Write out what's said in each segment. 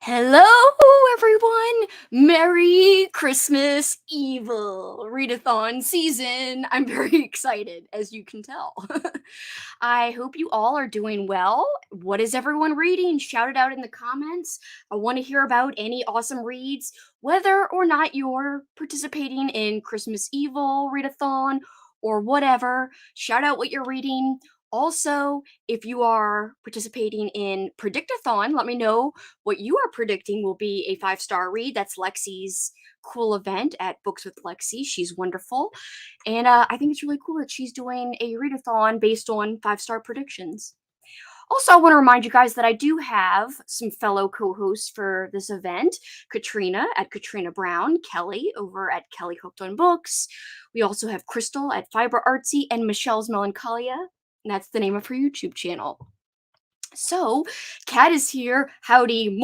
Hello, everyone! Merry Christmas Evil Readathon season! I'm very excited, as you can tell. I hope you all are doing well. What is everyone reading? Shout it out in the comments. I want to hear about any awesome reads, whether or not you're participating in Christmas Evil Readathon or whatever. Shout out what you're reading. Also, if you are participating in Predictathon, let me know what you are predicting will be a 5-star read. That's Lexi's cool event at Books with Lexi. She's wonderful. And I think it's really cool that she's doing a readathon based on 5-star predictions. Also, I want to remind you guys that I do have some fellow co-hosts for this event. Katrina at Katrina Brown, Kelly over at Kelly Hooked on Books. We also have Crystal at Fiber Artsy, and Michelle's Melancholia. And that's the name of her YouTube channel. So, Kat is here. Howdy.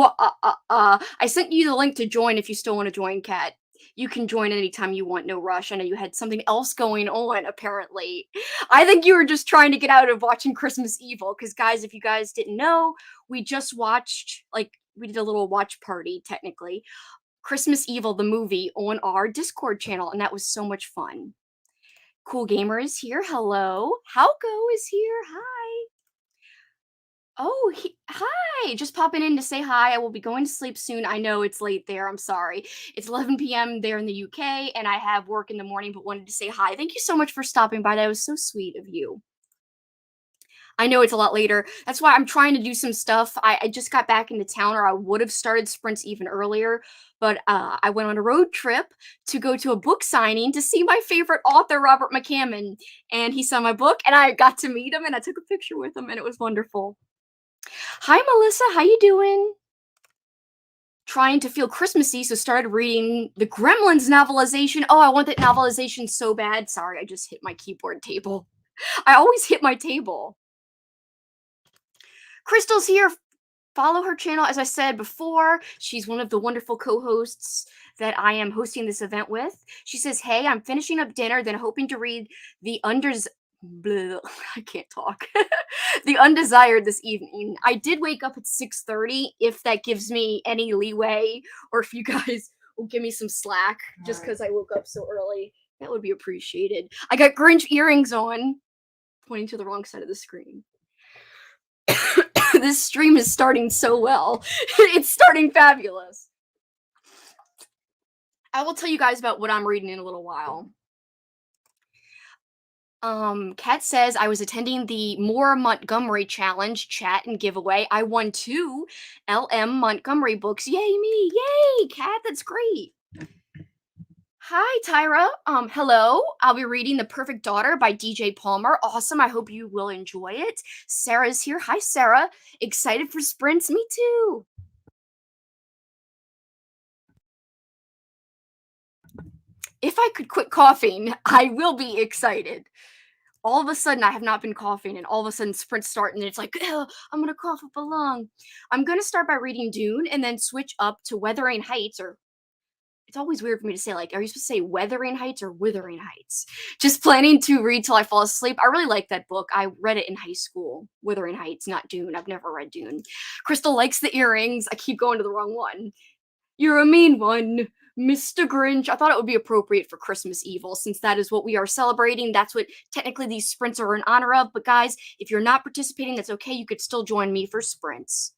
I sent you the link to join if you still want to join, Kat. You can join anytime you want, no rush. I know you had something else going on, apparently. I think you were just trying to get out of watching Christmas Evil, because, guys, if you guys didn't know, we just watched, we did a little watch party, technically, Christmas Evil, the movie, on our Discord channel, and that was so much fun. Cool Gamer is here. Hello. Halko is here. Hi. Oh, hi! Just popping in to say hi. I will be going to sleep soon. I know it's late there. I'm sorry. It's 11 p.m. there in the UK, and I have work in the morning, but wanted to say hi. Thank you so much for stopping by. That was so sweet of you. I know it's a lot later. That's why I'm trying to do some stuff. I just got back into town, or I would have started sprints even earlier, but I went on a road trip to go to a book signing to see my favorite author, Robert McCammon, and he saw my book, and I got to meet him, and I took a picture with him, and it was wonderful. Hi, Melissa. How you doing? Trying to feel Christmassy, so started reading the Gremlins novelization. Oh, I want that novelization so bad. Sorry, I just hit my keyboard table. I always hit my table. Crystal's here. Follow her channel, as I said before. She's one of the wonderful co-hosts that I am hosting this event with. She says, hey, I'm finishing up dinner, then hoping to read the I can't talk. The Undesired this evening. I did wake up at 6:30, if that gives me any leeway, or if you guys will give me some slack just because I woke up so early. That would be appreciated. I got Grinch earrings on, pointing to the wrong side of the screen. This stream is starting so well. It's starting fabulous. I will tell you guys about what I'm reading in a little while. Kat says I was attending the Moore Montgomery Challenge chat and giveaway. I won 2 LM Montgomery books. Yay me! Yay, Kat, that's great. Hi, Tyra. Hello. I'll be reading The Perfect Daughter by DJ Palmer. Awesome. I hope you will enjoy it. Sarah's here. Hi, Sarah. Excited for sprints? Me too. If I could quit coughing, I will be excited. All of a sudden, I have not been coughing, and all of a sudden, sprints start, and it's like, I'm gonna cough up a lung. I'm gonna start by reading Dune, and then switch up to Wuthering Heights, or it's always weird for me to say, like, are you supposed to say Wuthering Heights or Withering Heights? Just planning to read till I fall asleep. I really like that book. I read it in high school. Wuthering Heights, not Dune. I've never read Dune. Crystal likes the earrings. I keep going to the wrong one. You're a mean one, Mr. Grinch. I thought it would be appropriate for Christmas Evil, since that is what we are celebrating. That's what technically these sprints are in honor of. But guys, if you're not participating, that's okay. You could still join me for sprints.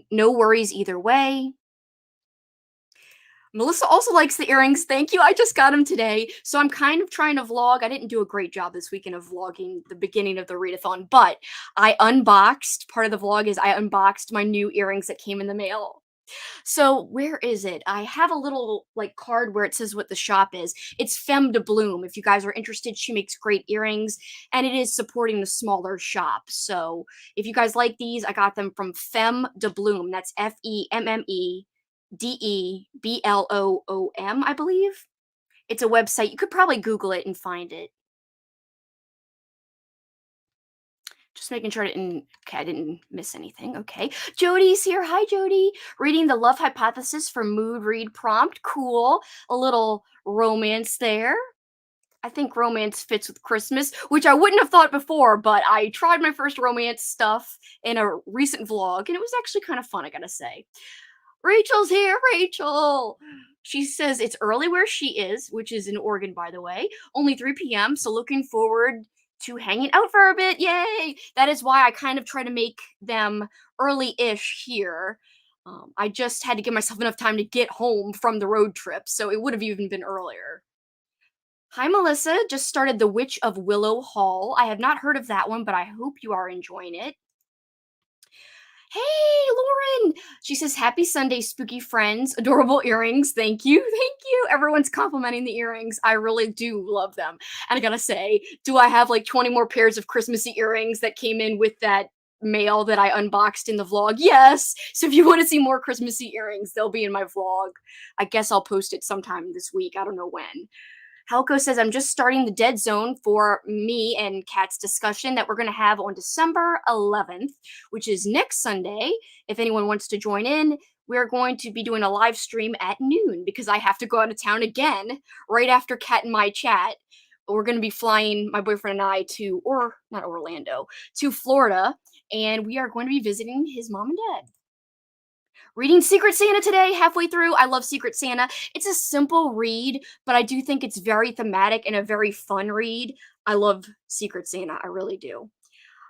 No worries either way. Melissa also likes the earrings. Thank you. I just got them today. So I'm kind of trying to vlog. I didn't do a great job this weekend of vlogging the beginning of the readathon, but I unboxed, part of the vlog is I unboxed my new earrings that came in the mail. So where is it? I have a little card where it says what the shop is. It's Femme de Bloom. If you guys are interested, she makes great earrings, and it is supporting the smaller shop. So if you guys like these, I got them from Femme de Bloom. That's FEMMEDEBLOOM, I believe. It's a website. You could probably Google it and find it. Just making sure I didn't miss anything. Okay. Jody's here. Hi, Jody. Reading The Love Hypothesis for Mood Read Prompt. Cool. A little romance there. I think romance fits with Christmas, which I wouldn't have thought before, but I tried my first romance stuff in a recent vlog, and it was actually kind of fun, I gotta say. Rachel's here, Rachel. She says it's early where she is, which is in Oregon, by the way. Only 3 p.m., so looking forward to hanging out for a bit. Yay! That is why I kind of try to make them early ish here. I just had to give myself enough time to get home from the road trip, so it would have even been earlier. Hi, Melissa. Just started The Witch of Willow Hall. I have not heard of that one, but I hope you are enjoying it. Hey, Lauren! She says, Happy Sunday, spooky friends. Adorable earrings. Thank you. Thank you. Everyone's complimenting the earrings. I really do love them. And I gotta say, do I have like 20 more pairs of Christmassy earrings that came in with that mail that I unboxed in the vlog? Yes. So if you want to see more Christmassy earrings, they'll be in my vlog. I guess I'll post it sometime this week. I don't know when. Helco says, I'm just starting the dead zone for me and Kat's discussion that we're going to have on December 11th, which is next Sunday. If anyone wants to join in, we're going to be doing a live stream at noon because I have to go out of town again right after Kat and my chat. We're going to be flying, my boyfriend and I, to, or not Orlando, to Florida, and we are going to be visiting his mom and dad. Reading Secret Santa today, halfway through. I love Secret Santa. It's a simple read, but I do think it's very thematic and a very fun read. I love Secret Santa. I really do.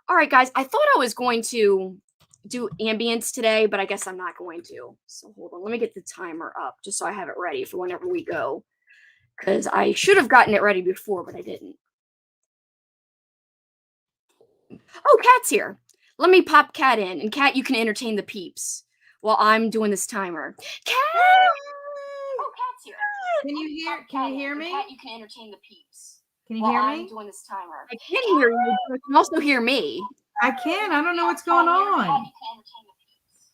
All right, guys. I thought I was going to do ambience today, but I guess I'm not going to. So hold on. Let me get the timer up just so I have it ready for whenever we go. Because I should have gotten it ready before, but I didn't. Oh, Kat's here. Let me pop Kat in. And Kat, you can entertain the peeps while I'm doing this timer. Kat! Oh, Kat's here. Can you hear me? Kat, you can entertain the peeps. Can you hear me? I'm doing this timer. I can hear you, but you can also hear me. I can. I don't know what's going on.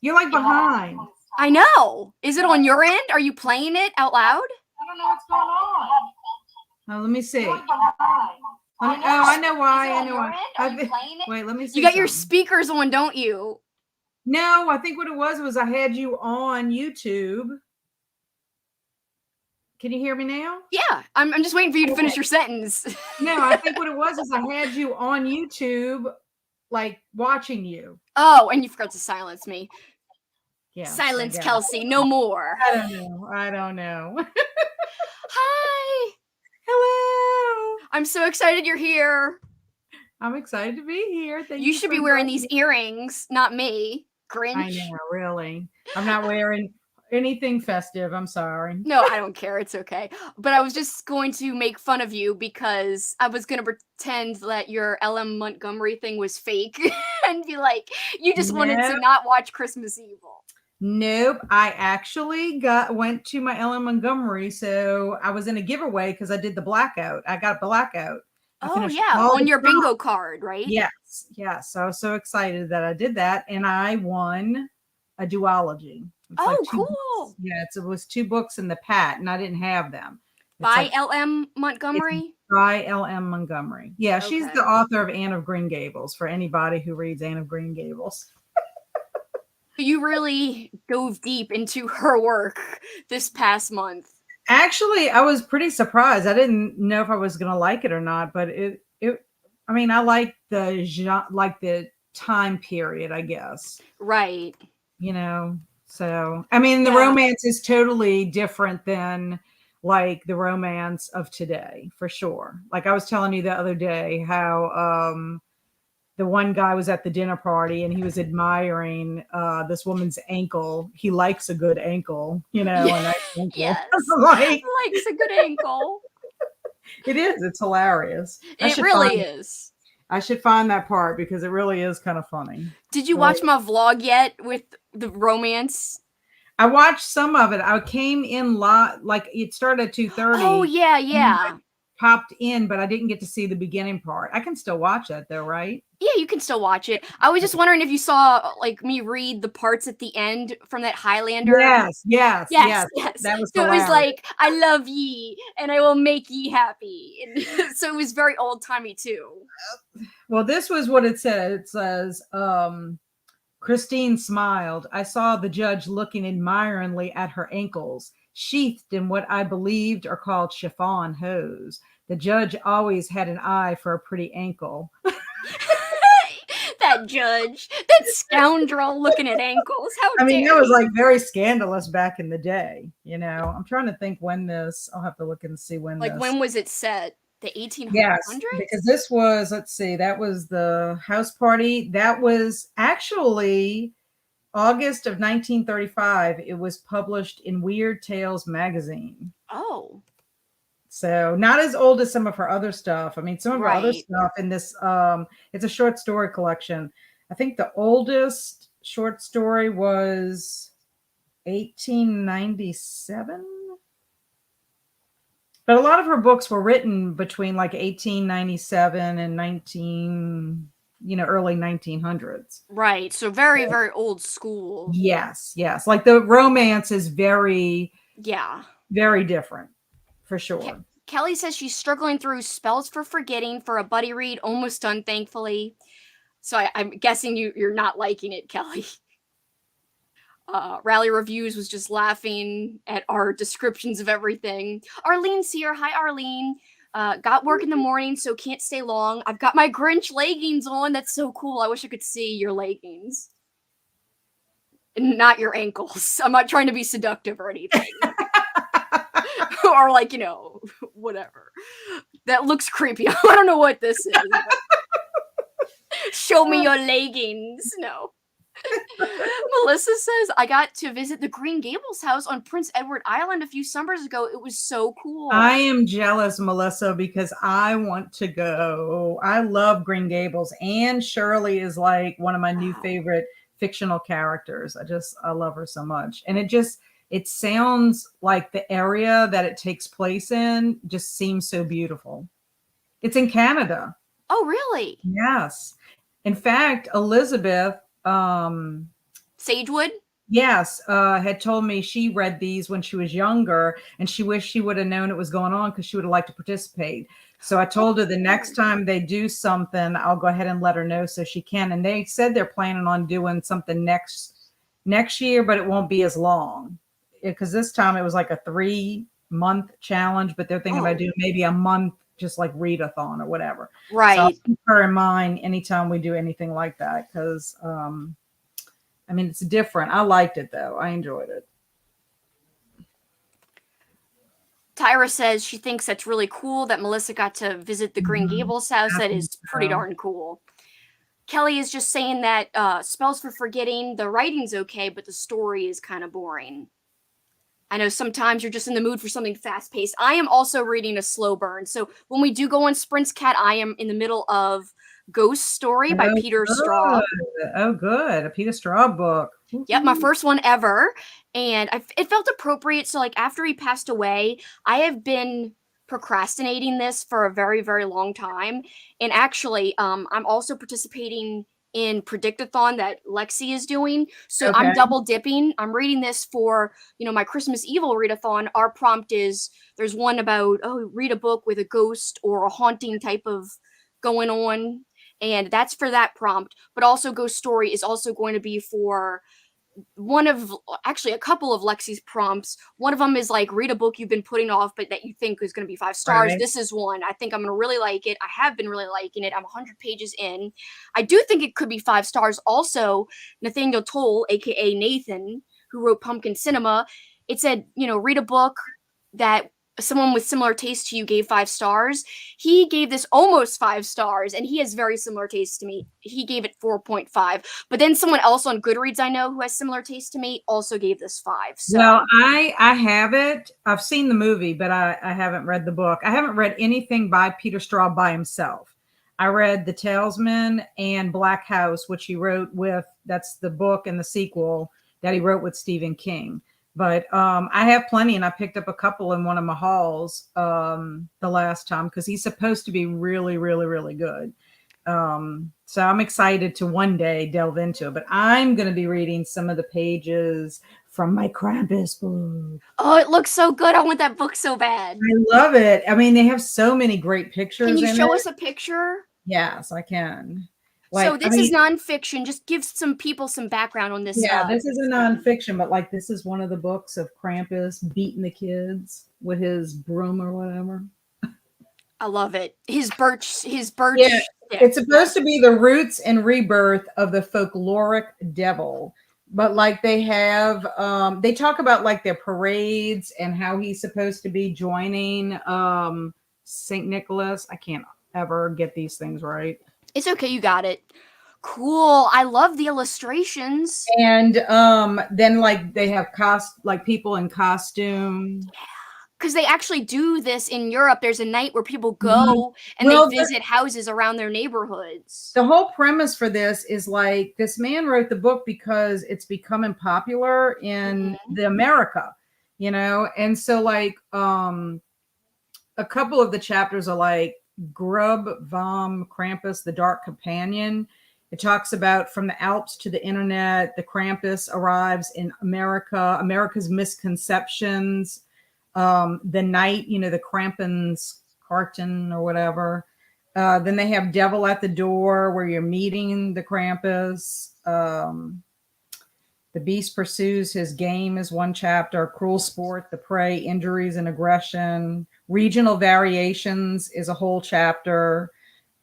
You're like behind. I know. Is it on your end? Are you playing it out loud? I don't know what's going on. Oh, let me see. I know why. I know why. Wait, let me see. You got your speakers on, don't you? No, I think what it was I had you on YouTube. Can you hear me now? Yeah, I'm just waiting for you to finish your sentence. No, I think what it was is I had you on YouTube, like watching you. Oh, and you forgot to silence me. Yeah. Silence, Kelsey. No more. I don't know. Hi. Hello. I'm so excited you're here. I'm excited to be here. Thank you should be wearing these earrings, not me. Grinch. I know, really. I'm not wearing anything festive. I'm sorry. No, I don't care. It's okay. But I was just going to make fun of you because I was going to pretend that your LM Montgomery thing was fake and be like, you just wanted to not watch Christmas Evil. Nope. I actually went to my LM Montgomery. So I was in a giveaway because I did the blackout. I got blackout. Oh, yeah. On your bingo card, right? Yes. Yes. I was so excited that I did that. And I won a duology. Oh, cool. Books. Yeah, it was 2 books in the pat, and I didn't have them. By LM Montgomery? By LM Montgomery. Yeah, okay. She's the author of Anne of Green Gables, for anybody who reads Anne of Green Gables. You really dove deep into her work this past month. Actually, I was pretty surprised. I didn't know if I was going to like it or not, but I mean, I like the time period, I guess. Right. You know, so, I mean, the romance is totally different than like the romance of today, for sure. Like I was telling you the other day how the one guy was at the dinner party and he was admiring this woman's ankle. He likes a good ankle, you know. Yes, and yes. Likes a good ankle. It is. It's hilarious. It really is. I should find that part because it really is kind of funny. Did you watch my vlog yet with the romance? I watched some of it. I came in like it started at 2:30. Oh, yeah, yeah. Popped in, but I didn't get to see the beginning part. I can still watch that though, right? Yeah, you can still watch it. I was just wondering if you saw like me read the parts at the end from that Highlander. Yes. That was so hilarious. It was like, I love ye and I will make ye happy. And so it was very old timey too. Well, this was what it said. It says, Christine smiled. I saw the judge looking admiringly at her ankles, sheathed in what I believed are called chiffon hose. The judge always had an eye for a pretty ankle. that judge, that scoundrel looking at ankles. How I mean, dare that was he? like very scandalous back in the day. I'm trying to think when this. I'll have to look and see when Like, this. when was it set? The Yes, 1800s? because this was, let's see, that was the house party. That was actually August of 1935. It was published in Weird Tales magazine. Oh, So not as old as some of her other stuff. I mean, some of her other right. stuff in this, it's a short story collection. I think the oldest short story was 1897. But a lot of her books were written between like 1897 and early 1900s. Right. So very, very old school. Yes, yes. Like the romance is very, Yeah. very different for Ke- sure. Kelly says she's struggling through Spells for Forgetting for a buddy read, almost done, thankfully. So I'm guessing you're not liking it, Kelly. Rally Reviews was just laughing at our descriptions of everything. Arlene's here. Hi, Arlene. Got work in the morning, so can't stay long. I've got my Grinch leggings on. That's so cool. I wish I could see your leggings. Not your ankles. I'm not trying to be seductive or anything. Or like, whatever. That looks creepy. I don't know what this is. Show me your leggings. No. Melissa says, I got to visit the Green Gables house on Prince Edward Island a few summers ago. It was so cool. I am jealous, Melissa, because I want to go. I love Green Gables, and Shirley is like one of my new favorite fictional characters. I love her so much. And it sounds like the area that it takes place in just seems so beautiful. It's in Canada. Oh, really? Yes. In fact, Elizabeth, Sagewood? yes, had told me she read these when she was younger, and she wished she would have known it was going on because she would have liked to participate. So I told her the next time they do something, I'll go ahead and let her know so she can. And they said they're planning on doing something next year, but it won't be as long because this time it was like a 3-month challenge, but they're thinking about doing maybe a month, just like readathon or whatever. Right. So I'll keep her in mind anytime we do anything like that because I mean, it's different. I liked it though. I enjoyed it. Tyra says she thinks that's really cool that Melissa got to visit the Green Gables house. That is pretty darn cool. Kelly is just saying that Spells for Forgetting, the writing's okay, but the story is kind of boring. I know sometimes you're just in the mood for something fast paced. I am also reading a slow burn. So when we do go on Sprints Cat, I am in the middle of Ghost Story by Peter Straub. Oh, good. A Peter Straub book. Yep, my first one ever. And it felt appropriate. So, like, after he passed away, I have been procrastinating this for a very, very long time. And actually, I'm also participating in Predictathon that Lexi is doing. So I'm double dipping. I'm reading this for, my Christmas Evil readathon. Our prompt is there's one about, read a book with a ghost or a haunting type of going on. And that's for that prompt. But also Ghost Story is also going to be for a couple of Lexi's prompts. One of them is like read a book you've been putting off but that you think is going to be 5 stars. This is one I think I'm going to really like it. I have been really liking it. I'm 100 pages in. I do think it could be 5 stars. Also, Nathaniel Toll, aka Nathan, who wrote Pumpkin Cinema, it said, read a book that someone with similar taste to you gave 5 stars. He gave this almost 5 stars, and he has very similar taste to me. He gave it 4.5. But then someone else on Goodreads I know who has similar taste to me also gave this 5. So. Well, I have it. I've seen the movie, but I haven't read the book. I haven't read anything by Peter Straub by himself. I read The Talesman and Black House, which he wrote with, that's the book and the sequel that he wrote with Stephen King. But I have plenty, and I picked up a couple in one of my hauls the last time because he's supposed to be really, really, really good. So I'm excited to one day delve into it. But I'm going to be reading some of the pages from my Krampus book. Oh, it looks so good. I want that book so bad. I love it. I mean, they have so many great pictures. Can you show us a picture? Yes, I can. So this is nonfiction. Just give some people some background on this. Yeah, this is a nonfiction, but this is one of the books of Krampus beating the kids with his broom or whatever. I love it. His birch Yeah, stick. it's supposed to be the roots and rebirth of the folkloric devil. But like they talk about like their parades and how he's supposed to be joining Saint Nicholas. I can't ever get these things right. It's okay, you got it. Cool. I love the illustrations. And then like they have like people in costume. Because they actually do this in Europe. There's a night where people Mhm. go and they Well, visit houses around their neighborhoods. the whole premise for this is like this man wrote the book because it's becoming popular in Mhm. the America, and so like a couple of the chapters are like Grub vom Krampus, the Dark Companion. It talks about from the Alps to the internet, the Krampus arrives in America, America's misconceptions, the night, the Krampens carton or whatever. Then they have Devil at the Door, where you're meeting the Krampus. The Beast Pursues His Game is one chapter. Cruel Sport, The Prey, Injuries and Aggression. Regional Variations is a whole chapter.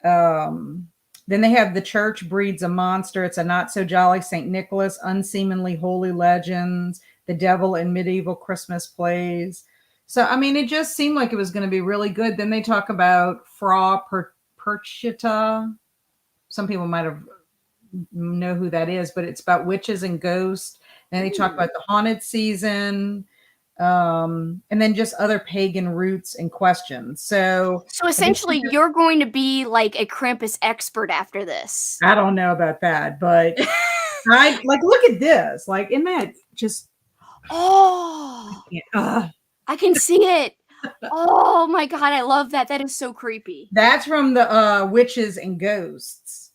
Then they have The Church Breeds a Monster. It's a Not So Jolly St. Nicholas, Unseemly Holy Legends, The Devil in Medieval Christmas Plays. So, I mean, it just seemed like it was going to be really good. Then they talk about Fra Perchita. Some people might have know who that is, but it's about witches and ghosts. And they talk about the haunted season, and then just other pagan roots and questions. So essentially, you're going to be like a Krampus expert after this. I don't know about that, but I like look at this. Like, isn't that just I can see it. Oh my god, I love that. That is so creepy. That's from the Witches and Ghosts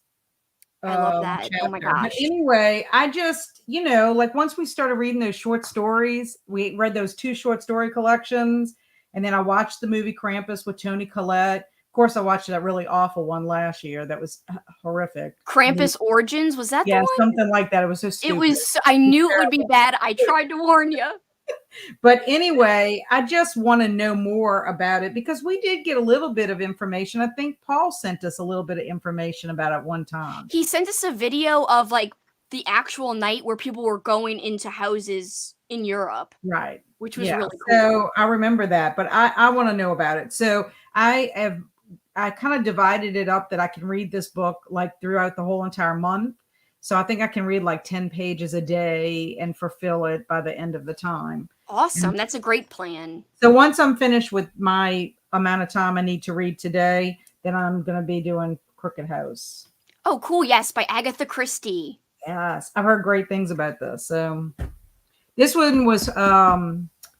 I love that. chapter. Oh my But gosh. anyway, I just, like once we started reading those short stories, we read those 2 short story collections, and then I watched the movie Krampus with Toni Collette. Of course, I watched that really awful one last year that was horrific. Krampus Origins, was that the one? Something like that. It was so stupid. It was, I knew it would be bad. I tried to warn you. But anyway, I just want to know more about it because we did get a little bit of information. I think Paul sent us a little bit of information about it one time. He sent us a video of like the actual night where people were going into houses in Europe. Right. Which was really cool. So I remember that, but I want to know about it. So I kind of divided it up that I can read this book like throughout the whole entire month. So I think I can read like 10 pages a day and fulfill it by the end of the time. Awesome. That's a great plan. So once I'm finished with my amount of time I need to read today, then I'm going to be doing Crooked House. Oh, cool. Yes, by Agatha Christie. Yes, I've heard great things about this. So this one was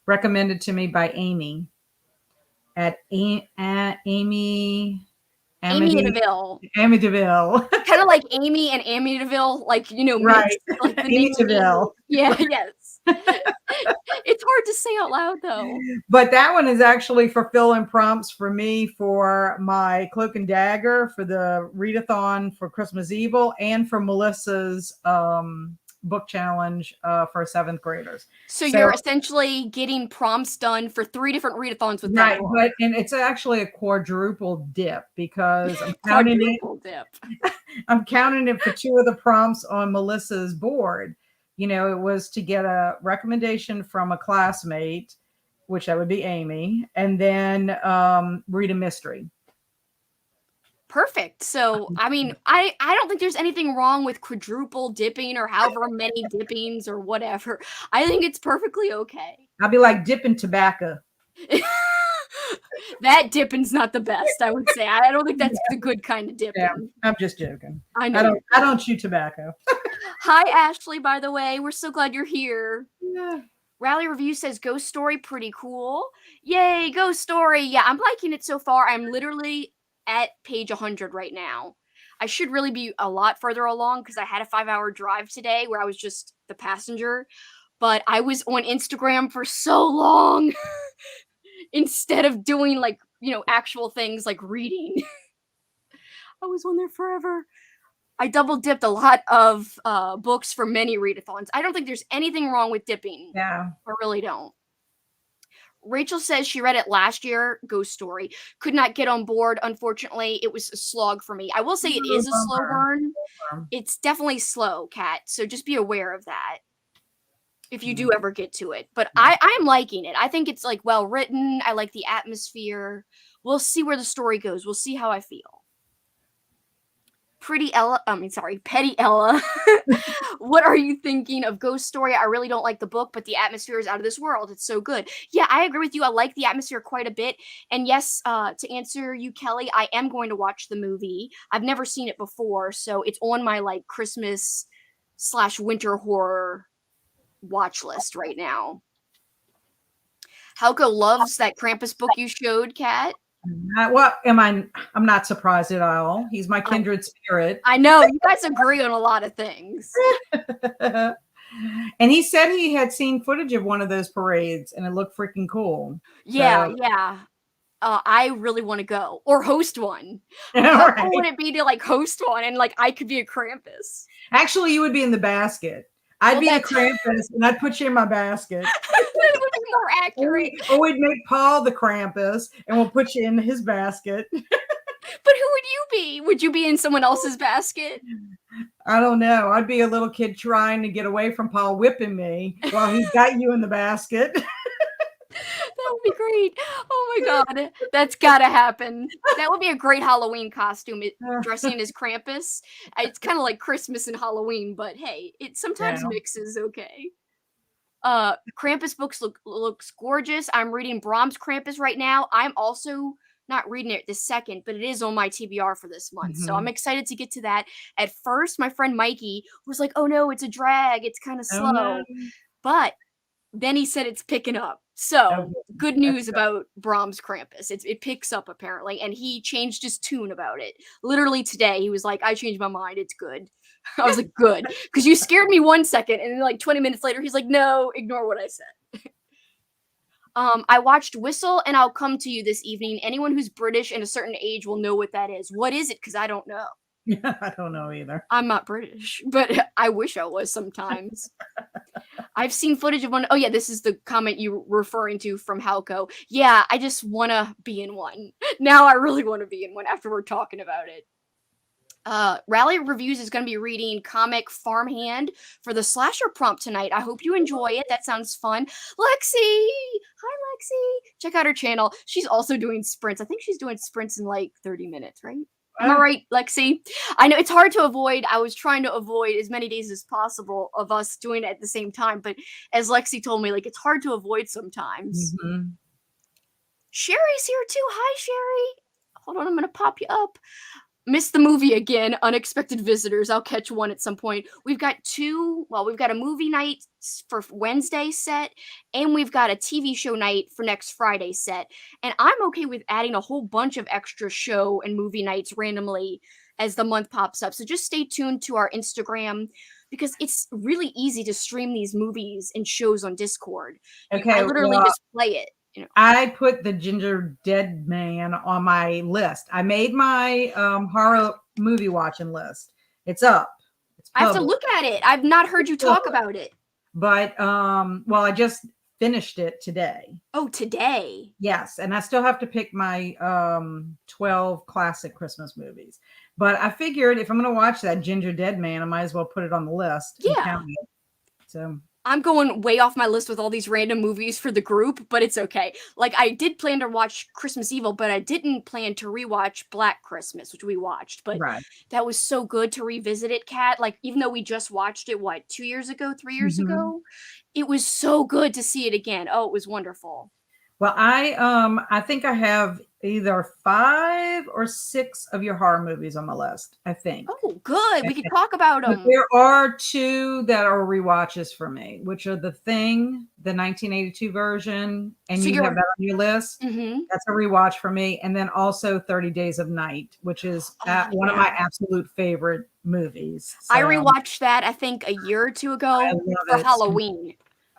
recommended to me by Amy at Amy Amityville. Amityville. Kind of like Amy and Amityville, like, right. mixed, like the Amityville. Yeah, yes. It's hard to say out loud, though. But that one is actually fulfilling prompts for me for my Cloak and Dagger, for the Readathon for Christmas Evil, and for Melissa's book challenge for 7th graders. So you're essentially getting prompts done for 3 different readathons with that. Right, and it's actually a quadruple dip because I'm counting it. I'm counting it for 2 of the prompts on Melissa's board. It was to get a recommendation from a classmate, which that would be Amy, and then read a mystery. Perfect. So, I mean, I don't think there's anything wrong with quadruple dipping or however many dippings or whatever. I think it's perfectly okay. I'll be like dipping tobacco. That dipping's not the best, I would say. I don't think that's the good kind of dipping. Yeah, I'm just joking. I know. I don't chew tobacco. Hi, Ashley, by the way. We're so glad you're here. Yeah. Rally Review says Ghost Story, pretty cool. Yay, Ghost Story. Yeah, I'm liking it so far. I'm literally at page 100 right now. I should really be a lot further along because I had a 5-hour drive today where I was just the passenger. But I was on Instagram for so long instead of doing like, actual things like reading. I was on there forever. I double dipped a lot of books for many readathons. I don't think there's anything wrong with dipping. Yeah. I really don't. Rachel says she read it last year, Ghost Story. Could not get on board, unfortunately. It was a slog for me. I will say it Oh, is a slow bummer. burn. Bummer. It's definitely slow, Kat, so just be aware of that if you do Mm, ever get to it. But yeah. I'm liking it. I think it's, like, well written. I like the atmosphere. We'll see where the story goes. We'll see how I feel. Petty Ella. What are you thinking of Ghost Story? I really don't like the book, but the atmosphere is out of this world. It's so good. Yeah, I agree with you. I like the atmosphere quite a bit. And yes, to answer you, Kelly, I am going to watch the movie. I've never seen it before, so it's on my like Christmas slash winter horror watch list right now. Hauko loves that Krampus book you showed, Kat. Well, I'm not surprised at all. He's my I, kindred spirit. I know you guys agree on a lot of things. And he said he had seen footage of one of those parades and it looked freaking cool. Yeah, So, yeah. I really want to go or host one. How right. cool would it be to like host one and like I could be a Krampus? Actually, you would be in the basket. I'd Well, be the that's Krampus and I'd put you in my basket. that would be more accurate. Or we'd make Paul the Krampus and we'll put you in his basket. But who would you be? Would you be in someone else's basket? I don't know. I'd be a little kid trying to get away from Paul whipping me while he got you in the basket. That would be great. Oh my god, that's gotta happen. That would be a great Halloween costume. Dressing as Krampus. It's kind of like Christmas and Halloween, but hey, it Yeah. sometimes mixes. Okay. Krampus books looks gorgeous. I'm reading Brahms Krampus right now. I'm also not reading it this second, but it is on my TBR for this month. So I'm excited to get to that. At first, my friend Mikey was like, "Oh no, it's a drag. It's kind of Oh no. slow." But then he said it's picking up. Okay. So good That's news about Brahms Krampus. It picks up apparently, and he changed his tune about it. Literally today, he was like, "I changed my mind. It's good." I was like, "Good," because you scared me 1 second, and then like 20 minutes later, he's like, "No, ignore what I said." I watched Whistle and I'll Come to You this evening. Anyone who's British and a certain age will know what that is. What is it? Because I don't know. I don't know either. I'm not British, but I wish I was sometimes. I've seen footage of one. Oh yeah, this is the comment you were referring to from Halco. Yeah, I just want to be in one. Now I really want to be in one after we're talking about it. Rally Reviews is going to be reading comic Farmhand for the slasher prompt tonight. I hope you enjoy it. That sounds fun. Lexi! Hi, Lexi! Check out her channel. She's also doing sprints. I think she's doing sprints in like 30 minutes, right? Am I right, Lexi? I know it's hard to avoid. I was trying to avoid as many days as possible of us doing it at the same time. But as Lexi told me, like it's hard to avoid sometimes. Mm-hmm. Sherry's here too. Hi, Sherry. Hold on, I'm going to pop you up. Missed the movie again. Unexpected visitors. I'll catch one at some point. We've got we've got a movie night for Wednesday set, and we've got a TV show night for next Friday set. And I'm okay with adding a whole bunch of extra show and movie nights randomly as the month pops up. So just stay tuned to our Instagram because it's really easy to stream these movies and shows on Discord. Okay, I literally just play it. You know. I put the Ginger Dead Man on my list. I made my horror movie watching list. It's up. It's I have to look at it. I've not heard you talk about it. But I just finished it today. Oh, today. Yes, and I still have to pick my 12 classic Christmas movies. But I figured if I'm going to watch that Ginger Dead Man, I might as well put it on the list. Yeah. So I'm going way off my list with all these random movies for the group, but it's okay. Like, I did plan to watch Christmas Evil, but I didn't plan to rewatch Black Christmas, which we watched. But that was so good to revisit it, Kat. Like, even though we just watched it, 2 years ago, 3 years ago? It was so good to see it again. Oh, it was wonderful. Well, I think I have either 5 or 6 of your horror movies on my list, I think. Oh, good. We could talk about them. But there are 2 that are rewatches for me, which are The Thing, the 1982 version, and so you have that on your list. That's a rewatch for me. And then also 30 Days of Night, which is one of my absolute favorite movies. So, I rewatched that, I think, a year or 2 ago for Halloween.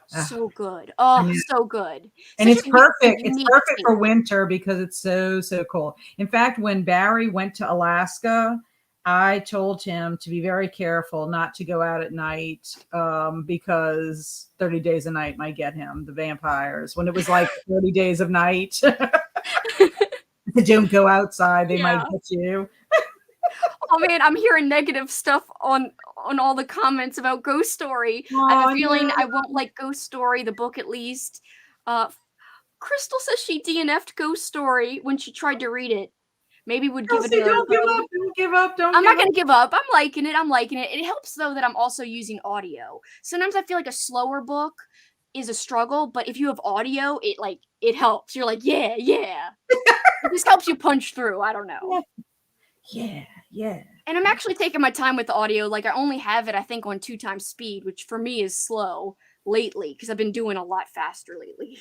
So good. Oh, so good. And it's perfect. It's perfect for winter because it's so cold. In fact, when Barry went to Alaska I told him to be very careful not to go out at night because 30 Days a Night might get him, the vampires. When it was like 30 Days of Night, don't go outside, they might Yeah. get you. Oh man, I'm hearing negative stuff on all the comments about Ghost Story. I have a Oh, feeling no. I won't like Ghost Story, the book at least. Uh, Crystal says she DNF'd Ghost Story when she tried to read it. Maybe would give it Kelsey, another don't give go. up. Don't give up. Don't I'm give not up. gonna give up. I'm liking it. I'm liking it. It helps though that I'm also using audio. Sometimes I feel like a slower book is a struggle, but if you have audio, it helps. You're like, yeah, yeah. It just helps you punch through. I don't know. Yeah, yeah. And I'm actually taking my time with the audio. Like I only have it, I think, on 2 times speed, which for me is slow lately because I've been doing a lot faster lately.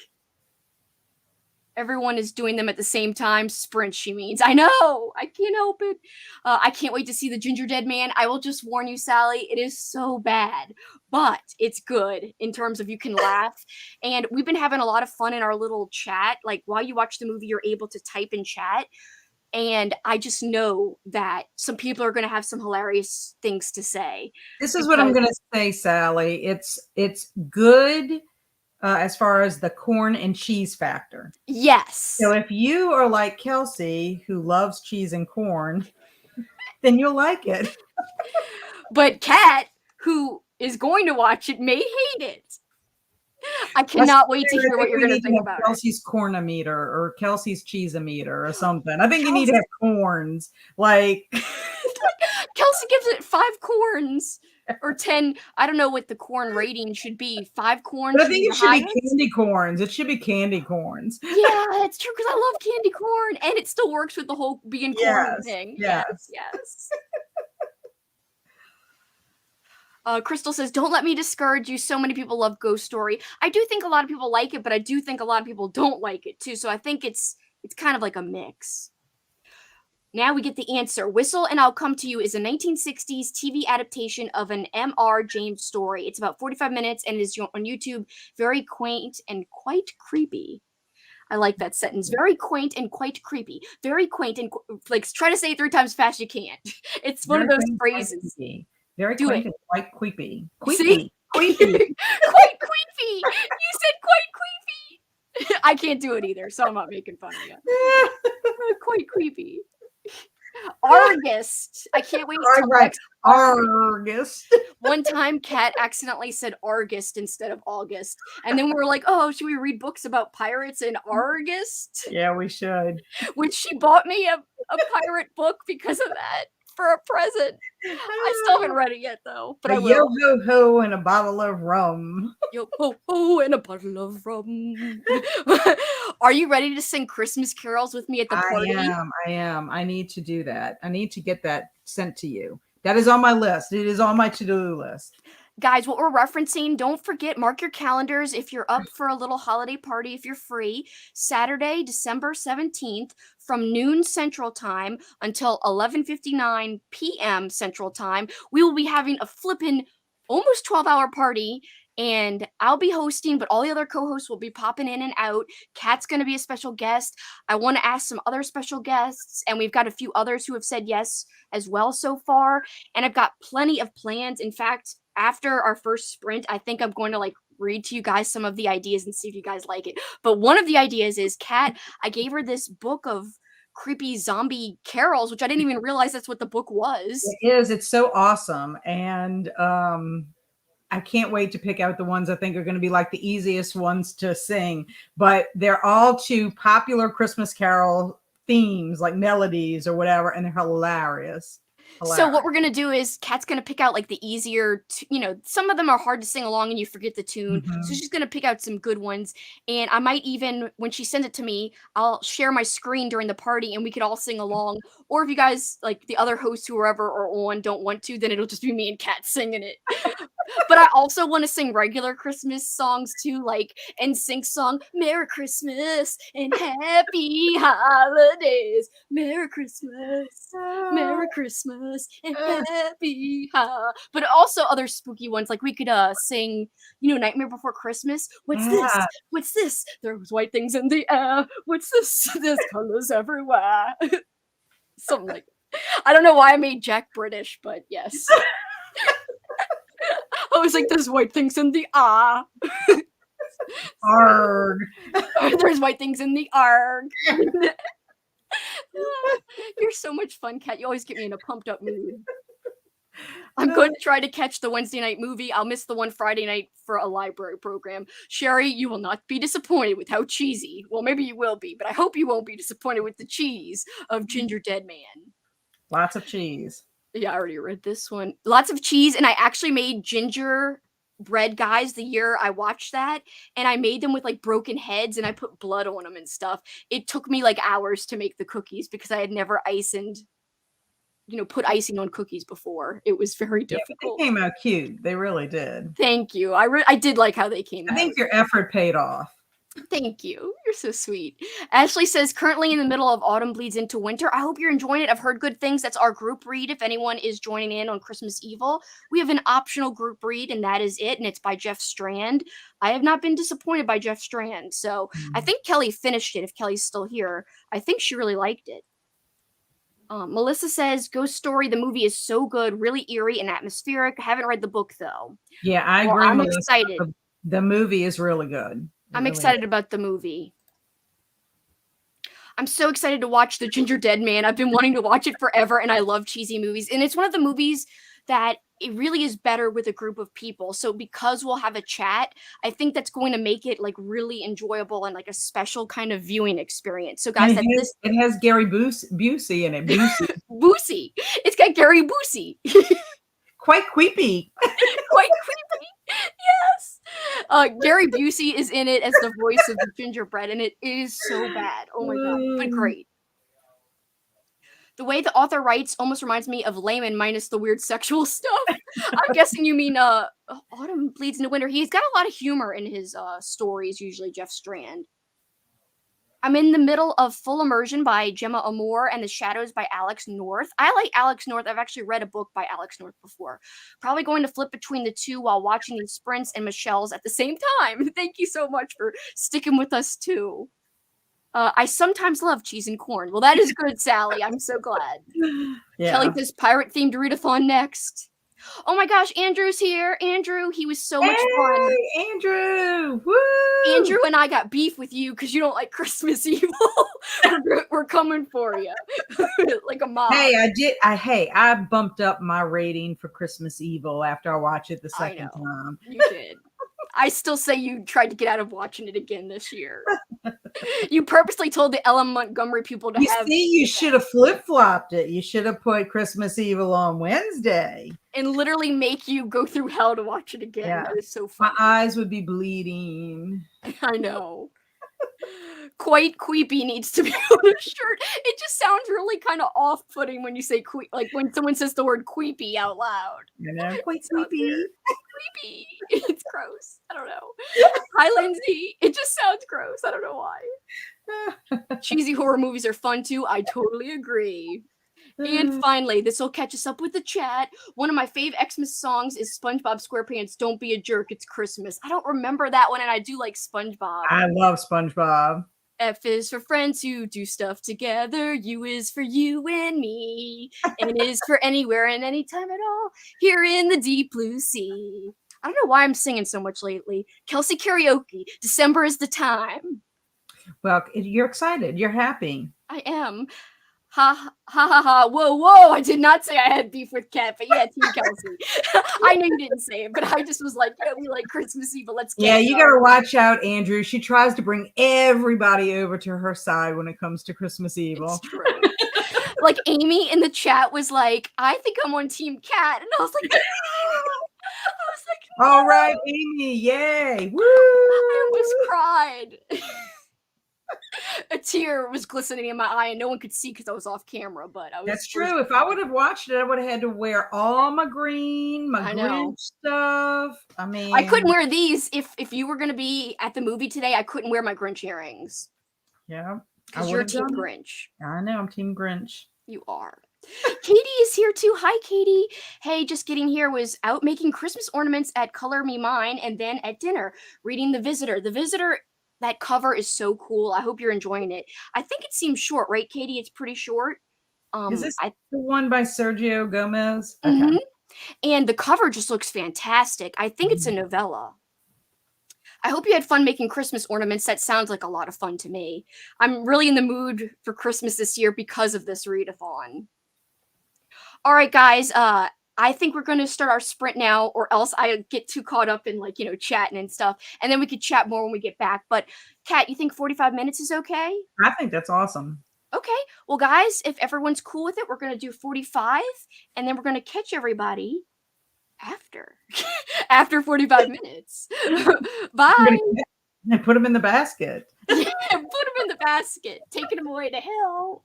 Everyone is doing them at the same time. Sprint, she means. I know. I can't help it. I can't wait to see the Ginger Dead Man. I will just warn you, Sally, it is so bad, but it's good in terms of you can laugh. And we've been having a lot of fun in our little chat. Like while you watch the movie, you're able to type in chat. And I just know that some people are going to have some hilarious things to say. This is what I'm Because, going to say, Sally. It's good as far as the corn and cheese factor. yes. So if you are like Kelsey, who loves cheese and corn, then you'll like it. But Kat, who is going to watch it, may hate it. I I cannot wait to hear what think you're we going to need to think have about it. Kelsey's cornometer or Kelsey's cheese-o-meter or something. I think you need to Kelsey- have corns. Like Kelsey gives it 5 corns or 10. I don't know what the corn rating should be. 5 corns but I should be think the it should be highest. candy corns. It should be candy corns. Yeah, it's true because I love candy corn and it still works with the whole being corn Yes. thing. Yes. Yes. Crystal says, "Don't let me discourage you. So many people love Ghost Story. I do think a lot of people like it, but I do think a lot of people don't like it too. So I think it's kind of like a mix." Now we get the answer. Whistle and I'll Come to You is a 1960s TV adaptation of an M.R. James story. It's about 45 minutes and is on YouTube. Very quaint and quite creepy. I like that sentence. Very quaint and quite creepy. Very quaint and like try to say it 3 times fast you can't. It's one of Very those quaint, quite phrases. creepy. Very Do quaint it. and quite creepy. See? Queepy. Queepy. Quite creepy. You said quite creepy. I can't do it either, so I'm not making fun of you. Quite creepy. Argist. I can't wait till Right. next Argus. One time Kat accidentally said Argist instead of August. And then we were like, oh, should we read books about pirates in Argist? Yeah, we should. Which she bought me a pirate book because of that for a present. I still haven't read it yet though, but I will. Yo ho ho and a bottle of rum. Yo ho ho and a bottle of rum. Are you ready to sing Christmas carols with me at the party? I am. I need to do that. I need to get that sent to you. That is on my list. It is on my to-do list. Guys, what we're referencing, don't forget, mark your calendars if you're up for a little holiday party, if you're free. Saturday, December 17th, from noon Central Time until 11:59 p.m. Central Time, we will be having a flippin' almost 12-hour party. And I'll be hosting, but all the other co-hosts will be popping in and out. Kat's going to be a special guest. I want to ask some other special guests, and we've got a few others who have said yes as well so far. And I've got plenty of plans. In fact, after our first sprint, I think I'm going to read to you guys some of the ideas and see if you guys like it. But one of the ideas is Kat, I gave her this book of creepy zombie carols, which I didn't even realize that's what the book was. It is. It's so awesome. And I can't wait to pick out the ones I think are going to be like the easiest ones to sing. But they're all to popular Christmas carol themes, like melodies or whatever, and they're hilarious. So what we're going to do is Kat's going to pick out the easier, some of them are hard to sing along and you forget the tune. Mm-hmm. So she's going to pick out some good ones. And I might even, when she sends it to me, I'll share my screen during the party and we could all sing along. Or if you guys, the other hosts, whoever are on, don't want to, then it'll just be me and Kat singing it. But I also want to sing regular Christmas songs too, like NSYNC song, Merry Christmas and Happy Holidays. Merry Christmas, Merry Christmas and Happy But also other spooky ones, like we could sing, Nightmare Before Christmas. What's this? What's this? There's white things in the air. What's this? There's colors everywhere. Something like that. I don't know why I made Jack British, but yes. I was like, there's white things in the Arg. There's white things in the arg. You're so much fun, Kat. You always get me in a pumped up mood. I'm going to try to catch the Wednesday night movie. I'll miss the one Friday night for a library program. Sherry, you will not be disappointed with how cheesy. Well, maybe you will be, but I hope you won't be disappointed with the cheese of Ginger Dead Man. Lots of cheese. Yeah, I already read this one. Lots of cheese, and I actually made ginger bread guys the year I watched that, and I made them with like broken heads and I put blood on them and stuff. It took me like hours to make the cookies because I had never put icing on cookies before. It was very Yeah, but difficult. they came out cute. They really did. Thank you. I did like how they came I out. think your effort paid off. Thank you. You're so sweet. Ashley says, currently in the middle of autumn bleeds into winter. I hope you're enjoying it. I've heard good things. That's our group read. If anyone is joining in on Christmas Evil, we have an optional group read, and that is it. And it's by Jeff Strand. I have not been disappointed by Jeff Strand. So I think Kelly finished it. If Kelly's still here, I think she really liked it. Melissa says, Ghost Story, the movie is so good, really eerie and atmospheric. I haven't read the book, though. Yeah, I Well, agree, I'm Melissa. excited. The movie is really good. I'm excited about the movie. I'm so excited to watch The Ginger Dead Man. I've been wanting to watch it forever, and I love cheesy movies. And it's one of the movies that it really is better with a group of people. So because we'll have a chat, I think that's going to make it like really enjoyable and like a special kind of viewing experience. So guys, it has Gary Busey in it. Busey. It's got Gary Busey. Quite creepy. Quite creepy. Yes. Gary Busey is in it as the voice of the gingerbread, and it is so bad. Oh my god, but great. The way the author writes almost reminds me of Layman minus the weird sexual stuff. I'm guessing you mean Autumn Bleeds into Winter. He's got a lot of humor in his stories, usually Jeff Strand. I'm in the middle of Full Immersion by Gemma Amor and The Shadows by Alex North. I like Alex North. I've actually read a book by Alex North before. Probably going to flip between the two while watching these sprints and Michelle's at the same time. Thank you so much for sticking with us too. I sometimes love cheese and corn. Well, that is good, Sally. I'm so glad. Yeah. Kelly says pirate-themed readathon next. Oh my gosh, Andrew's here. Andrew, he was so much fun. Andrew! Woo! Andrew and I got beef with you because you don't like Christmas Evil. we're coming for you. Like a mob. Hey, I bumped up my rating for Christmas Evil after I watched it the second time. You did. I still say you tried to get out of watching it again this year. You purposely told the Ellen Montgomery people to you should have flip-flopped it. You should have put Christmas Evil on Wednesday. And literally make you go through hell to watch it again. Yeah. That is so funny. My eyes would be bleeding. I know. Quite Queepy needs to be on a shirt. It just sounds really kind of off-putting when you say like when someone says the word queepy out loud. You know, quite creepy. Creepy. It's gross. I don't know. Hi, Lindsay. It just sounds gross. I don't know why. Cheesy horror movies are fun too. I totally agree. And finally, this will catch us up with the chat. One of my fave Xmas songs is SpongeBob SquarePants, Don't Be a Jerk, It's Christmas. I don't remember that one, and I do like SpongeBob. I love SpongeBob. F is for friends who do stuff together. U is for you and me. N is for anywhere and anytime at all. Here in the deep blue sea. I don't know why I'm singing so much lately. Kelsey Karaoke. December is the time. Well, you're excited. You're happy. I am. Ha ha ha ha. Whoa, whoa. I did not say I had beef with Kat, but yeah, Team Kelsey. I know you didn't say it, but I just was like, yeah, we like Christmas Eve, but let's get you got to watch out, Andrew. She tries to bring everybody over to her side when it comes to Christmas Evil. It's true. Like Amy in the chat was like, I think I'm on Team Kat. And I was like, no. All right, Amy. Yay. Woo. I almost cried. A tear was glistening in my eye, and no one could see because I was off camera. But that's true. If I would have watched it, I would have had to wear all my green, my Grinch stuff. I mean, I couldn't wear these if you were going to be at the movie today. I couldn't wear my Grinch earrings. Yeah, because you're Team Grinch. I know. I'm Team Grinch. You are. Katie is here too. Hi, Katie. Hey, just getting here. Was out making Christmas ornaments at Color Me Mine, and then at dinner reading The Visitor. The Visitor. That cover is so cool. I hope you're enjoying it. I think it seems short, right, Katie? It's pretty short. Is this I the one by Sergio Gomez? Okay. mhm, and the cover just looks fantastic. I think it's a Mhm. novella. I hope you had fun making Christmas ornaments. That sounds like a lot of fun to me. I'm really in the mood for Christmas this year because of this readathon. All right, guys. I think we're gonna start our sprint now, or else I get too caught up in like chatting and stuff, and then we could chat more when we get back. But Kat, you think 45 minutes is okay? I think that's awesome. Okay. Well, guys, if everyone's cool with it, we're gonna do 45, and then we're gonna catch everybody after after 45 minutes. We're Bye. gonna put them in the basket. Yeah, put them in the basket, taking them away to hell.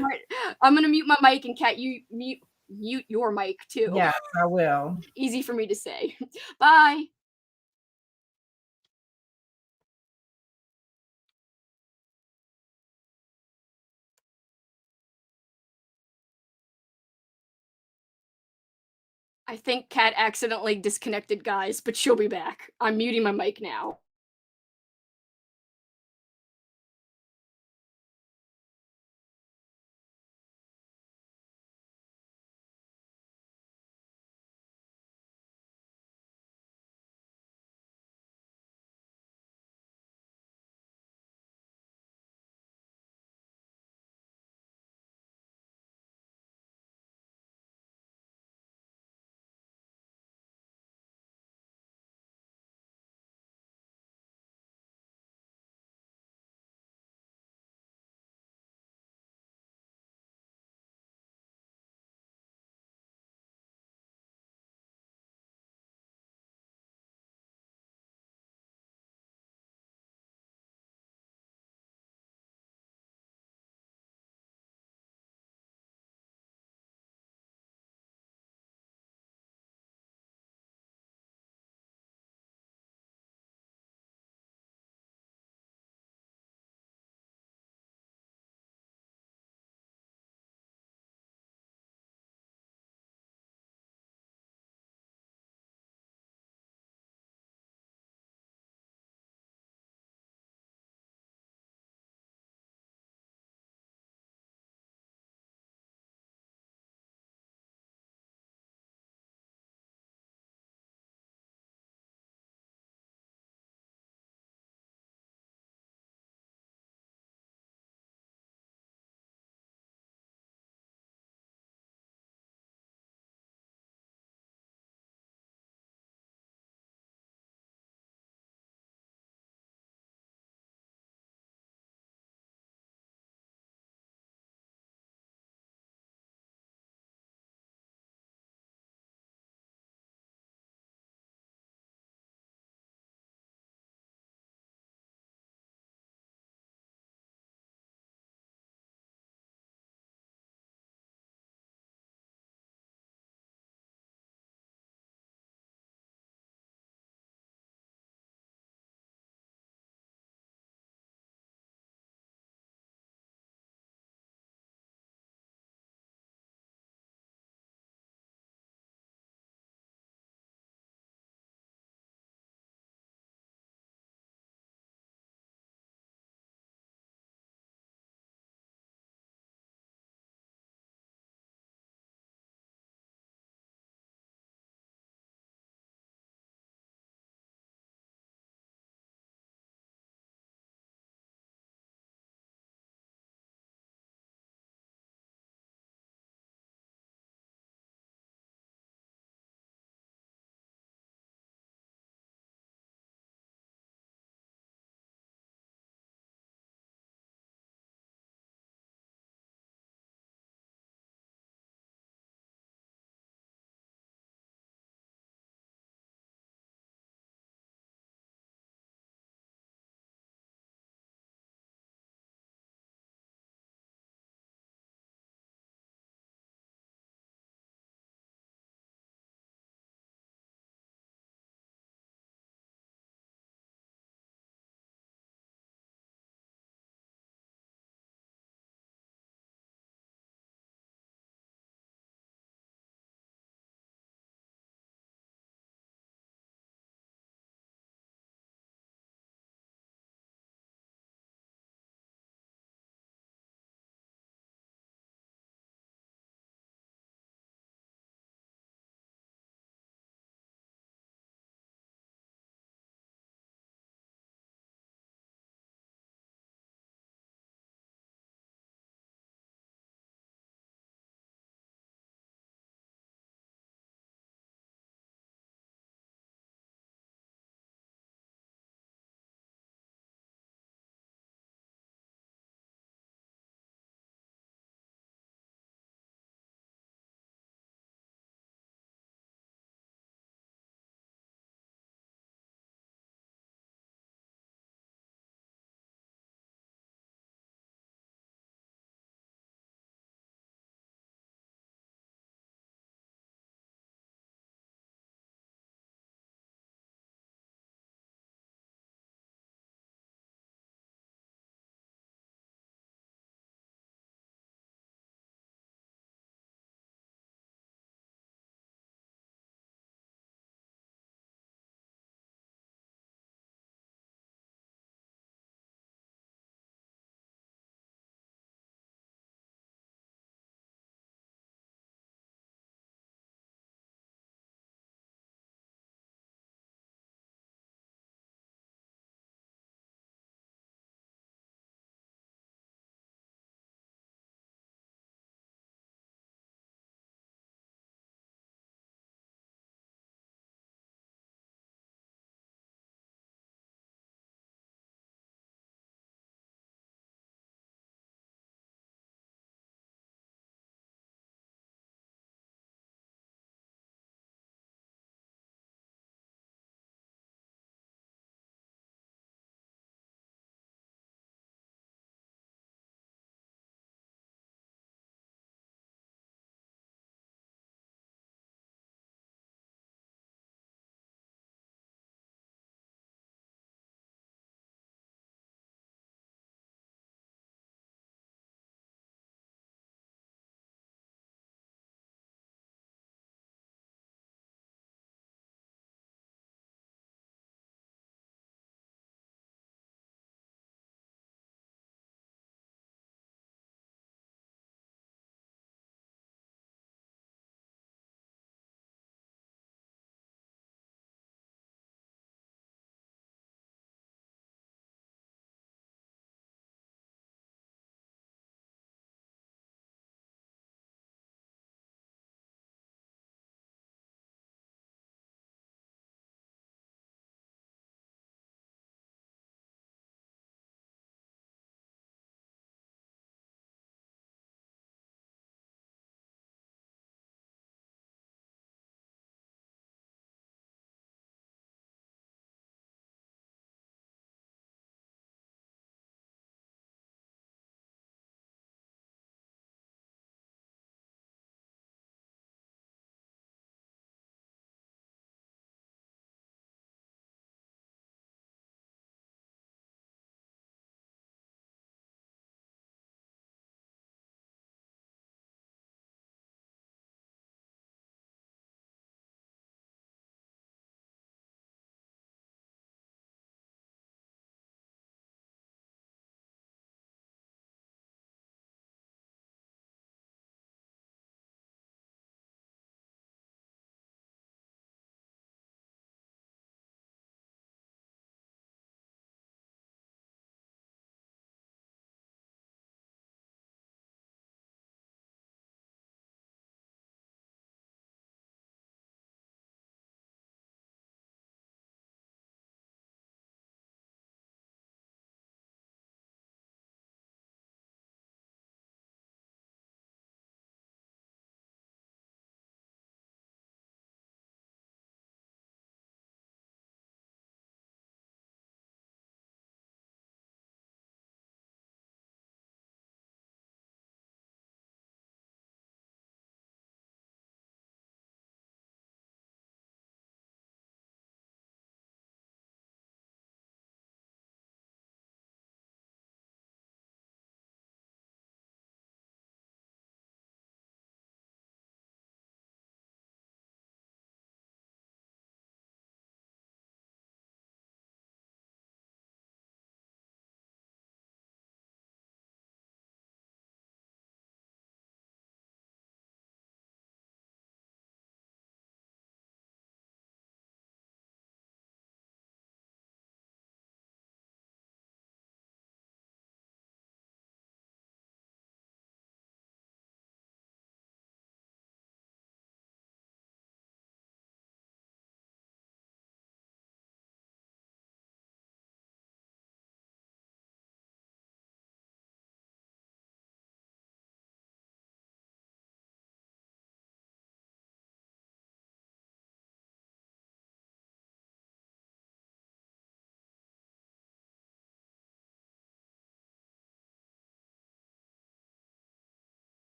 All right, I'm gonna mute my mic, and Kat, you mute your mic too. Yes, I will. Easy for me to say. Bye. I think Kat accidentally disconnected, guys, but she'll be back. I'm muting my mic now.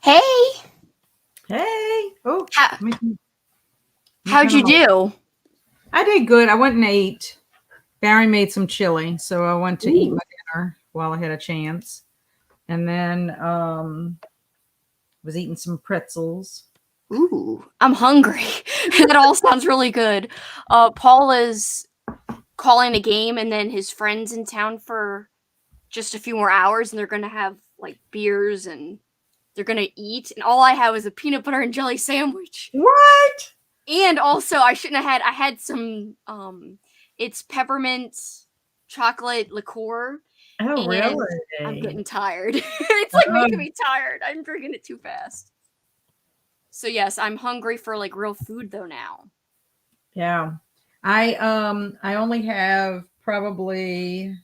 Hey, Hey. Oh, how, let me how'd turn you on my. do? I did good. I went and ate. Barry made some chili, so I went to eat my Ooh, dinner while I had a chance, and then was eating some pretzels. ooh, I'm hungry. That all sounds really good. Paul is calling a game, and then his friends in town for just a few more hours, and they're gonna have like beers and they're gonna eat. And all I have is a peanut butter and jelly sandwich. What? And also, I shouldn't have had. I had some. It's peppermint chocolate liqueur, Oh, and I'm really? getting tired. It's like Oh, making me tired. I'm drinking it too fast. So yes, I'm hungry for like real food though now. yeah. I only have probably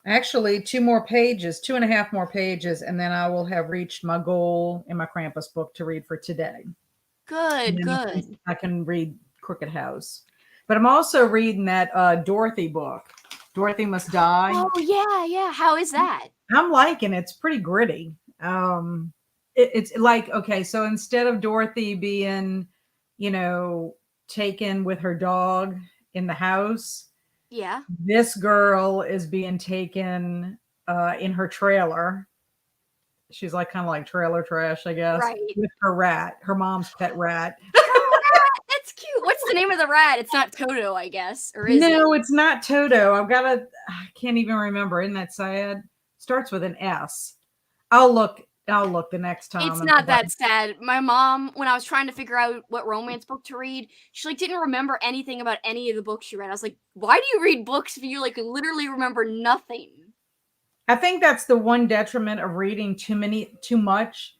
actually two more pages, two and a half more pages, and then I will have reached my goal in my Krampus book to read for today. And Good, then good. I can read Crooked House. But I'm also reading that Dorothy book, Dorothy Must Die. Oh yeah, yeah. How is that? I'm liking it. It's pretty gritty. It's like, okay, so instead of Dorothy being, you know, taken with her dog in the house, Yeah. this girl is being taken in her trailer. She's like kind of like trailer trash, I guess, Right. with her rat, her mom's pet rat. Her rat. That's cute. What's the name of the rat? It's not Toto, I guess, or is it? No, it's not Toto. I can't even remember. Isn't that sad? Starts with an S. I'll look the next time. It's And not that sad. My mom, when I was trying to figure out what romance book to read, she like didn't remember anything about any of the books she read. I was like, "Why do you read books if you like literally remember nothing?" I think that's the one detriment of reading too much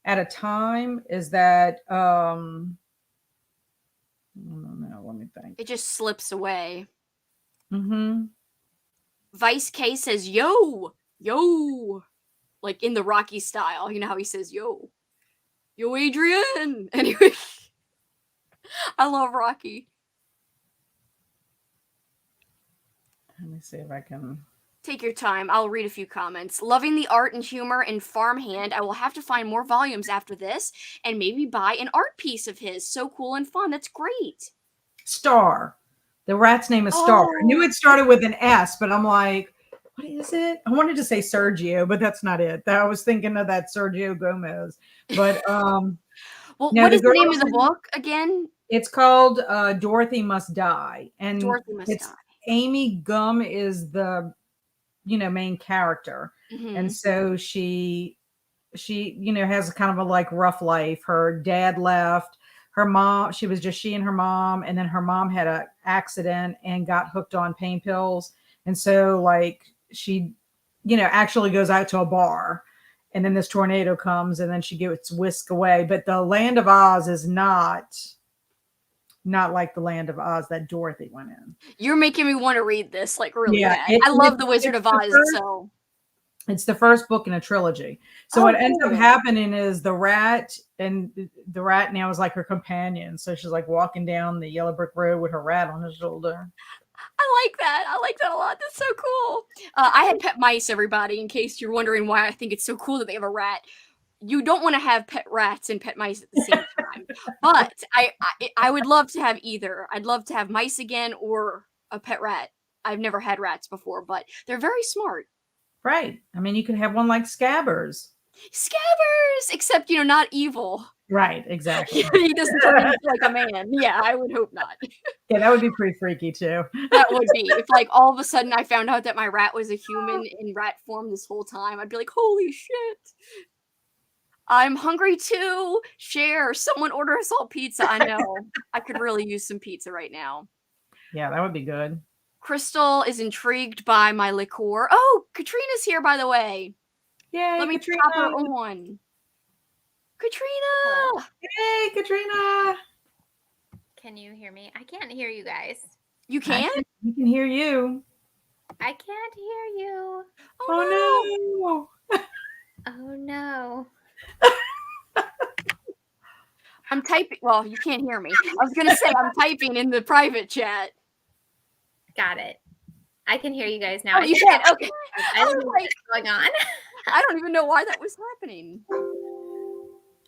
at a time is that I don't know, let me It think. just slips away. Mm-hmm. Vice K says, "Yo, yo," like in the Rocky style. You know how he says, "Yo, yo, Adrian." Anyway, I love Rocky. Let me see if I can. Take your time. I'll read a few comments. Loving the art and humor in Farmhand. I will have to find more volumes after this and maybe buy an art piece of his. So cool and fun. That's great. Star. The rat's name is Star. I knew Oh, it started with an S, but I'm like, what is it? I wanted to say Sergio, but that's not it. I was thinking of that Sergio Gomez. But well, no, what the is the name of girl's the book again? it's called Dorothy Must Die. And Dorothy Must Die. it's Amy Gum is the main character. And Hmm. so she has a kind of a like rough life. Her dad left, her mom, she was just she and her mom, and then her mom had an accident and got hooked on pain pills. And so like she actually goes out to a bar, and then this tornado comes and then she gets whisked away. But the land of Oz is not like the land of Oz that Dorothy went in. You're making me want to read this like really Yeah, bad. I love The Wizard of Oz, so. it's the first book in a trilogy. So Oh, what ends up cool. happening is the rat now is like her companion. So she's like walking down the yellow brick road with her rat on her shoulder. I like that. I like that a lot. That's so cool. I had pet mice, everybody, in case you're wondering why I think it's so cool that they have a rat. You don't want to have pet rats and pet mice at the same time. But I would love to have either. I'd love to have mice again or a pet rat. I've never had rats before, but they're very smart. Right. I mean, you could have one like Scabbers. Scabbers, except not evil. Right, exactly. He doesn't turn into like a man. Yeah, I would hope not. Yeah, that would be pretty freaky too. That would be if like all of a sudden I found out that my rat was a human in rat form this whole time. I'd be like, holy shit. I'm hungry too. Share. Someone order us all pizza. I know. I could really use some pizza right now. Yeah, that would be good. Crystal is intrigued by my liqueur. Oh, Katrina's here, by the way. Yay, Let me pop her Katrina. on. Hello? Katrina! Hey, Katrina. Can you hear me? I can't hear you guys. You can? We can hear you. I can't hear you. Oh Oh no. Oh no. I'm typing. Well, you can't hear me. I was going to say I'm typing in the private chat. Got it. I can hear you guys now. Oh, you can? Okay. I don't know what's going on. I don't even know why that was happening.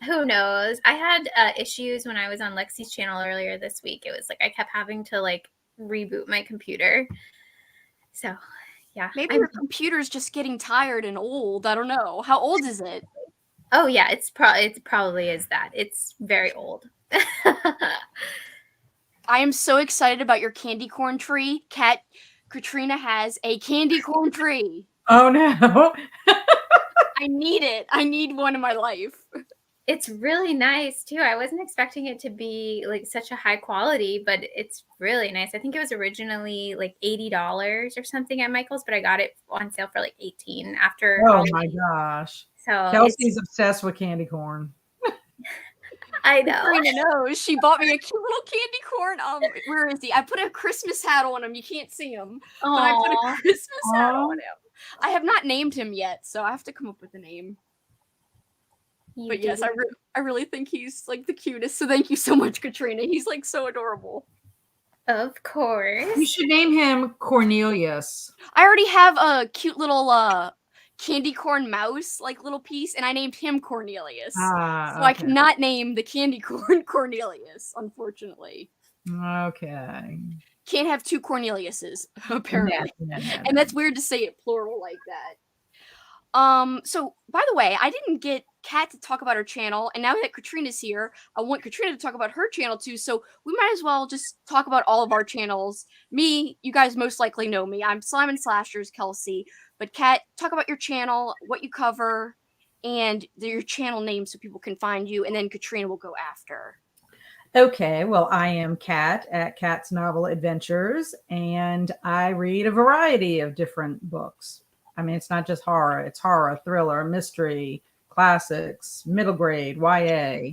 Who knows? I had issues when I was on Lexi's channel earlier this week. It was like I kept having to like reboot my computer. So, yeah. Maybe your computer's just getting tired and old. I don't know. How old is it? Oh yeah, it probably is that. It's very old. I am so excited about your candy corn tree. Katrina has a candy corn tree. Oh no. I need it. I need one in my life. It's really nice too. I wasn't expecting it to be like such a high quality, but it's really nice. I think it was originally like $80 or something at Michael's, but I got it on sale for like 18 after. Oh my gosh. So Kelsey's obsessed with candy corn. I know. Katrina knows. She bought me a cute little candy corn. Where is he? I put a Christmas hat on him. You can't see him, but I put a Christmas hat on him. I have not named him yet, so I have to come up with a name. But yes, I really think he's like the cutest. So thank you so much, Katrina. He's like so adorable. Of course. You should name him Cornelius. I already have a cute little candy corn mouse, like little piece, and I named him Cornelius. So I cannot name the candy corn Cornelius, unfortunately. Okay. Can't have two Corneliuses, apparently. No. And that's weird to say it plural like that. So by the way, I didn't get Kat to talk about her channel, and now that Katrina's here, I want Katrina to talk about her channel too. So we might as well just talk about all of our channels. Me, you guys most likely know me. I'm Slime and Slashers Kelsey. But Kat, talk about your channel, what you cover, and your channel name so people can find you, and then Katrina will go after. Okay, well, I am Kat at Kat's Novel Adventures, and I read a variety of different books. I mean, it's not just horror. It's horror, thriller, mystery, classics, middle grade, YA.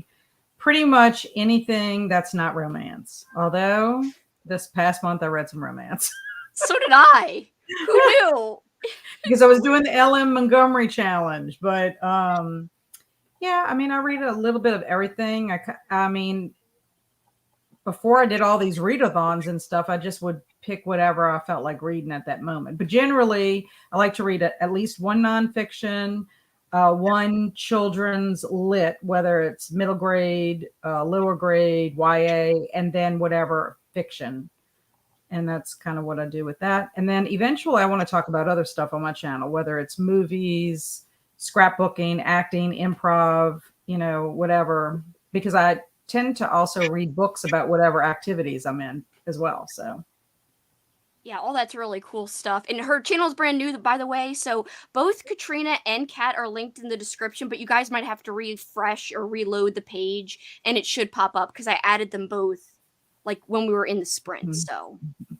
Pretty much anything that's not romance. Although this past month I read some romance. So did I. Who knew? Because I was doing the LM Montgomery challenge. But yeah, I mean, I read a little bit of everything. I mean, before I did all these readathons and stuff, I just would pick whatever I felt like reading at that moment. But generally, I like to read at least one nonfiction, one children's lit, whether it's middle grade, lower grade, YA, and then whatever fiction. And that's kind of what I do with that. And then eventually I want to talk about other stuff on my channel, whether it's movies, scrapbooking, acting, improv, whatever, because I tend to also read books about whatever activities I'm in as well. So yeah, all that's really cool stuff. And her channel is brand new, by the way. So both Katrina and Kat are linked in the description, but you guys might have to refresh or reload the page and it should pop up because I added them both like when we were in the sprint. Mm-hmm.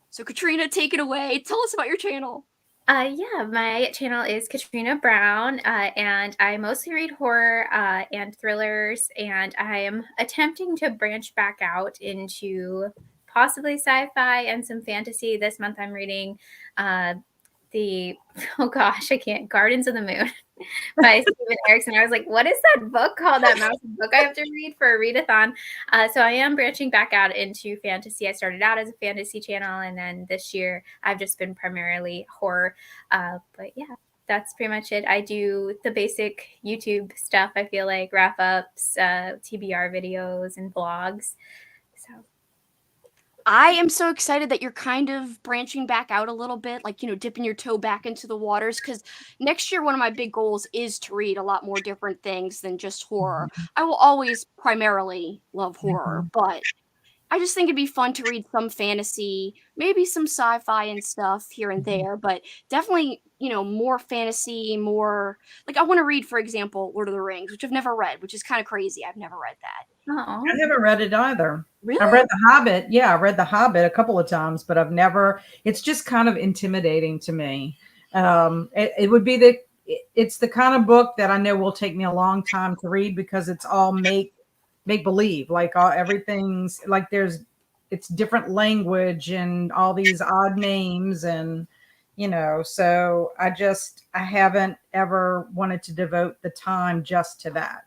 So Katrina, take it away. Tell us about your channel. Yeah, my channel is Katrina Brown, and I mostly read horror and thrillers, and I am attempting to branch back out into possibly sci-fi and some fantasy. This month I'm reading Gardens of the Moon by Stephen Erickson. I was like, what is that book called? That mountain book I have to read for a readathon. So I am branching back out into fantasy. I started out as a fantasy channel, and then this year I've just been primarily horror. But yeah, that's pretty much it. I do the basic YouTube stuff. I feel like wrap ups, TBR videos, and vlogs. So I am so excited that you're kind of branching back out a little bit, like, dipping your toe back into the waters. Because next year, one of my big goals is to read a lot more different things than just horror. I will always primarily love horror, but I just think it'd be fun to read some fantasy, maybe some sci-fi and stuff here and there, but definitely, more fantasy, more like I want to read, for example, Lord of the Rings, which I've never read, which is kind of crazy. I've never read that. Oh. I haven't read it either. Really? I read The Hobbit. Yeah, I read The Hobbit a couple of times, but I've never. It's just kind of intimidating to me. It's the kind of book that I know will take me a long time to read because it's all make believe. Like everything's like it's different language and all these odd names and so I haven't ever wanted to devote the time just to that.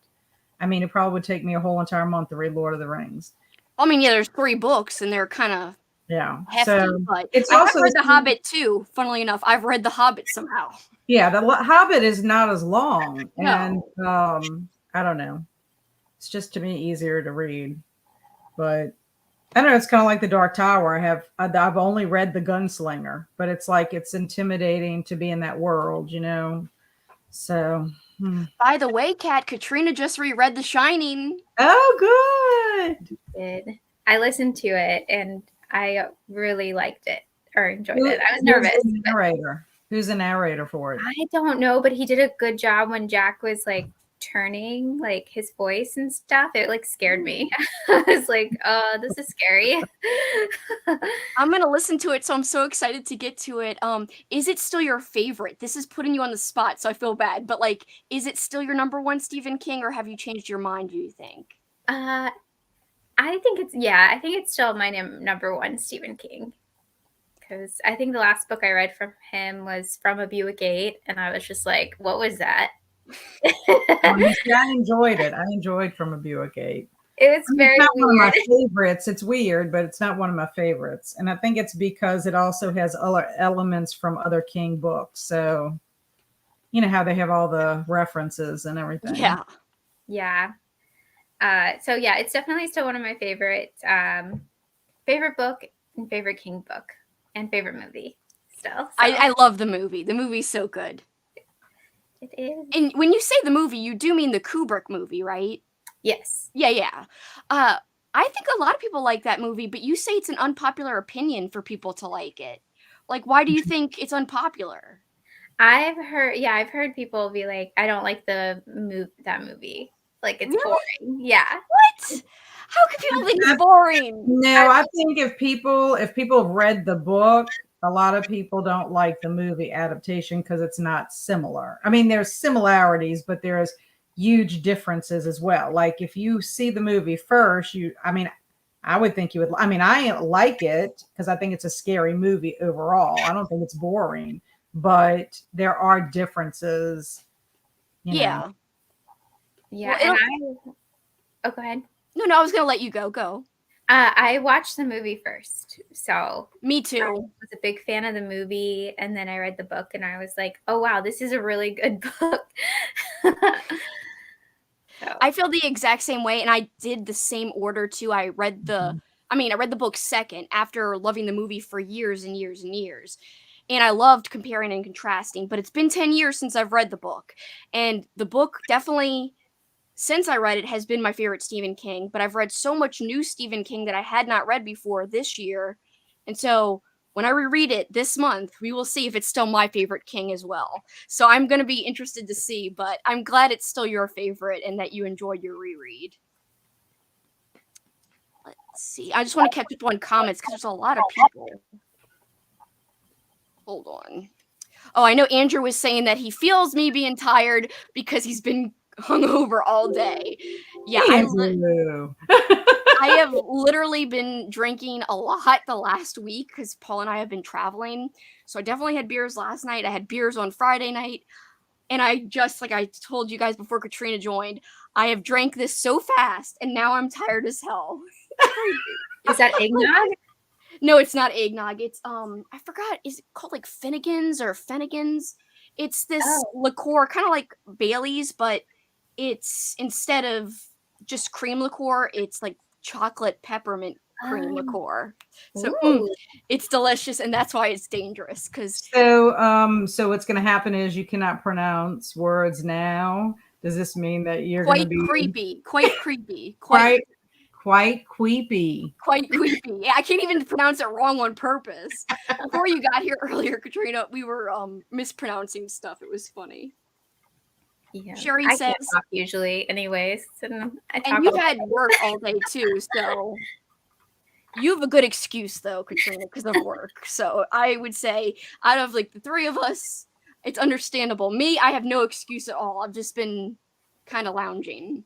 I mean, it probably would take me a whole entire month to read Lord of the Rings. I mean, yeah, there's 3 books and they're kind of Yeah. hefty, So but it's I have also read The Hobbit too. Funnily enough, I've read The Hobbit somehow. yeah, the Hobbit is not as long, and No. I don't know. It's just to me easier to read, but I don't know. It's kind of like the Dark Tower. I've only read the Gunslinger, but it's like it's intimidating to be in that world, you know. So, By the way, Kat, Katrina just reread The Shining. oh, good. I listened to it and I really liked it or enjoyed it. I was Who's nervous. the narrator? Who's the narrator for it? I don't know, but he did a good job when Jack was like turning like his voice and stuff. It like scared me. I was like, this is scary. I'm gonna listen to it, so I'm so excited to get to it. Is it still your favorite? This is putting you on the spot, so I feel bad. But like, is it still your number one Stephen King, or have you changed your mind? Do you think? I think it's still my number one Stephen King. Because I think the last book I read from him was From a Buick 8, and I was just like, what was that? I enjoyed it. I enjoyed From a Buick 8. It was very not weird. one of my favorites. It's weird, but it's not one of my favorites. And I think it's because it also has other elements from other King books. So, you know how they have all the references and everything. Yeah. So yeah, it's definitely still one of my favorites. Favorite book and favorite King book and favorite movie still. So. I love the movie. The movie's so good. It is. And when you say the movie, you do mean the Kubrick movie, right? Yes. Yeah. I think a lot of people like that movie, but you say it's an unpopular opinion for people to like it. Like, why do you think it's unpopular? I've heard people be like, I don't like that movie. Like, it's boring. Yeah. What? How can people think it's boring? No, I think if people have read the book, a lot of people don't like the movie adaptation because it's not similar. I mean, there's similarities, but there's huge differences as well. Like if you see the movie first, I would think you would. I mean, I like it because I think it's a scary movie overall. I don't think it's boring, but there are differences. Yeah. Well, go ahead. No, I was gonna let you go. Go. I watched the movie first, so me too. I was a big fan of the movie, and then I read the book, and I was like, "Oh wow, this is a really good book." I feel the exact same way, and I did the same order too. I read the book second after loving the movie for years and years and years. And I loved comparing and contrasting, but it's been 10 years since I've read the book. And the book definitely, since I read it, has been my favorite Stephen King, but I've read so much new Stephen King that I had not read before this year. And so when I reread it this month, we will see if it's still my favorite King as well. So I'm going to be interested to see, but I'm glad it's still your favorite and that you enjoyed your reread. Let's see. I just want to catch up on comments because there's a lot of people. Hold on. Oh, I know Andrew was saying that he feels me being tired because he's been hungover all day. Yeah, I have literally been drinking a lot the last week because Paul and I have been traveling. So I definitely had beers last night. I had beers on Friday night. And I just, like I told you guys before Katrina joined, I have drank this so fast and now I'm tired as hell. Is that eggnog? No, it's not eggnog. It's I forgot. Is it called like Finnegan's or Fennegans? It's this liqueur, kind of like Bailey's, but it's instead of just cream liqueur, it's like chocolate peppermint cream liqueur. So it's delicious, and that's why it's dangerous. So what's going to happen is you cannot pronounce words now. Does this mean that you're going to be quite creepy, quite creepy. Yeah, I can't even pronounce it wrong on purpose. Before you got here earlier, Katrina, we were mispronouncing stuff. It was funny. Yeah, Sherry says can't talk usually, anyways, and you've had work all day too, so you have a good excuse though, Katrina, because of work. So I would say, out of like the three of us, it's understandable. Me, I have no excuse at all. I've just been kind of lounging.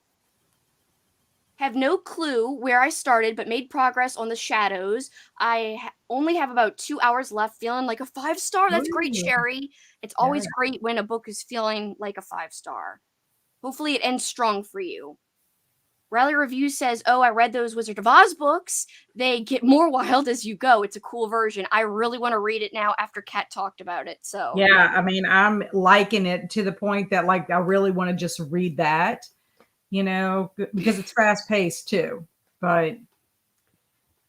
Have no clue where I started, but made progress on the Shadows. I only have about 2 hours left, feeling like a 5-star. That's great, Sherry. It's always great when a book is feeling like a 5-star. Hopefully it ends strong for you. Rally Review says, "Oh, I read those Wizard of Oz books. They get more wild as you go. It's a cool version. I really want to read it now after Kat talked about it." So Yeah, I mean, I'm liking it to the point that like I really want to just read that, because it's fast paced too. But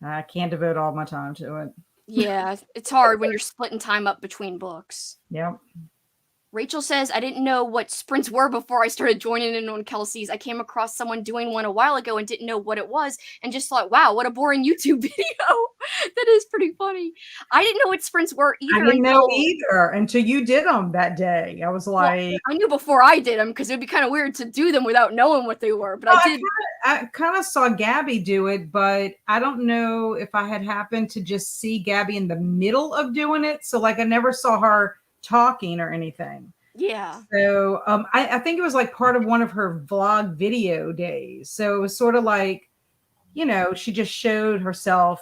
I can't devote all my time to it. yeah, it's hard when you're splitting time up between books. Yep. Rachel says, "I didn't know what sprints were before I started joining in on Kelsey's. I came across someone doing one a while ago and didn't know what it was and just thought, wow, what a boring YouTube video." That is pretty funny. I didn't know what sprints were either. I didn't know either until you did them that day. I was like, I knew before I did them because it'd be kind of weird to do them without knowing what they were. But I kind of saw Gabby do it, but I don't know if I had happened to just see Gabby in the middle of doing it. So like I never saw her talking or anything. Yeah. So I think it was like part of one of her vlog video days. So it was sort of like, she just showed herself.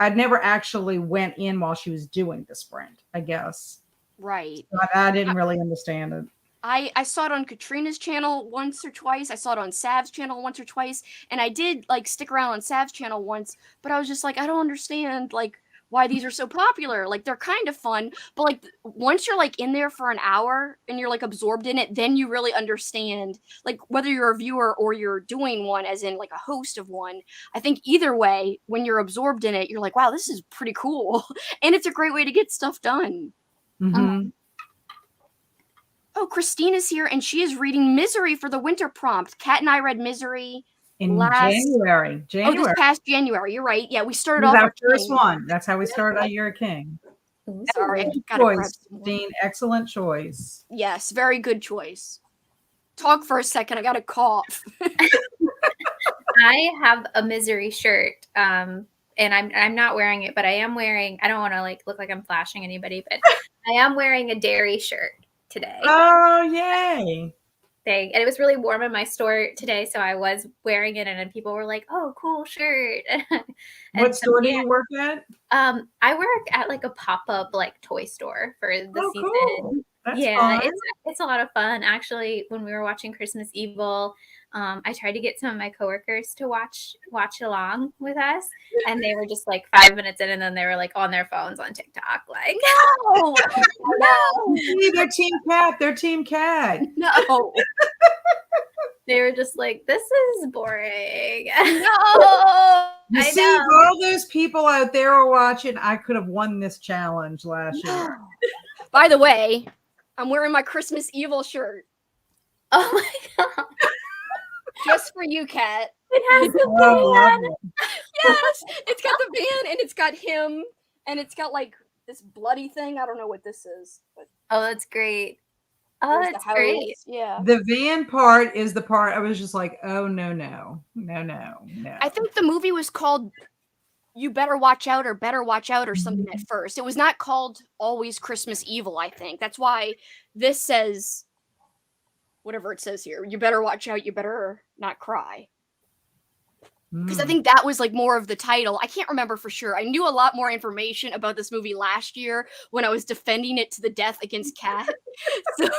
I'd never actually went in while she was doing the sprint, I guess. Right. But I didn't really understand it. I saw it on Katrina's channel once or twice. I saw it on Sav's channel once or twice. And I did like stick around on Sav's channel once, but I was just like, I don't understand like why these are so popular. Like they're kind of fun, but like once you're like in there for an hour and you're like absorbed in it, then you really understand like whether you're a viewer or you're doing one as in like a host of one. I think either way, when you're absorbed in it, you're like, wow, this is pretty cool. And it's a great way to get stuff done. Mm-hmm. Oh, Christina's here and she is reading Misery for the winter prompt. Kat and I read Misery in January. Oh, this past January. You're right. Yeah, we started off our first one. That's how we started our Year of King. Sorry, Excellent choice. Yes, very good choice. Talk for a second. I got a cough. I have a Misery shirt, and I'm not wearing it, but I am wearing. I don't want to like look like I'm flashing anybody, but I am wearing a dairy shirt today. Oh, yay! And it was really warm in my store today, so I was wearing it, and then people were like, "Oh, cool shirt." What store do you work at? I work at like a pop-up like toy store for the season. Cool. That's fun. It's a lot of fun. Actually, when we were watching Christmas Evil, I tried to get some of my coworkers to watch along with us, and they were just like 5 minutes in, and then they were like on their phones on TikTok, like, no, no, they're Team Cat. They're Team Cat. No. They were just like, this is boring. No. You see, all those people out there are watching. I could have won this challenge last year. By the way, I'm wearing my Christmas Evil shirt. Oh my god. Just for you, Kat. It has the van. Yes, it's got the van and it's got him and it's got like this bloody thing. I don't know what this is. But oh, that's great. Oh, that's great. Yeah. The van part is the part I was just like, oh, no. I think the movie was called You Better Watch Out or Better Watch Out or something at first. It was not called Always Christmas Evil, I think. That's why this says whatever it says here. You better watch out. You better not cry. Because I think that was like more of the title. I can't remember for sure. I knew a lot more information about this movie last year when I was defending it to the death against Kat. So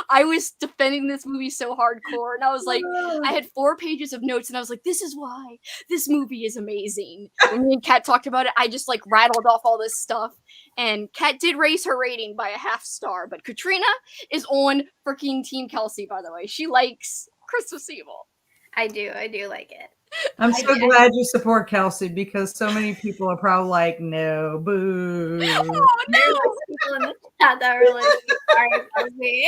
I was defending this movie so hardcore. And I was like, I had 4 pages of notes and I was like, this is why this movie is amazing. When me and Kat talked about it, I just like rattled off all this stuff. And Kat did raise her rating by a 0.5 star. But Katrina is on freaking Team Kelsey, by the way. She likes Christmas Evil. I do like it. I'm so glad you support Kelsey because so many people are probably like, no, boo. Oh, no. People in the chat that were like, sorry, Kelsey.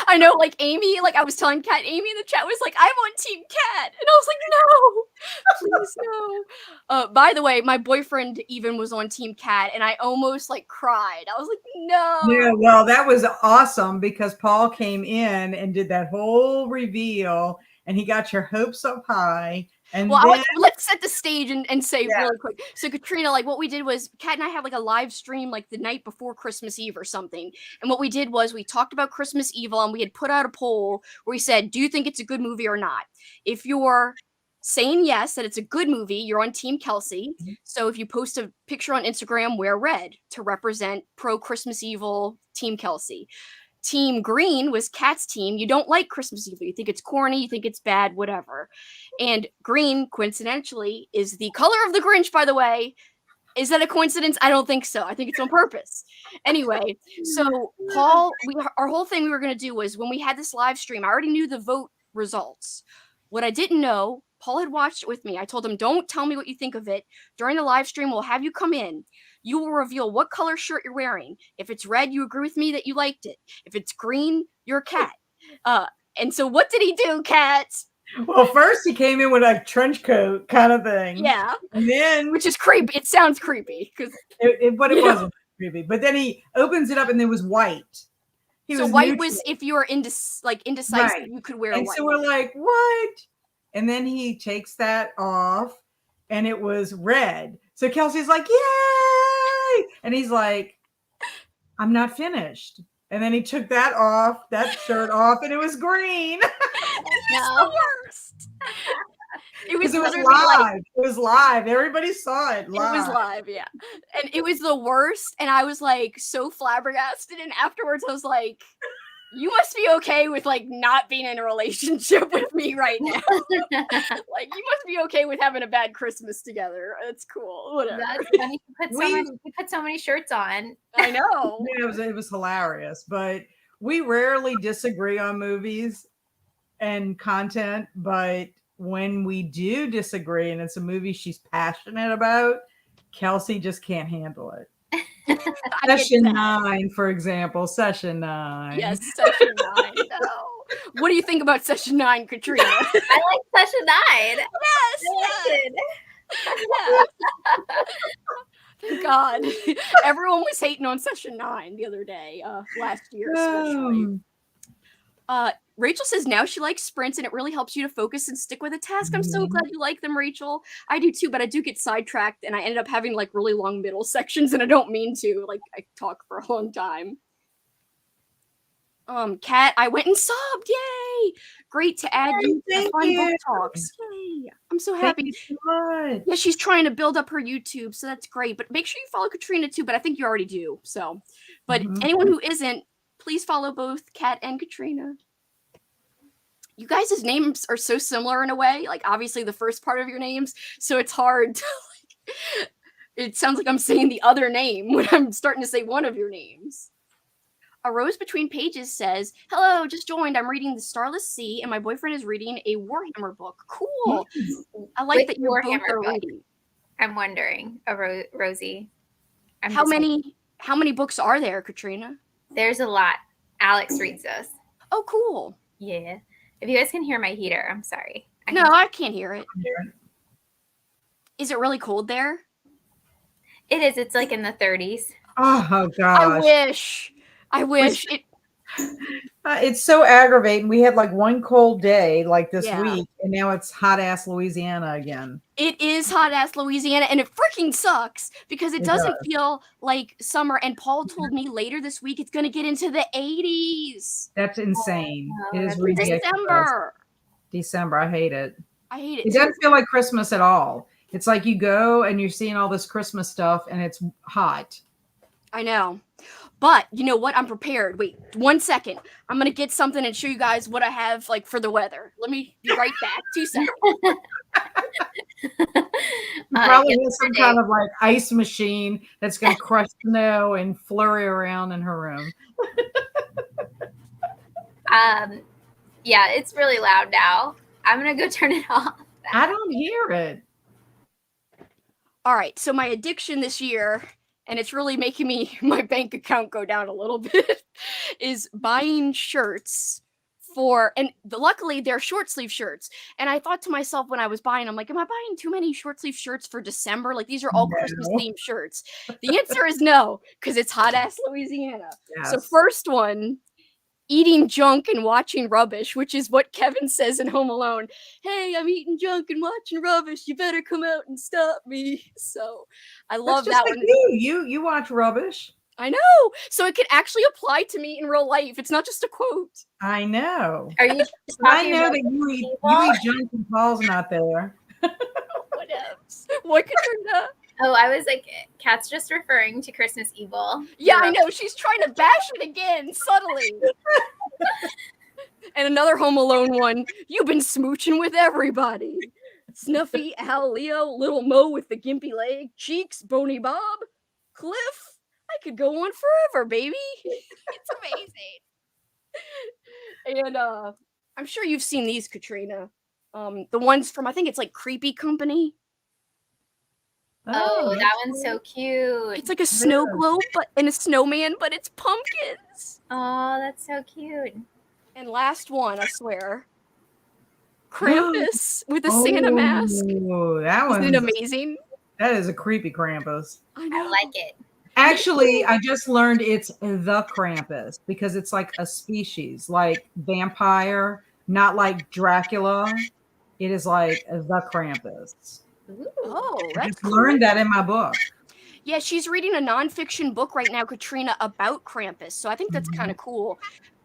I know, like Amy, like I was telling Kat, Amy in the chat was like, I'm on Team Kat. And I was like, no, please no. By the way, my boyfriend even was on Team Kat and I almost like cried. I was like, no. Yeah, well, that was awesome because Paul came in and did that whole reveal and he got your hopes up high. And well, let's set the stage and say really quick. So Katrina, like what we did was Kat and I had like a live stream like the night before Christmas Eve or something. And what we did was we talked about Christmas Evil and we had put out a poll where we said, do you think it's a good movie or not? If you're saying yes, that it's a good movie, you're on Team Kelsey. So if you post a picture on Instagram, wear red to represent pro Christmas Evil Team Kelsey. Team green was Kat's team. You don't like Christmas Evil. You think it's corny, you think it's bad, whatever. And green, coincidentally, is the color of the Grinch, by the way. Is that a coincidence? I don't think so. I think it's on purpose. Anyway, so Paul, our whole thing we were going to do was when we had this live stream, I already knew the vote results. What I didn't know, Paul had watched it with me. I told him, don't tell me what you think of it. During the live stream, we'll have you come in. You will reveal what color shirt you're wearing. If it's red, you agree with me that you liked it. If it's green, you're a cat. And so what did he do, Kat? Well, first he came in with a trench coat kind of thing. Yeah. And then, which is creepy. It sounds creepy because it wasn't creepy. But then he opens it up and there was white. So white was if you were indecisive, right. You could wear and white. So we're like, what? And then he takes that off and it was red. So Kelsey's like, yay! And he's like, I'm not finished. And then he took that shirt off, and it was green. It's the worst. It was live. It was live. Everybody saw it live. It was live, yeah. And it was the worst. And I was like so flabbergasted. And afterwards I was like, you must be okay with like not being in a relationship with me right now. Like you must be okay with having a bad Christmas together. It's cool. Whatever. That's funny. We put so many shirts on. I know. It was hilarious. But we rarely disagree on movies and content, but when we do disagree and it's a movie she's passionate about, Kelsey just can't handle it. Session 9, for example. Session 9. Yes, Session 9. No. What do you think about Session 9, Katrina? I like Session 9. Yes. Thank God. Everyone was hating on Session 9 the other day, last year especially. Rachel says now she likes sprints and it really helps you to focus and stick with a task. I'm so glad you like them, Rachel. I do too, but I do get sidetracked and I ended up having like really long middle sections and I don't mean to. Like I talk for a long time. Kat, I went and subbed. Yay! Great to add you to fun book talks. Yay! I'm so happy. Yeah, she's trying to build up her YouTube, so that's great. But make sure you follow Katrina too. But I think you already do. So, but anyone who isn't, please follow both Kat and Katrina. You guys' names are so similar in a way. Like obviously the first part of your names, so it's hard to like. It sounds like I'm saying the other name when I'm starting to say one of your names. A Rose Between Pages says, hello, just joined. I'm reading The Starless Sea, and my boyfriend is reading a Warhammer book. Cool. I like that you're both are reading. I'm wondering, Rosie. How many books are there, Katrina? There's a lot. Alex reads those. Oh, cool. Yeah. If you guys can hear my heater, I'm sorry. I can't hear it. Is it really cold there? It is. It's like in the 30s. Oh, gosh. I wish. It's so aggravating. We had like one cold day like this week, and now it's hot ass Louisiana again. It is hot ass Louisiana, and it freaking sucks because it doesn't feel like summer. And Paul told me later this week it's going to get into the 80s. That's insane. It is ridiculous. December. I hate it. It doesn't feel like Christmas at all. It's like you go and you're seeing all this Christmas stuff, and it's hot. I know. But you know what? I'm prepared. Wait 1 second. I'm going to get something and show you guys what I have like for the weather. Let me be right back. 2 seconds. Probably has some kind of like ice machine that's going to crush snow and flurry around in her room. Yeah, it's really loud now. I'm going to go turn it off. I don't hear it. All right. So my addiction this year, and it's really making my bank account go down a little bit, is buying shirts luckily they're short sleeve shirts. And I thought to myself when I was buying, I'm like, am I buying too many short sleeve shirts for December? Like these are all Christmas themed shirts. The answer is no, because it's hot ass Louisiana. Yes. So first one, eating junk and watching rubbish, which is what Kevin says in Home Alone. Hey, I'm eating junk and watching rubbish. You better come out and stop me. So I love that one. You watch rubbish. I know. So it could actually apply to me in real life. It's not just a quote. I know. Are you? I know that you eat junk and Paul's not there. What else? What, Katrina? Oh, I was like, Kat's just referring to Christmas Evil. Yeah, I know. She's trying to bash it again, subtly. And another Home Alone one. You've been smooching with everybody. Snuffy, Al, Leo, Little Mo with the gimpy leg, Cheeks, Boney Bob, Cliff. I could go on forever, baby. It's amazing. And I'm sure you've seen these, Katrina. The ones from, I think it's like Creepy Company. Oh, that one's so cute. It's like a snow globe and a snowman, but it's pumpkins. Oh, that's so cute. And last one, I swear. Krampus with a Santa mask. That one. Isn't it amazing? That is a creepy Krampus. I like it. Actually, I just learned it's the Krampus because it's like a species, like vampire, not like Dracula. It is like the Krampus. Ooh. Oh, I that's just cool. learned that in my book. Yeah, she's reading a nonfiction book right now, Katrina, about Krampus. So I think that's kind of cool.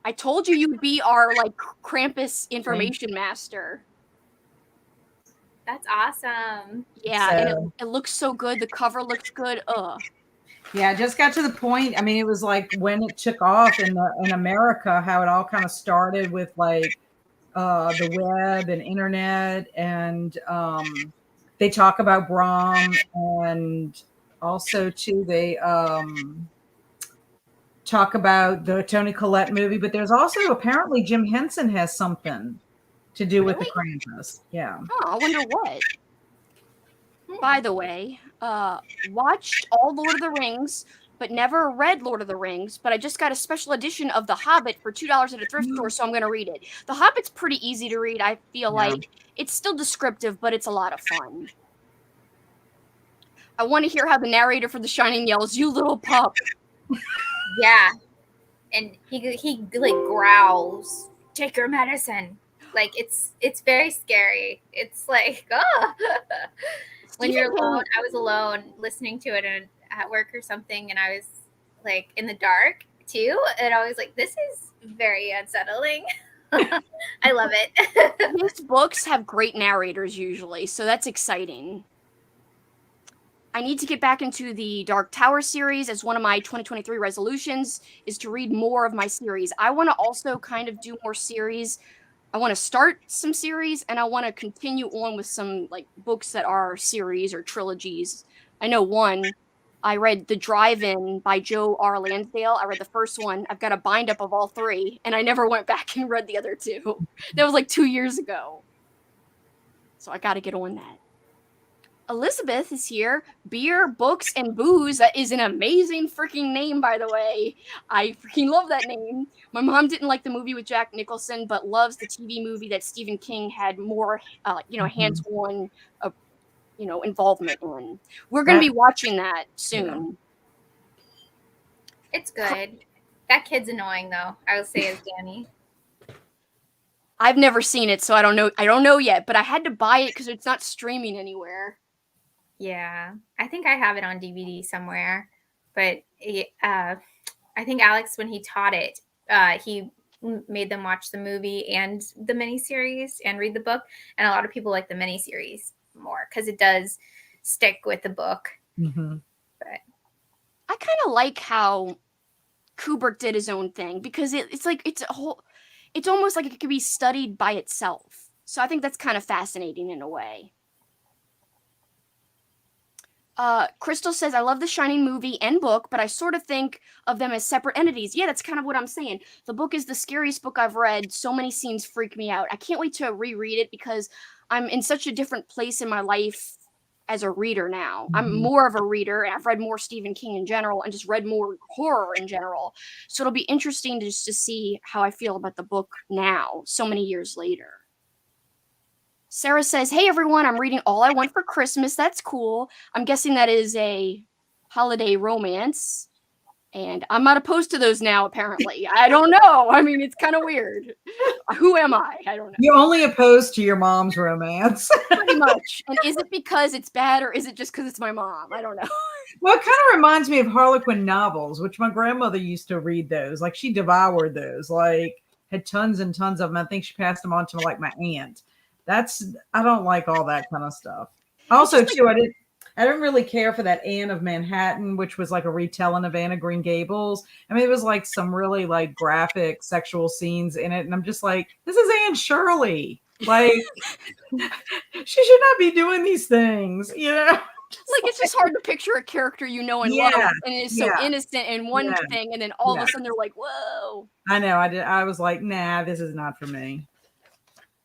I told you you'd be our like Krampus information master. That's awesome. Yeah, and it looks so good. The cover looks good. Yeah, I just got to the point. I mean, it was like when it took off in America, how it all kind of started with like the web and internet, and they talk about Brom, and also too they talk about the Toni Collette movie. But there's also apparently Jim Henson has something to do with the Krampus. Yeah. Oh, I wonder what. By the way, watched all Lord of the Rings, but never read Lord of the Rings. But I just got a special edition of The Hobbit for $2 at a thrift store, so I'm going to read it. The Hobbit's pretty easy to read. I feel like it's still descriptive, but it's a lot of fun. I want to hear how the narrator for The Shining yells, "You little pup!" Yeah, and he like growls, "Take your medicine." Like it's very scary. It's like, oh. When you're alone, I was alone listening to it at work or something, and I was like in the dark too, and I was like, this is very unsettling. I love it. These books have great narrators usually, so that's exciting. I need to get back into the Dark Tower series, as one of my 2023 resolutions is to read more of my series. I want to also kind of do more series. I want to start some series, and I want to continue on with some like books that are series or trilogies. I know one. I read The Drive-In by Joe R. Lansdale. I read the first one. I've got a bind up of all three, and I never went back and read the other two. That was like 2 years ago. So I got to get on that. Elizabeth is here. Beer, Books, and Booze. That is an amazing freaking name, by the way. I freaking love that name. My mom didn't like the movie with Jack Nicholson, but loves the TV movie that Stephen King had more, hands-on, involvement in. We're going to be watching that soon. It's good. That kid's annoying, though. I would say as Danny. I've never seen it, so I don't know. I don't know yet, but I had to buy it because it's not streaming anywhere. Yeah, I think I have it on DVD somewhere, but I think Alex, when he taught it, he made them watch the movie and the miniseries and read the book, and a lot of people like the miniseries more because it does stick with the book. Mm-hmm. But I kind of like how Kubrick did his own thing because it's almost like it could be studied by itself. So I think that's kind of fascinating in a way. Crystal says, I love the Shining movie and book, but I sort of think of them as separate entities. Yeah, that's kind of what I'm saying. The book is the scariest book I've read. So many scenes freak me out. I can't wait to reread it because I'm in such a different place in my life as a reader now. Mm-hmm. I'm more of a reader, and I've read more Stephen King in general and just read more horror in general. So it'll be interesting just to see how I feel about the book now, so many years later. Sarah says, hey, everyone, I'm reading All I Want for Christmas. That's cool. I'm guessing that is a holiday romance. And I'm not opposed to those now, apparently. I don't know. I mean, it's kind of weird. Who am I? I don't know. You're only opposed to your mom's romance. Pretty much. And is it because it's bad, or is it just because it's my mom? I don't know. Well, it kind of reminds me of Harlequin novels, which my grandmother used to read those. Like, she devoured those. Like, had tons and tons of them. I think she passed them on to, like, my aunt. I don't like all that kind of stuff. Also, too, I didn't really care for that Anne of Manhattan, which was like a retelling of Anne of Green Gables. I mean, it was like some really like graphic sexual scenes in it, and I'm just like, this is Anne Shirley. Like, she should not be doing these things, you know? Like, it's just hard to picture a character you know and love, Yeah, and it's so yeah, innocent in one yeah, thing, and then all of yeah. a sudden they're like, whoa. I know. I was like, nah, this is not for me.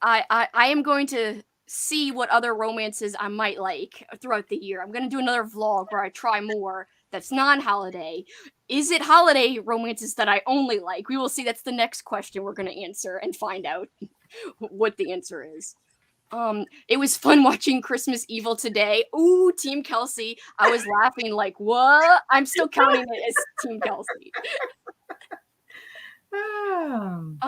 I am going to see what other romances I might like throughout the year. I'm going to do another vlog where I try more that's non-holiday. Is it holiday romances that I only like? We will see. That's the next question we're going to answer and find out what the answer is. It was fun watching Christmas Evil today. Ooh, Team Kelsey. I was laughing like, what? I'm still counting it as Team Kelsey.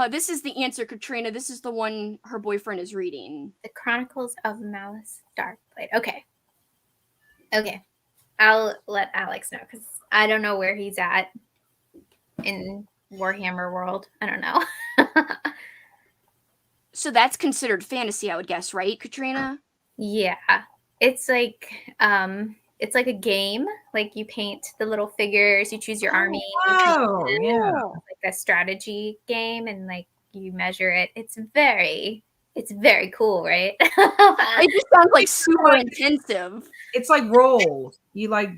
This is the answer, Katrina. This is the one her boyfriend is reading. The Chronicles of Malice Darkblade. Okay. I'll let Alex know because I don't know where he's at in Warhammer world. I don't know. So that's considered fantasy, I would guess, right, Katrina? Yeah. It's like a game. Like you paint the little figures, you choose your army. Oh, yeah. Like a strategy game, and like you measure it. It's very cool, right? It just sounds like super intensive. It's like rolls. You like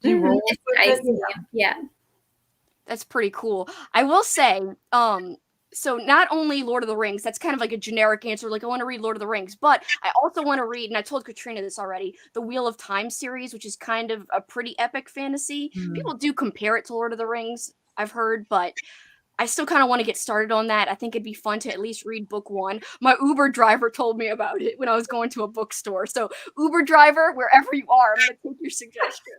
do rolls It's with nice. it? Yeah. That's pretty cool. I will say, so not only Lord of the Rings, that's kind of like a generic answer, like I want to read Lord of the Rings, but I also want to read, and I told Katrina this already, the Wheel of Time series, which is kind of a pretty epic fantasy. People do compare it to Lord of the Rings, I've heard, but I still kind of want to get started on that. I think it'd be fun to at least read book one. My Uber driver told me about it when I was going to a bookstore. So Uber driver, wherever you are, I'm going to take your suggestion.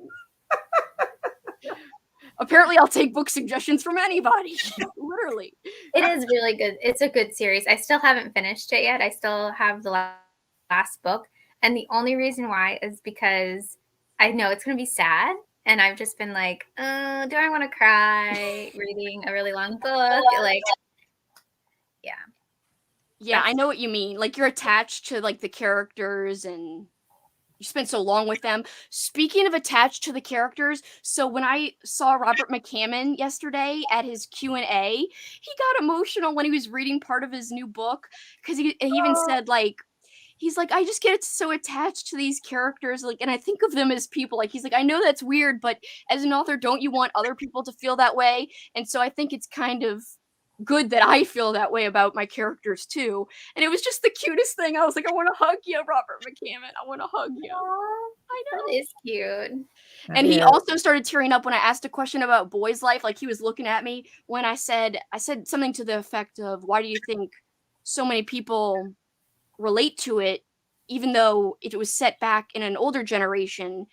Apparently, I'll take book suggestions from anybody. Literally. It is really good. It's a good series. I still haven't finished it yet. I still have the last book. And the only reason why is because I know it's going to be sad. And I've just been like, do I want to cry reading a really long book? Like, yeah. Yeah, I know what you mean. Like, you're attached to, like, the characters and you spend so long with them. Speaking of attached to the characters, so when I saw Robert McCammon yesterday at his Q&A, he got emotional when he was reading part of his new book because he even said, like, he's like, I just get so attached to these characters, like, and I think of them as people. Like, he's like, I know that's weird, but as an author, don't you want other people to feel that way? And so I think it's kind of good that I feel that way about my characters too. And it was just the cutest thing. I was like, I want to hug you, Robert McCammon. I want to hug you. I know. That is cute. And he also started tearing up when I asked a question about boys' life. Like, he was looking at me when I said something to the effect of, why do you think so many people relate to it, even though it was set back in an older generation?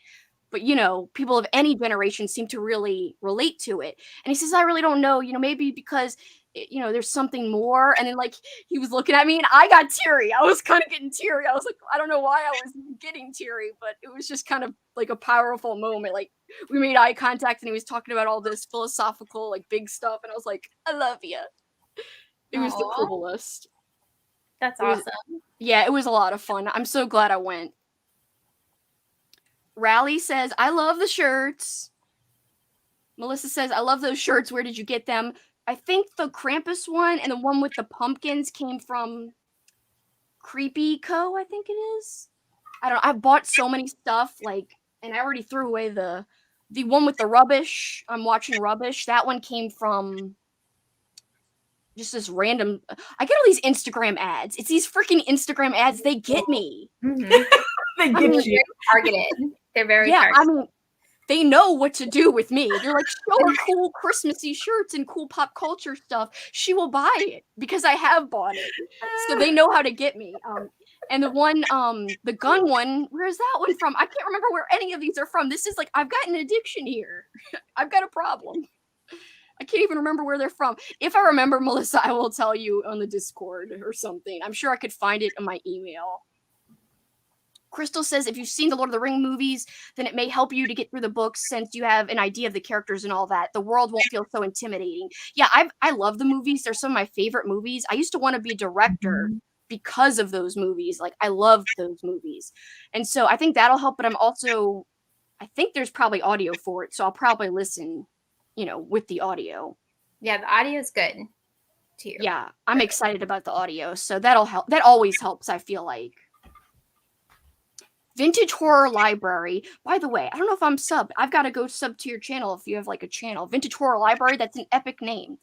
But, you know, people of any generation seem to really relate to it. And he says, I really don't know, you know, maybe because, you know, there's something more. And then, like, he was looking at me and I got teary. I was kind of getting teary. I was like, I don't know why I was getting teary, but it was just kind of like a powerful moment. Like, we made eye contact and he was talking about all this philosophical, like, big stuff. And I was like, I love you. It was the coolest. That's awesome. Yeah, it was a lot of fun. I'm so glad I went. Rally says, I love the shirts. Melissa says, I love those shirts. Where did you get them? I think the Krampus one and the one with the pumpkins came from Creepy Co., I think it is. I've bought so many stuff, like, and I already threw away the one with the rubbish. I'm watching Rubbish. That one came from just this random. I get all these Instagram ads. It's these freaking Instagram ads. They get me. Mm-hmm. They get you. Targeted. They're very targeted. I mean, they know what to do with me. They're like, show her cool Christmassy shirts and cool pop culture stuff. She will buy it because I have bought it. So they know how to get me. And the one, the gun one, where is that one from? I can't remember where any of these are from. This is like, I've got an addiction here. I've got a problem. I can't even remember where they're from. If I remember, Melissa, I will tell you on the Discord or something. I'm sure I could find it in my email. Crystal says, if you've seen the Lord of the Rings movies, then it may help you to get through the books since you have an idea of the characters and all that. The world won't feel so intimidating. Yeah, I love the movies. They're some of my favorite movies. I used to want to be a director because of those movies. Like, I loved those movies. And so I think that'll help, but I'm also I think there's probably audio for it, so I'll probably listen, with the audio. Yeah, the audio is good too. Yeah, I'm excited about the audio, so that'll help. That always helps, I feel like. Vintage Horror Library. By the way, I don't know if I'm sub. I've got to go sub to your channel if you have like a channel. Vintage Horror Library, that's an epic name.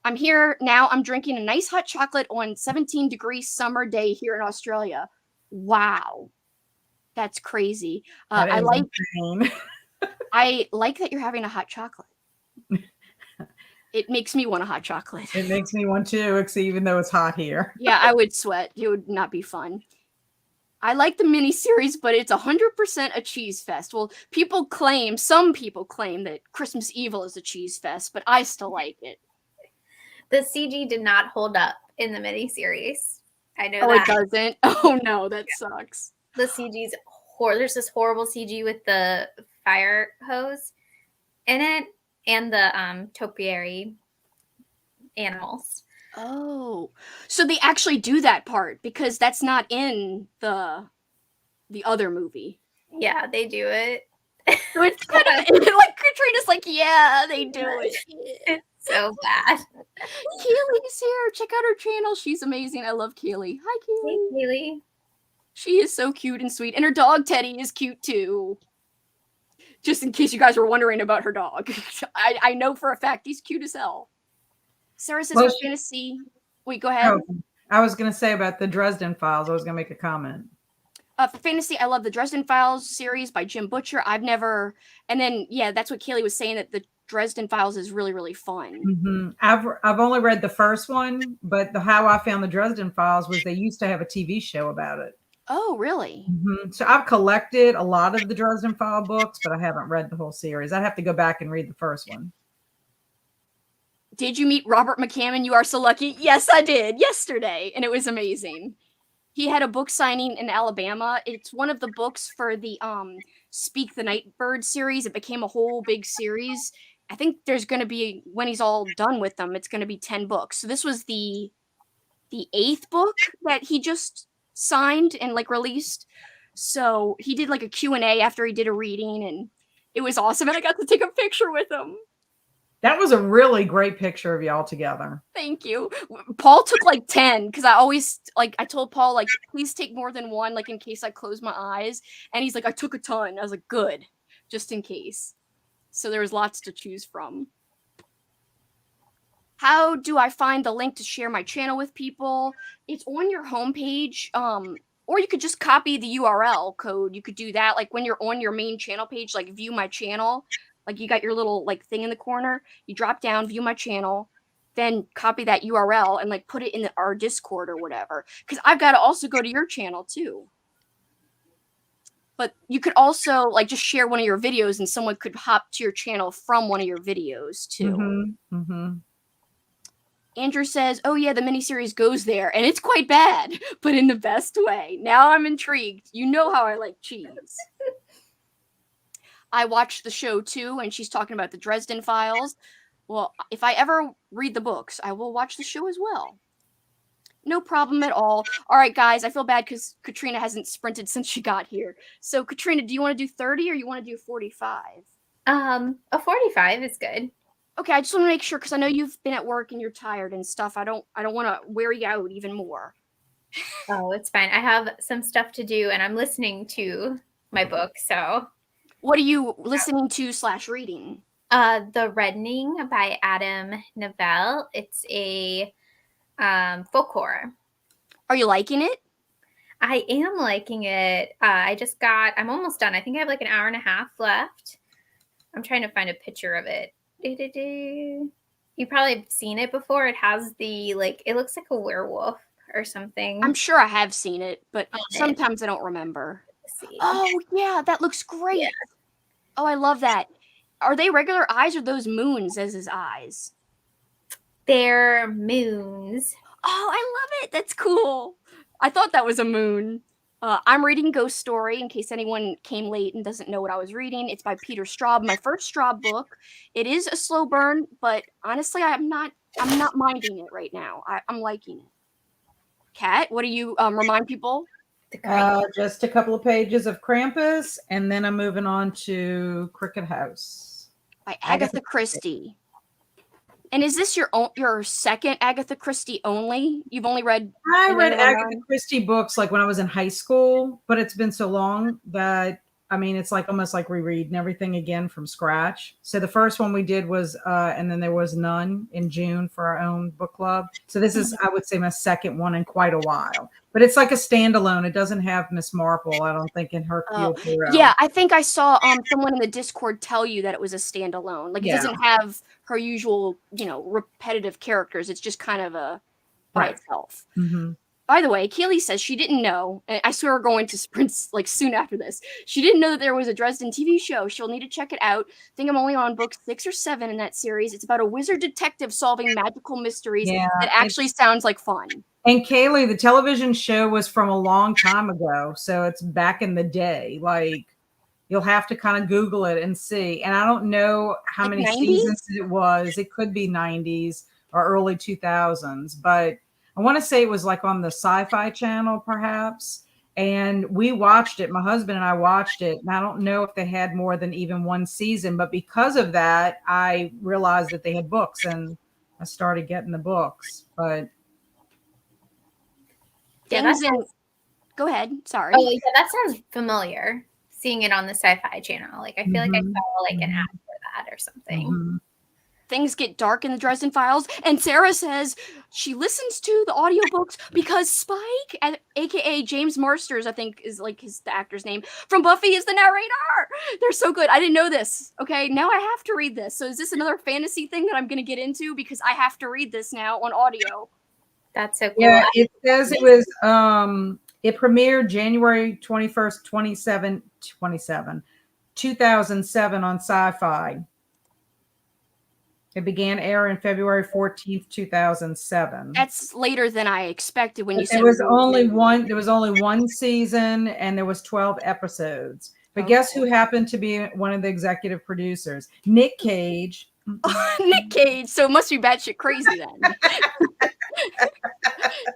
I'm here now. I'm drinking a nice hot chocolate on 17-degree summer day here in Australia. Wow. That's crazy. That I is like insane. I like that you're having a hot chocolate. It makes me want a hot chocolate. It makes me want to, even though it's hot here. Yeah, I would sweat. It would not be fun. I like the miniseries, but it's 100% a cheese fest. Well, some people claim that Christmas Evil is a cheese fest, but I still like it. The CG did not hold up in the miniseries. I know that. that. It doesn't? Oh no, that sucks. The CG's there's this horrible CG with the fire hose in it and the topiary animals. Oh, so they actually do that part because that's not in the other movie. Yeah, they do it. So it's kind of like Katrina's like, yeah, they do it. It's so bad. Kaylee's here. Check out her channel. She's amazing. I love Kaylee. Hi, Kaylee. Hey, Kaylee. She is so cute and sweet. And her dog, Teddy, is cute too. Just in case you guys were wondering about her dog. I know for a fact he's cute as hell. Sarah says for fantasy. Wait, go ahead. Oh, I was going to say about the Dresden Files. I was going to make a comment. For fantasy, I love the Dresden Files series by Jim Butcher. And then, yeah, that's what Kaylee was saying, that the Dresden Files is really, really fun. Mm-hmm. I've only read the first one, but how I found the Dresden Files was they used to have a TV show about it. Oh, really? Mm-hmm. So I've collected a lot of the Dresden File books, but I haven't read the whole series. I'd have to go back and read the first one. Did you meet Robert McCammon? You are so lucky. Yes, I did yesterday, and it was amazing. He had a book signing in Alabama. It's one of the books for the Speak the Nightbird series. It became a whole big series. I think there's going to be, when he's all done with them, it's going to be 10 books. So this was the 8th book that he just signed and like released. So he did like a Q&A after he did a reading, and it was awesome. And I got to take a picture with him. That was a really great picture of y'all together. Thank you. Paul took like 10 because I told Paul, like, please take more than one, like in case I close my eyes. And he's like, I took a ton. I was like, good, just in case. So there was lots to choose from. How do I find the link to share my channel with people? It's on your homepage. Or you could just copy the URL code. You could do that. Like when you're on your main channel page, like view my channel. Like you got your little like thing in the corner, you drop down, view my channel, then copy that URL and like put it in our Discord or whatever. Because I've got to also go to your channel too. But you could also like just share one of your videos and someone could hop to your channel from one of your videos too. Mm-hmm. Mm-hmm. Andrew says, oh yeah, the miniseries goes there and it's quite bad, but in the best way. Now I'm intrigued. You know how I like cheese. I watched the show too, and she's talking about the Dresden Files. Well, if I ever read the books, I will watch the show as well. No problem at all. All right, guys, I feel bad because Katrina hasn't sprinted since she got here. So, Katrina, do you want to do 30 or you want to do 45? A 45 is good. Okay, I just want to make sure because I know you've been at work and you're tired and stuff. I don't want to wear you out even more. Oh, it's fine. I have some stuff to do, and I'm listening to my book, so. What are you listening to / reading? The Reddening by Adam Novell. It's a folk horror. Are you liking it? I am liking it. I'm almost done. I think I have like an hour and a half left. I'm trying to find a picture of it. You probably have seen it before. It has it looks like a werewolf or something. I'm sure I have seen it, but sometimes I don't remember. See. Oh, yeah, that looks great. Yeah. Oh, I love that. Are they regular eyes or those moons as his eyes? They're moons. Oh, I love it. That's cool. I thought that was a moon. I'm reading Ghost Story in case anyone came late and doesn't know what I was reading. It's by Peter Straub, my first Straub book. It is a slow burn, but honestly, I'm not minding it right now. I'm liking it. Kat, what do you remind people? Just a couple of pages of Krampus, and then I'm moving on to Cricket House by Agatha Christie. And is this your second Agatha Christie only? You've only read? I read Agatha Christie books like when I was in high school, but it's been so long that it's like almost like rereading everything again from scratch. So the first one we did was, and then there was none in June for our own book club. So this is, I would say, my second one in quite a while. But it's like a standalone. It doesn't have Miss Marple, I don't think, in Hercule Poirot. Yeah, I think I saw someone in the Discord tell you that it was a standalone. Like, it doesn't have her usual, repetitive characters. It's just kind of a by itself. Mm-hmm. By the way, Keely says she didn't know, and I swear we're going to sprints like soon after this. She didn't know that there was a Dresden TV show. She'll need to check it out. I think I'm only on book 6 or 7 in that series. It's about a wizard detective solving magical mysteries that actually sounds like fun. And Kaylee, the television show was from a long time ago, so it's back in the day. Like, you'll have to kind of Google it and see. And I don't know how many 90s? seasons it was. It could be 90s or early 2000s, but I want to say it was like on the Sci-Fi Channel, perhaps. And we watched it. My husband and I watched it. And I don't know if they had more than even one season, but because of that, I realized that they had books, and I started getting the books. But go ahead. Sorry. Oh, yeah, that sounds familiar. Seeing it on the Sci-Fi Channel, like I feel like I saw like an ad for that or something. Things get dark in the Dresden Files, and Sarah says she listens to the audiobooks because Spike, aka James Marsters, I think is like the actor's name, from Buffy is the narrator. They're so good. I didn't know this. Okay, now I have to read this. So is this another fantasy thing that I'm going to get into because I have to read this now on audio? That's so cool. Yeah, it says it was it premiered January 21st, 2007 on Sci-Fi. It began airing February 14th, 2007. That's later than I expected when you said there was only one season, and there was 12 episodes. But guess who happened to be one of the executive producers? Nick Cage. Nick Cage. So it must be batshit crazy then.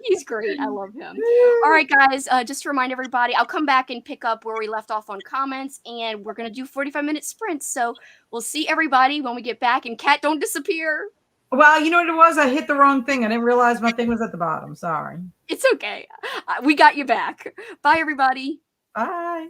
He's great. I love him. All right, guys. Just to remind everybody, I'll come back and pick up where we left off on comments, and we're gonna do 45-minute sprints. So we'll see everybody when we get back. And Kat, don't disappear. Well, you know what it was? I hit the wrong thing. I didn't realize my thing was at the bottom. Sorry. It's okay. We got you back. Bye, everybody. Bye.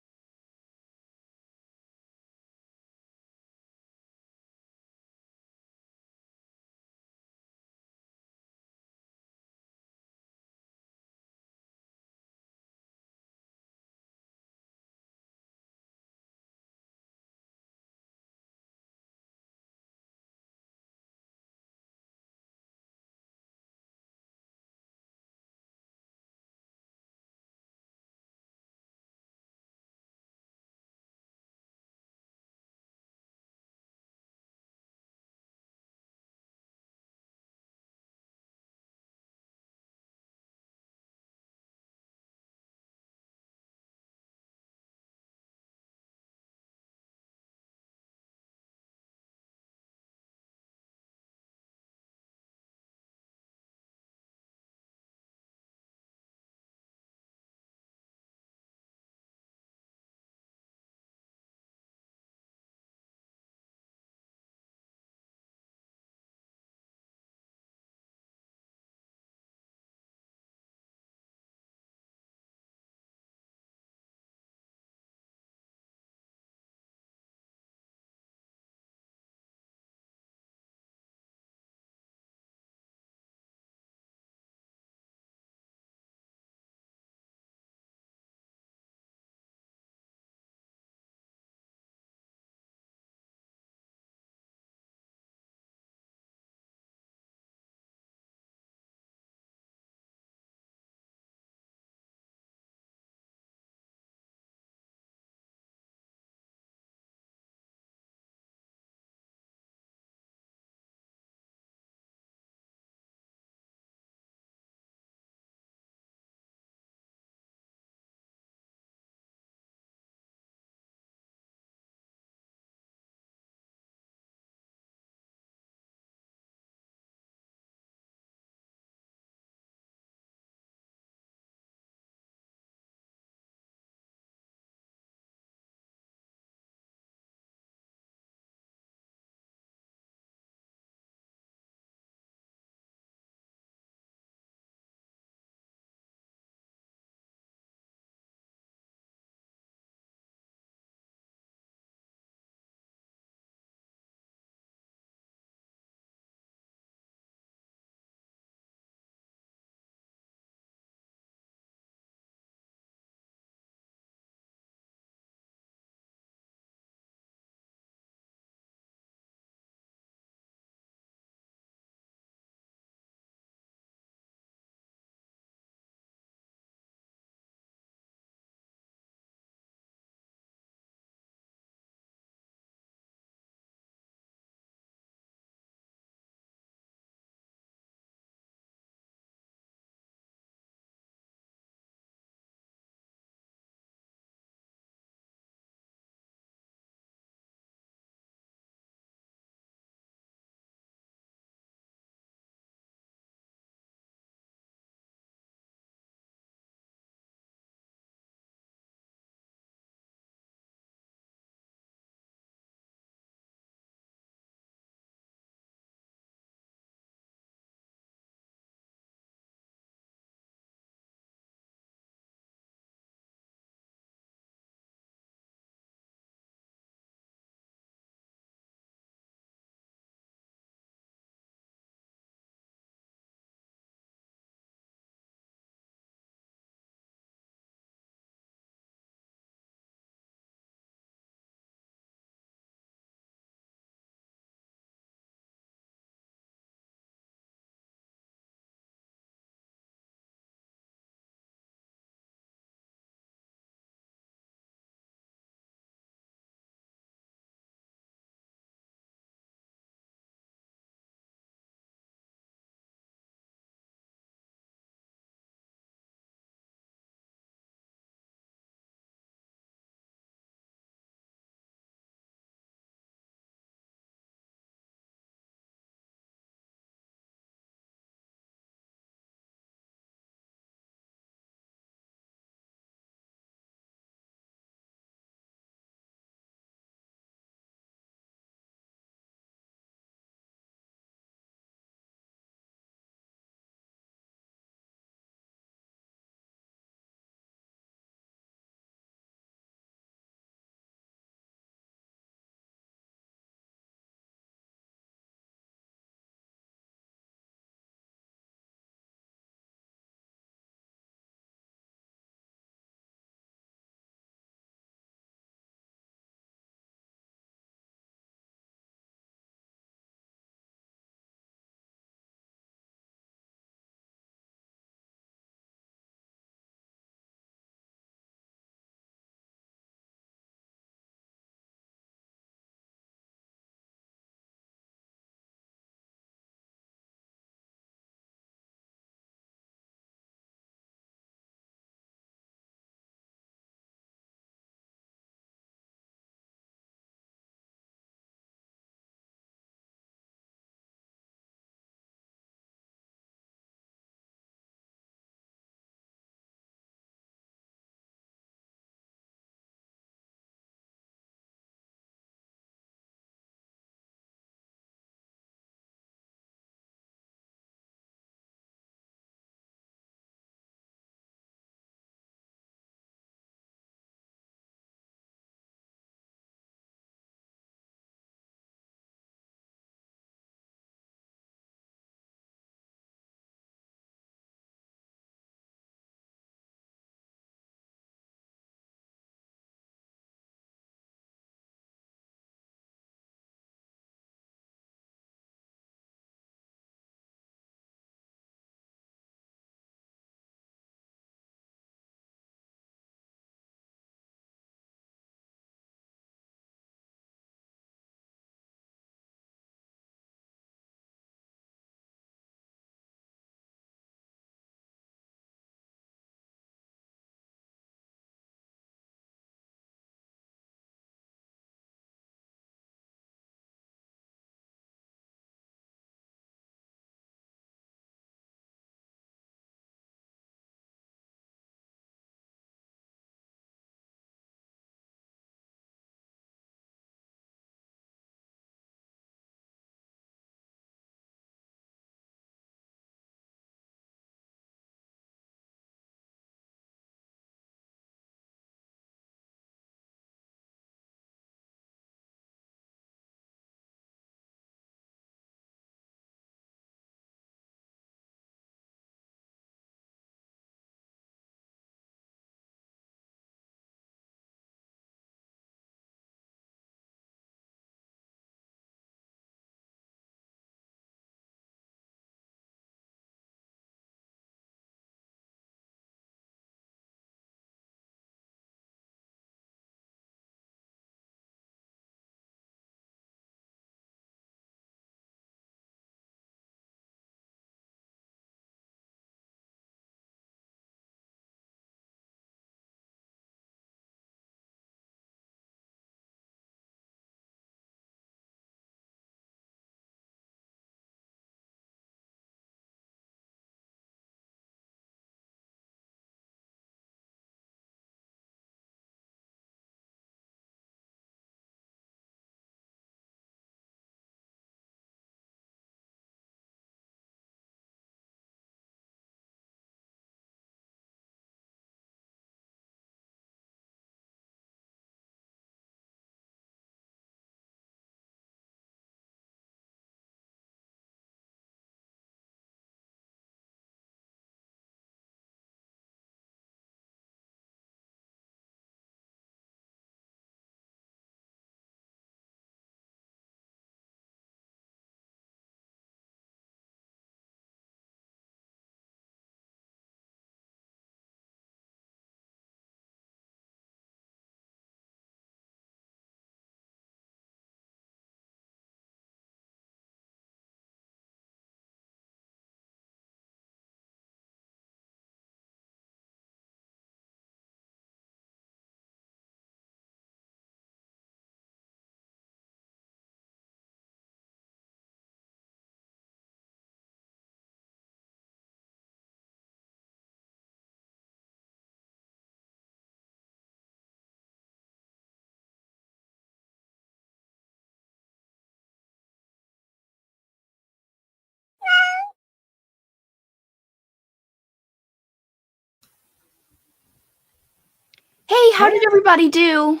how did everybody do?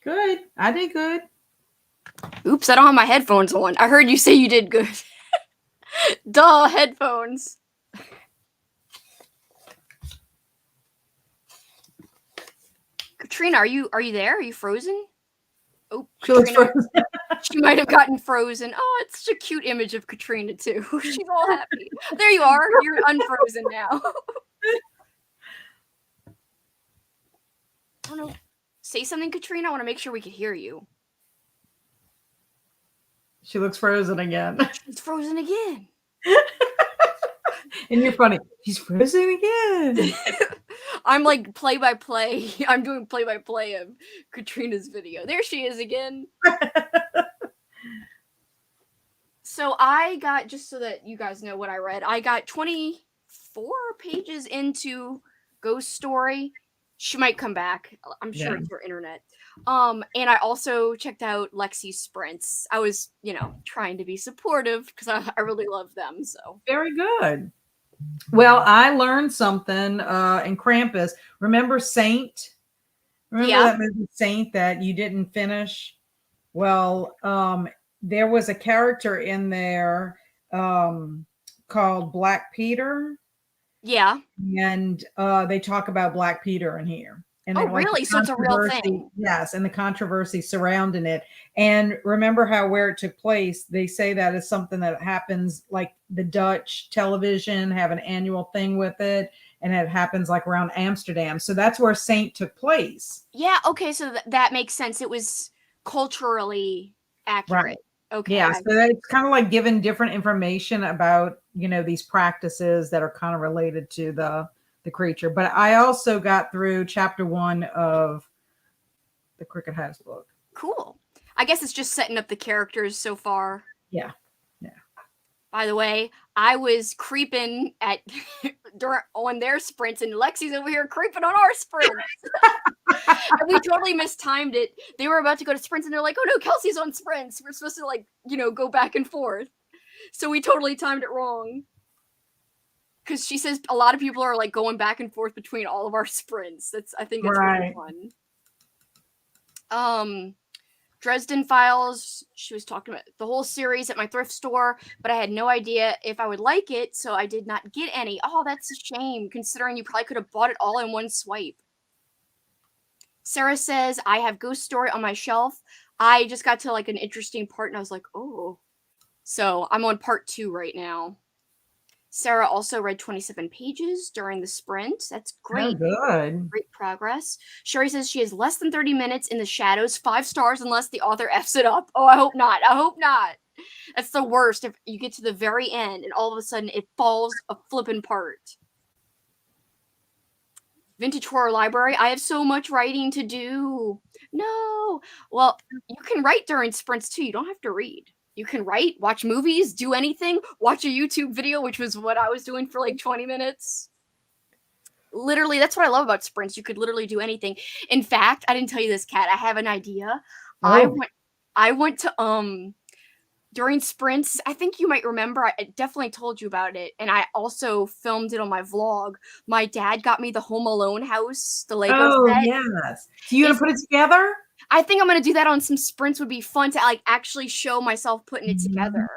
Good. I did good. Oops, I don't have my headphones on. I heard you say you did good. Duh, headphones. Katrina, are you there? Are you frozen? Oh, She looks Katrina. frozen. She might have gotten frozen. Oh, it's such a cute image of Katrina too. She's all happy. There you are. You're unfrozen now. I don't know. Say something, Katrina. I want to make sure we can hear you. She looks frozen again. She's frozen again. And you're funny. She's frozen again. I'm like play-by-play. I'm doing play-by-play of Katrina's video. There she is again. So I got, just so that you guys know what I read, I got 24 pages into Ghost Story. She might come back. I'm sure it's her internet. And I also checked out Lexi's sprints. I was, trying to be supportive because I really love them. So very good. Well, I learned something in Krampus. Remember Saint? Remember that movie Saint that you didn't finish? Well, there was a character in there called Black Peter. Yeah. And they talk about Black Peter in here. And really? So it's a real thing. Yes, and the controversy surrounding it. And remember where it took place, they say that is something that happens, like the Dutch television have an annual thing with it, and it happens like around Amsterdam. So that's where Saint took place. Yeah, okay, so that makes sense. It was culturally accurate. Right. Okay. Yeah, so it's kind of like giving different information about, these practices that are kind of related to the creature. But I also got through chapter 1 of the Cricket House book. Cool. I guess it's just setting up the characters so far. Yeah. By the way, I was creeping on their sprints, and Lexi's over here creeping on our sprints. And we totally mistimed it. They were about to go to sprints, and they're like, "Oh no, Kelsey's on sprints. We're supposed to go back and forth." So we totally timed it wrong. Because she says a lot of people are like going back and forth between all of our sprints. I think that's really fun. Dresden Files, she was talking about the whole series at my thrift store, but I had no idea if I would like it, so I did not get any. Oh, that's a shame, considering you probably could have bought it all in one swipe. Sarah says, I have Ghost Story on my shelf. I just got to like an interesting part, and I was like, oh. So I'm on part 2 right now. Sarah also read 27 pages during the sprint. That's great. Oh, good. Great progress. Sherry says she has less than 30 minutes in the shadows. 5 stars unless the author F's it up. Oh, I hope not. I hope not. That's the worst. If you get to the very end and all of a sudden it falls a flippin' part. Vintage Horror Library. I have so much writing to do. No. Well, you can write during sprints too. You don't have to read. You can write, watch movies, do anything, watch a YouTube video, which was what I was doing for like 20 minutes. Literally, that's what I love about sprints. You could literally do anything. In fact, I didn't tell you this, Kat. I have an idea. Oh. I went to during sprints, I think you might remember, I definitely told you about it, and I also filmed it on my vlog. My dad got me the Home Alone house, the Lego set. Yes. So you gonna put it together? I think I'm gonna do that on some sprints. Would be fun to like actually show myself putting it together.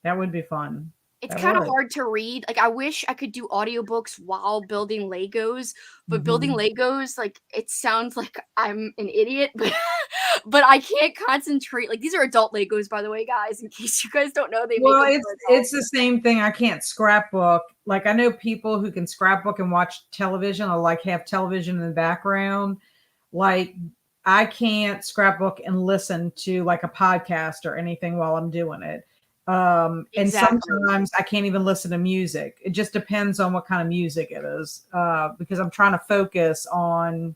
That would be fun. It's kind of hard to read. Like, I wish I could do audiobooks while building Legos, but building Legos, like, it sounds like I'm an idiot, but I can't concentrate. Like, these are adult Legos, by the way, guys, in case you guys don't know. It's the same thing. I can't scrapbook. Like, I know people who can scrapbook and watch television or like have television in the background. Like, I can't scrapbook and listen to like a podcast or anything while I'm doing it. And sometimes I can't even listen to music. It just depends on what kind of music it is, because I'm trying to focus on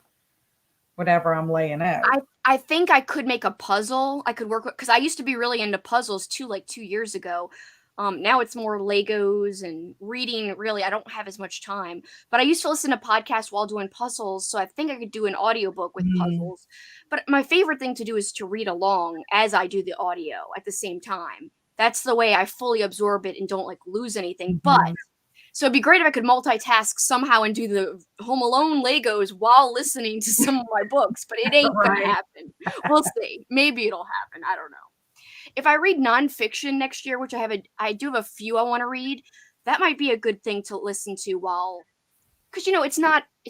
whatever I'm laying out. I think I could make a puzzle. I could work with, because I used to be really into puzzles too, like 2 years ago. Now it's more Legos and reading. Really, I don't have as much time, but I used to listen to podcasts while doing puzzles. So I think I could do an audiobook with puzzles. But my favorite thing to do is to read along as I do the audio at the same time. That's the way I fully absorb it and don't like lose anything. But So it'd be great if I could multitask somehow and do the Home Alone Legos while listening to some of my books, but it ain't gonna happen. We'll see. Maybe it'll happen. I don't know. If I read nonfiction next year, which I do have a few I want to read, that might be a good thing to listen to while, because it's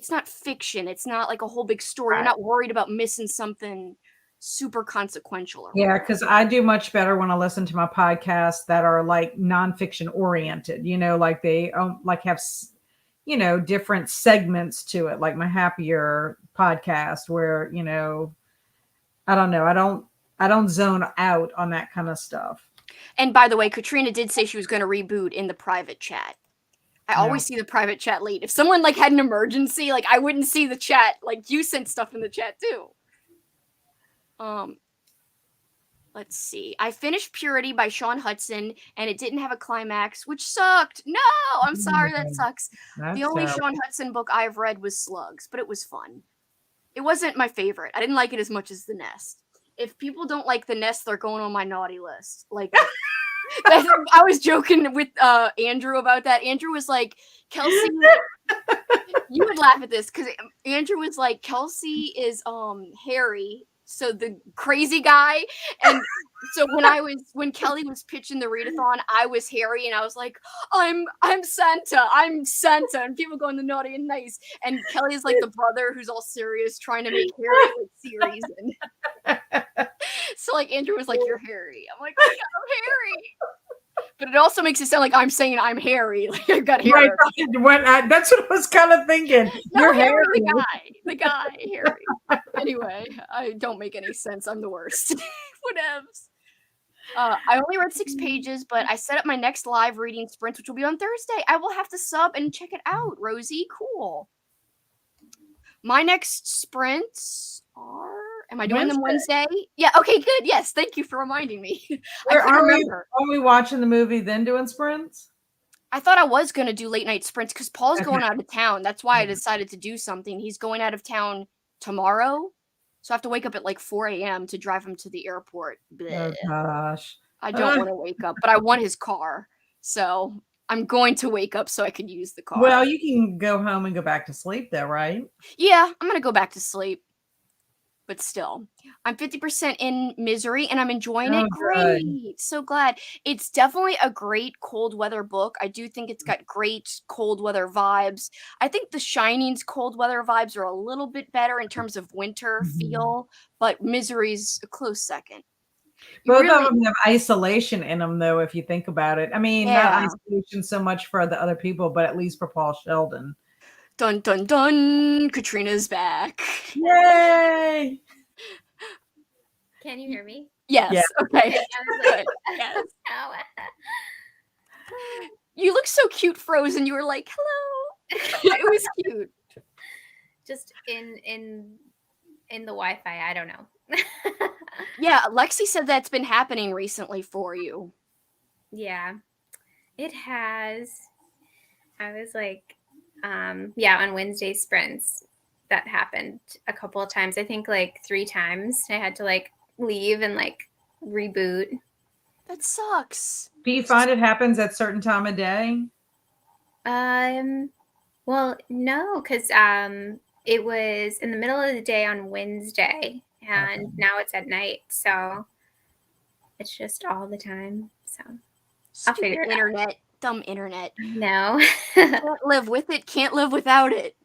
not fiction. It's not like a whole big story. You're not worried about missing something super consequential. Or Yeah, because I do much better when I listen to my podcasts that are like nonfiction oriented. Like they like have different segments to it. Like my Happier podcast, where I don't know, I don't zone out on that kind of stuff. And by the way, Katrina did say she was going to reboot in the private chat. I always see the private chat late. If someone like had an emergency, like I wouldn't see the chat. Like you sent stuff in the chat too. Let's see. I finished Purity by Sean Hudson, and it didn't have a climax, which sucked. No, I'm sorry, that sucks. The only Sean Hudson book I've read was Slugs, but it was fun. It wasn't my favorite. I didn't like it as much as The Nest. If people don't like The Nest, they're going on my naughty list. Like, I was joking with Andrew about that. Andrew was like, Kelsey, you would laugh at this, because Andrew was like, Kelsey is Harry, so the crazy guy. And so when Kelly was pitching the readathon, I was Harry, and I was like, I'm Santa, and people going the naughty and nice, and Kelly is like the brother who's all serious trying to make Harry like serious. And so like Andrew was like, you're Harry. I'm like, oh, yeah, I'm Harry. But it also makes it sound like I'm saying I'm Harry. Like I've got hair. Right. That's what I was kind of thinking. No, you're Harry. The guy, Harry. Anyway, I don't make any sense. I'm the worst. Whatevs. I only read 6 pages, but I set up my next live reading sprints, which will be on Thursday. I will have to sub and check it out, Rosie. Cool. My next sprints are... Am I doing them Wednesday? Yeah, okay, good. Yes, thank you for reminding me. Are we watching the movie then doing sprints? I thought I was going to do late night sprints because Paul's going out of town. That's why I decided to do something. He's going out of town tomorrow. So I have to wake up at like 4 a.m. to drive him to the airport. Blech. Oh, gosh. I don't want to wake up, but I want his car. So I'm going to wake up so I can use the car. Well, you can go home and go back to sleep though, right? Yeah, I'm going to go back to sleep. But still, I'm 50% in Misery, and I'm enjoying it. Great. Good. So glad. It's definitely a great cold weather book. I do think it's got great cold weather vibes. I think The Shining's cold weather vibes are a little bit better in terms of winter feel, but Misery's a close second. Both of them have isolation in them, though, if you think about it. I mean, not isolation so much for the other people, but at least for Paul Sheldon. Dun, dun, dun. Katrina's back. Yay! Can you hear me? Yes. Yeah. Okay. Good. Yes. You look so cute, Frozen. You were like, hello. It was cute. Just in the Wi-Fi. I don't know. Yeah, Lexi said that's been happening recently for you. Yeah, it has. I was like, on Wednesday sprints, that happened a couple of times. I think like 3 times. I had to like leave and like reboot. That sucks. Do you find it happens at certain time of day? Well, no, because it was in the middle of the day on Wednesday, and now it's at night, so it's just all the time. So I'll figure it out. Dumb internet. No. Can't live with it, can't live without it.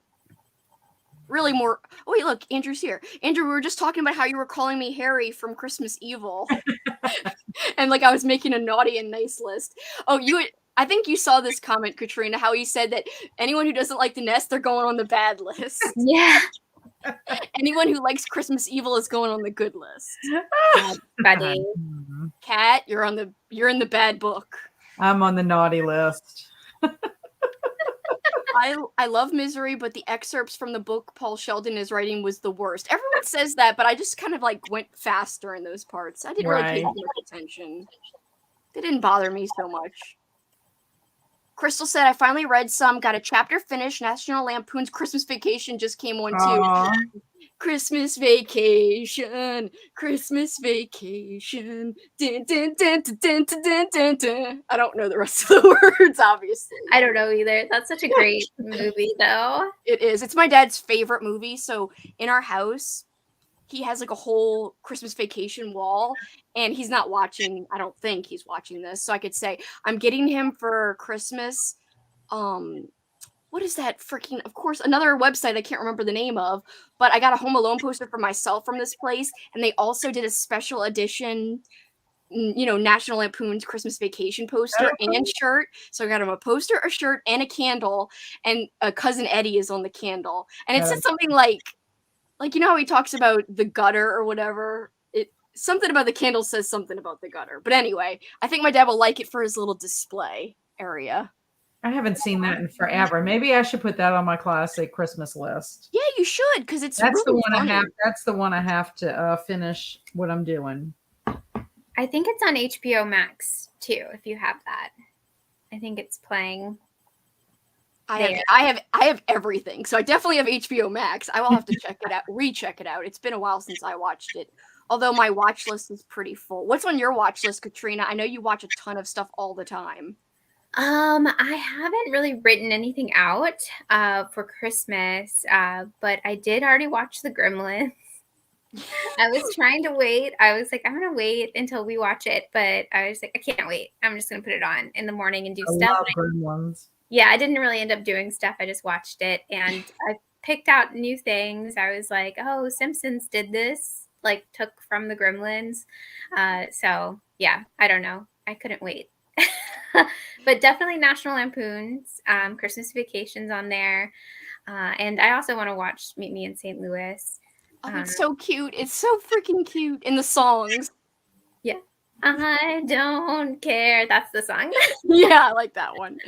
Really more... Oh, wait, look, Andrew's here. Andrew, we were just talking about how you were calling me Harry from Christmas Evil. And like I was making a naughty and nice list. Oh, I think you saw this comment, Katrina, how he said that anyone who doesn't like The Nest, they're going on the bad list. Yeah. Anyone who likes Christmas Evil is going on the good list. Buddy. Kat, you're in the bad book. I'm on the naughty list. I love Misery, but the excerpts from the book Paul Sheldon is writing was the worst. Everyone says that, but I just kind of like went faster in those parts. I didn't really pay much attention. They didn't bother me so much. Crystal said, I finally read some, got a chapter finished. National Lampoon's Christmas Vacation just came on too. Christmas vacation, Christmas vacation. Dun, dun, dun, dun, dun, dun, dun, dun, dun. I don't know the rest of the words, obviously. I don't know either. That's such a great movie, though. It is. It's my dad's favorite movie. So in our house, he has like a whole Christmas vacation wall, and he's not watching. I don't think he's watching this. So I could say I'm getting him for Christmas. What is that freaking? Of course, another website I can't remember the name of. But I got a Home Alone poster for myself from this place, and they also did a special edition. National Lampoon's Christmas Vacation poster and shirt. So I got him a poster, a shirt, and a candle. And Cousin Eddie is on the candle, and it said something like how he talks about the gutter or whatever. Something about the candle says something about the gutter. But anyway, I think my dad will like it for his little display area. I haven't seen that in forever. Maybe I should put that on my classic Christmas list. Yeah, you should, because that's really the one funny. That's the one I have to finish what I'm doing. I think it's on HBO Max too. If you have that, I think it's playing. I have everything, so I definitely have HBO Max. I will have to recheck it out. It's been a while since I watched it. Although my watch list is pretty full. What's on your watch list, Katrina? I know you watch a ton of stuff all the time. I haven't really written anything out for Christmas, but I did already watch The Gremlins. I was trying to wait. I was like, I'm going to wait until we watch it, but I was like, I can't wait. I'm just going to put it on in the morning and do stuff. Love Gremlins. Yeah, I didn't really end up doing stuff. I just watched it, and I picked out new things. I was like, oh, Simpsons did this, like took from The Gremlins. So yeah, I don't know. I couldn't wait. But definitely National Lampoon's Christmas Vacation's on there. And I also want to watch Meet Me in St. Louis. Oh, it's so cute. It's so freaking cute. In the songs. Yeah. I don't care. That's the song. Yeah, I like that one.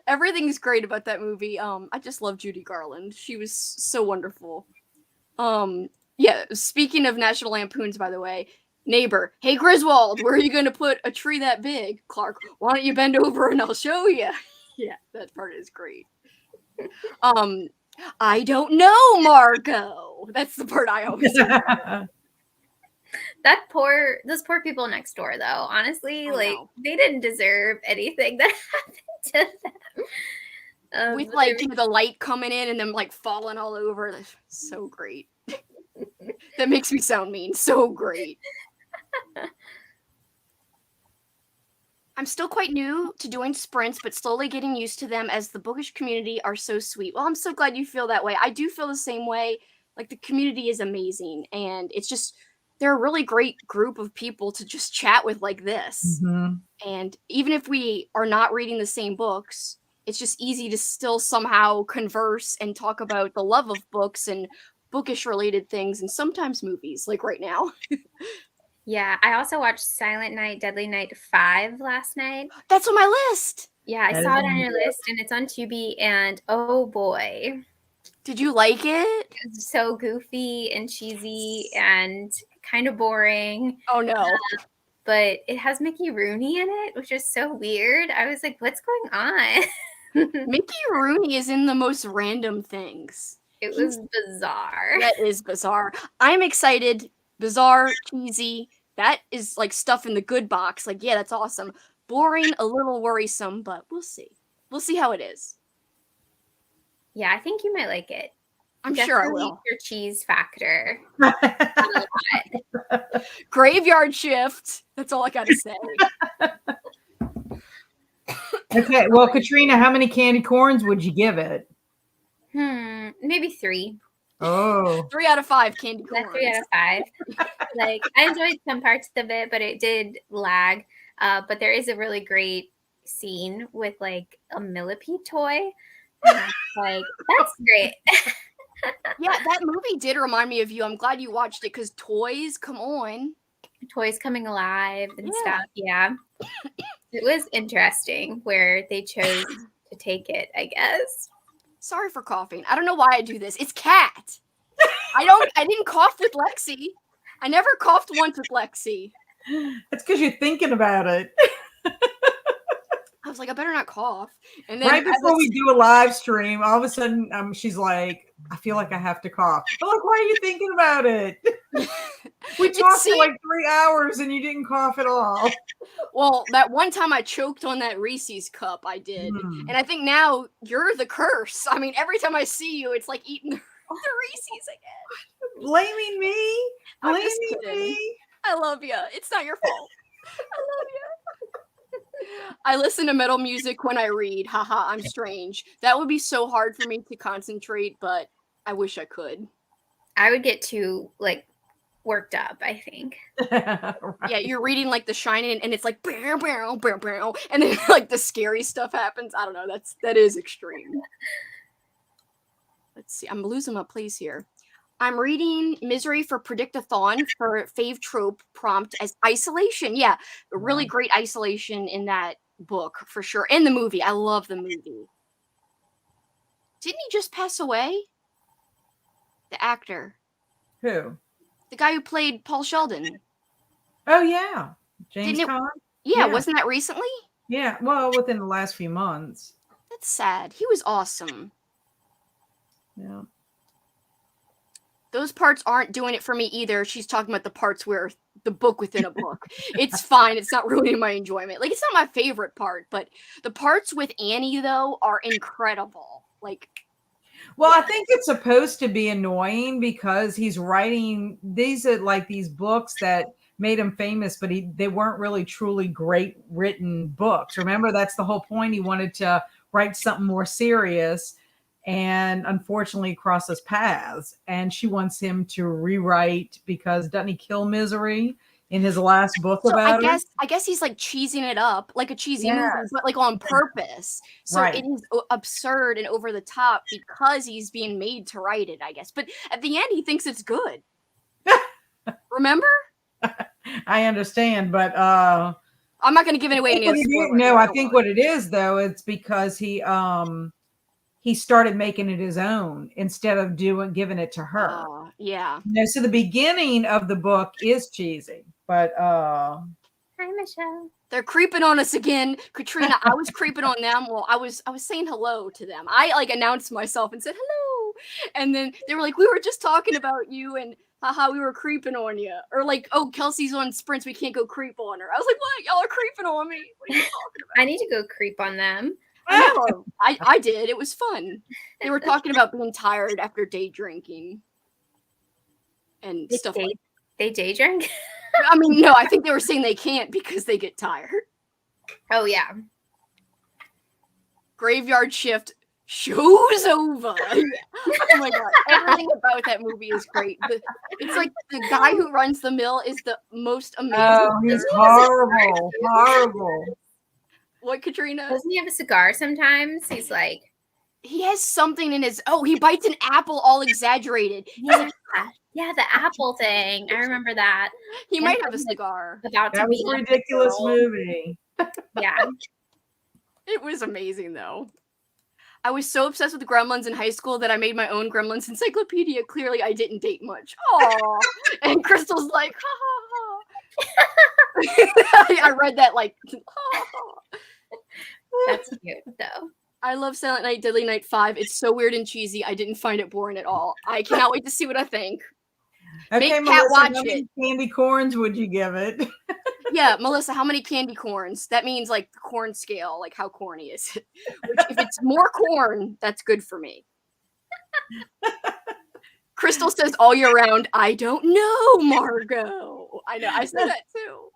Everything's great about that movie. I just love Judy Garland. She was so wonderful. Yeah, speaking of National Lampoons, by the way, neighbor, hey Griswold, where are you going to put a tree that big? Clark, why don't you bend over and I'll show you? Yeah, that part is great. I don't know, Margot. That's the part I always remember. Those poor people next door, though. Honestly, they didn't deserve anything that happened to them. With the light coming in and them falling all over. That's so great. That makes me sound mean. So great. I'm still quite new to doing sprints, but slowly getting used to them as the bookish community are so sweet. Well, I'm so glad you feel that way. I do feel the same way. The community is amazing, and it's just they're a really great group of people to just chat with like this. Mm-hmm. And even if we are not reading the same books, it's just easy to still somehow converse and talk about the love of books and bookish related things, and sometimes movies, like right now. Yeah, I also watched Silent Night, Deadly Night 5 last night. That's on my list. Yeah, I saw it on your list, and it's on Tubi, and oh boy. Did you like it? It's so goofy and cheesy and kind of boring. Oh, no. But it has Mickey Rooney in it, which is so weird. I was like, what's going on? Mickey Rooney is in the most random things. It was bizarre. That is bizarre. I'm excited. Bizarre, cheesy. That is stuff in the good box. Yeah, that's awesome. Boring, a little worrisome, but we'll see. We'll see how it is. Yeah, I think you might like it. I'm sure I will. Your cheese factor. Graveyard Shift. That's all I gotta say. Okay, well, Katrina, how many candy corns would you give it? Maybe 3. Oh. 3 out of 5 candy corns. 3 out of 5. I enjoyed some parts of it, but it did lag. But there is a really great scene with a millipede toy. That's great. Yeah, that movie did remind me of you. I'm glad you watched it because toys, come on. Toys coming alive and stuff. Yeah. It was interesting where they chose to take it, I guess. Sorry for coughing. I don't know why I do this. It's Cat. I didn't cough with Lexi. I never coughed once with Lexi. That's because you're thinking about it. I was like, I better not cough. And then right before we do a live stream, all of a sudden she's like, I feel like I have to cough. I'm like, why are you thinking about it? We talked for like 3 hours and you didn't cough at all. Well, that one time I choked on that Reese's cup, I did. And I think now you're the curse. I mean, every time I see you, it's like eating the Reese's again. Blaming me? I'm just Blaming kidding. me? I love you. It's not your fault. I love you. I listen to metal music when I read. Haha, I'm strange. That would be so hard for me to concentrate, but I wish I could. I would get too like worked up, I think. Right. Yeah, you're reading like The Shining and it's like bow, bow, bow, bow, and then like the scary stuff happens. I don't know. That is extreme. Let's see. I'm losing my place here. I'm reading Misery for Readathon for Fave Trope prompt as isolation. Yeah, a really great isolation in that book for sure. And the movie. I love the movie. Didn't he just pass away? The actor. Who? The guy who played Paul Sheldon. Oh, yeah. James Didn't it- Caan? Yeah, wasn't that recently? Yeah, well, within the last few months. That's sad. He was awesome. Yeah. Those parts aren't doing it for me either. She's talking about the parts where the book within a book. It's fine. It's not ruining my enjoyment. Like, it's not my favorite part, but the parts with Annie, though, are incredible. Like, well, I think it's supposed to be annoying because he's writing these are like these books that made him famous, but they weren't really truly great written books. Remember, that's the whole point. He wanted to write something more serious, and unfortunately crosses paths. And she wants him to rewrite because doesn't he kill Misery in his last book about her? I guess he's like cheesing it up like a cheesy movie, but like on purpose. So it is absurd and over the top because he's being made to write it, I guess. But at the end, he thinks it's good. Remember? I understand, but I'm not going to give it away any of the no, I think what it is though, it's because he started making it his own instead of giving it to her. Yeah. No, so the beginning of the book is cheesy, but Hi, Michelle. They're creeping on us again. Katrina, I was creeping on them. Well, I was saying hello to them. I like announced myself and said hello. And then they were like, we were just talking about you and haha, we were creeping on you. Or like, oh, Kelsey's on sprints, we can't go creep on her. I was like, what? Y'all are creeping on me. What are you talking about? I need to go creep on them. I know. I did. It was fun. They were talking about being tired after day drinking. And stuff like they day drink? I mean, no, I think they were saying they can't because they get tired. Oh, yeah. Graveyard Shift, show's over. Oh my god, everything about that movie is great. It's like the guy who runs the mill is the most amazing. Oh, he's horrible. Horrible. What, Katrina? Doesn't he have a cigar sometimes? He's like... He has something in his... Oh, he bites an apple all exaggerated. Yeah, the apple thing. I remember that. He might have a cigar. That was a ridiculous movie. Yeah. It was amazing, though. I was so obsessed with Gremlins in high school that I made my own Gremlins encyclopedia. Clearly, I didn't date much. Aww. And Crystal's like, ha ha ha. I read that like, ha ha. That's cute, though. I love Silent Night, Deadly Night 5. It's so weird and cheesy. I didn't find it boring at all. I cannot wait to see what I think. Okay, Make Melissa, Cat watch how many it. candy corns would you give it? Yeah, Melissa, how many candy corns? That means like the corn scale, like how corny is it? Which, if it's more corn, that's good for me. Crystal says all year round, I don't know, Margot. I know, I said that too.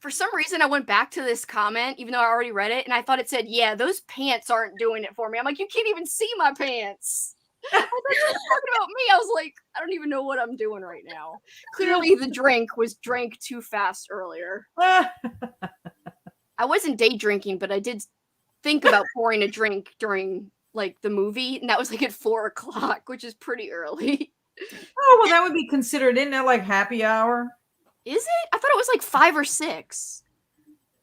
For some reason, I went back to this comment, even though I already read it, and I thought it said, yeah, those pants aren't doing it for me. I'm like, you can't even see my pants. I thought you were talking about me. I was like, I don't even know what I'm doing right now. Clearly, the drink was drank too fast earlier. I wasn't day drinking, but I did think about pouring a drink during like the movie, and that was like at 4:00, which is pretty early. Oh, well, that would be considered, isn't that like happy hour? Is it? I thought it was like 5 or 6.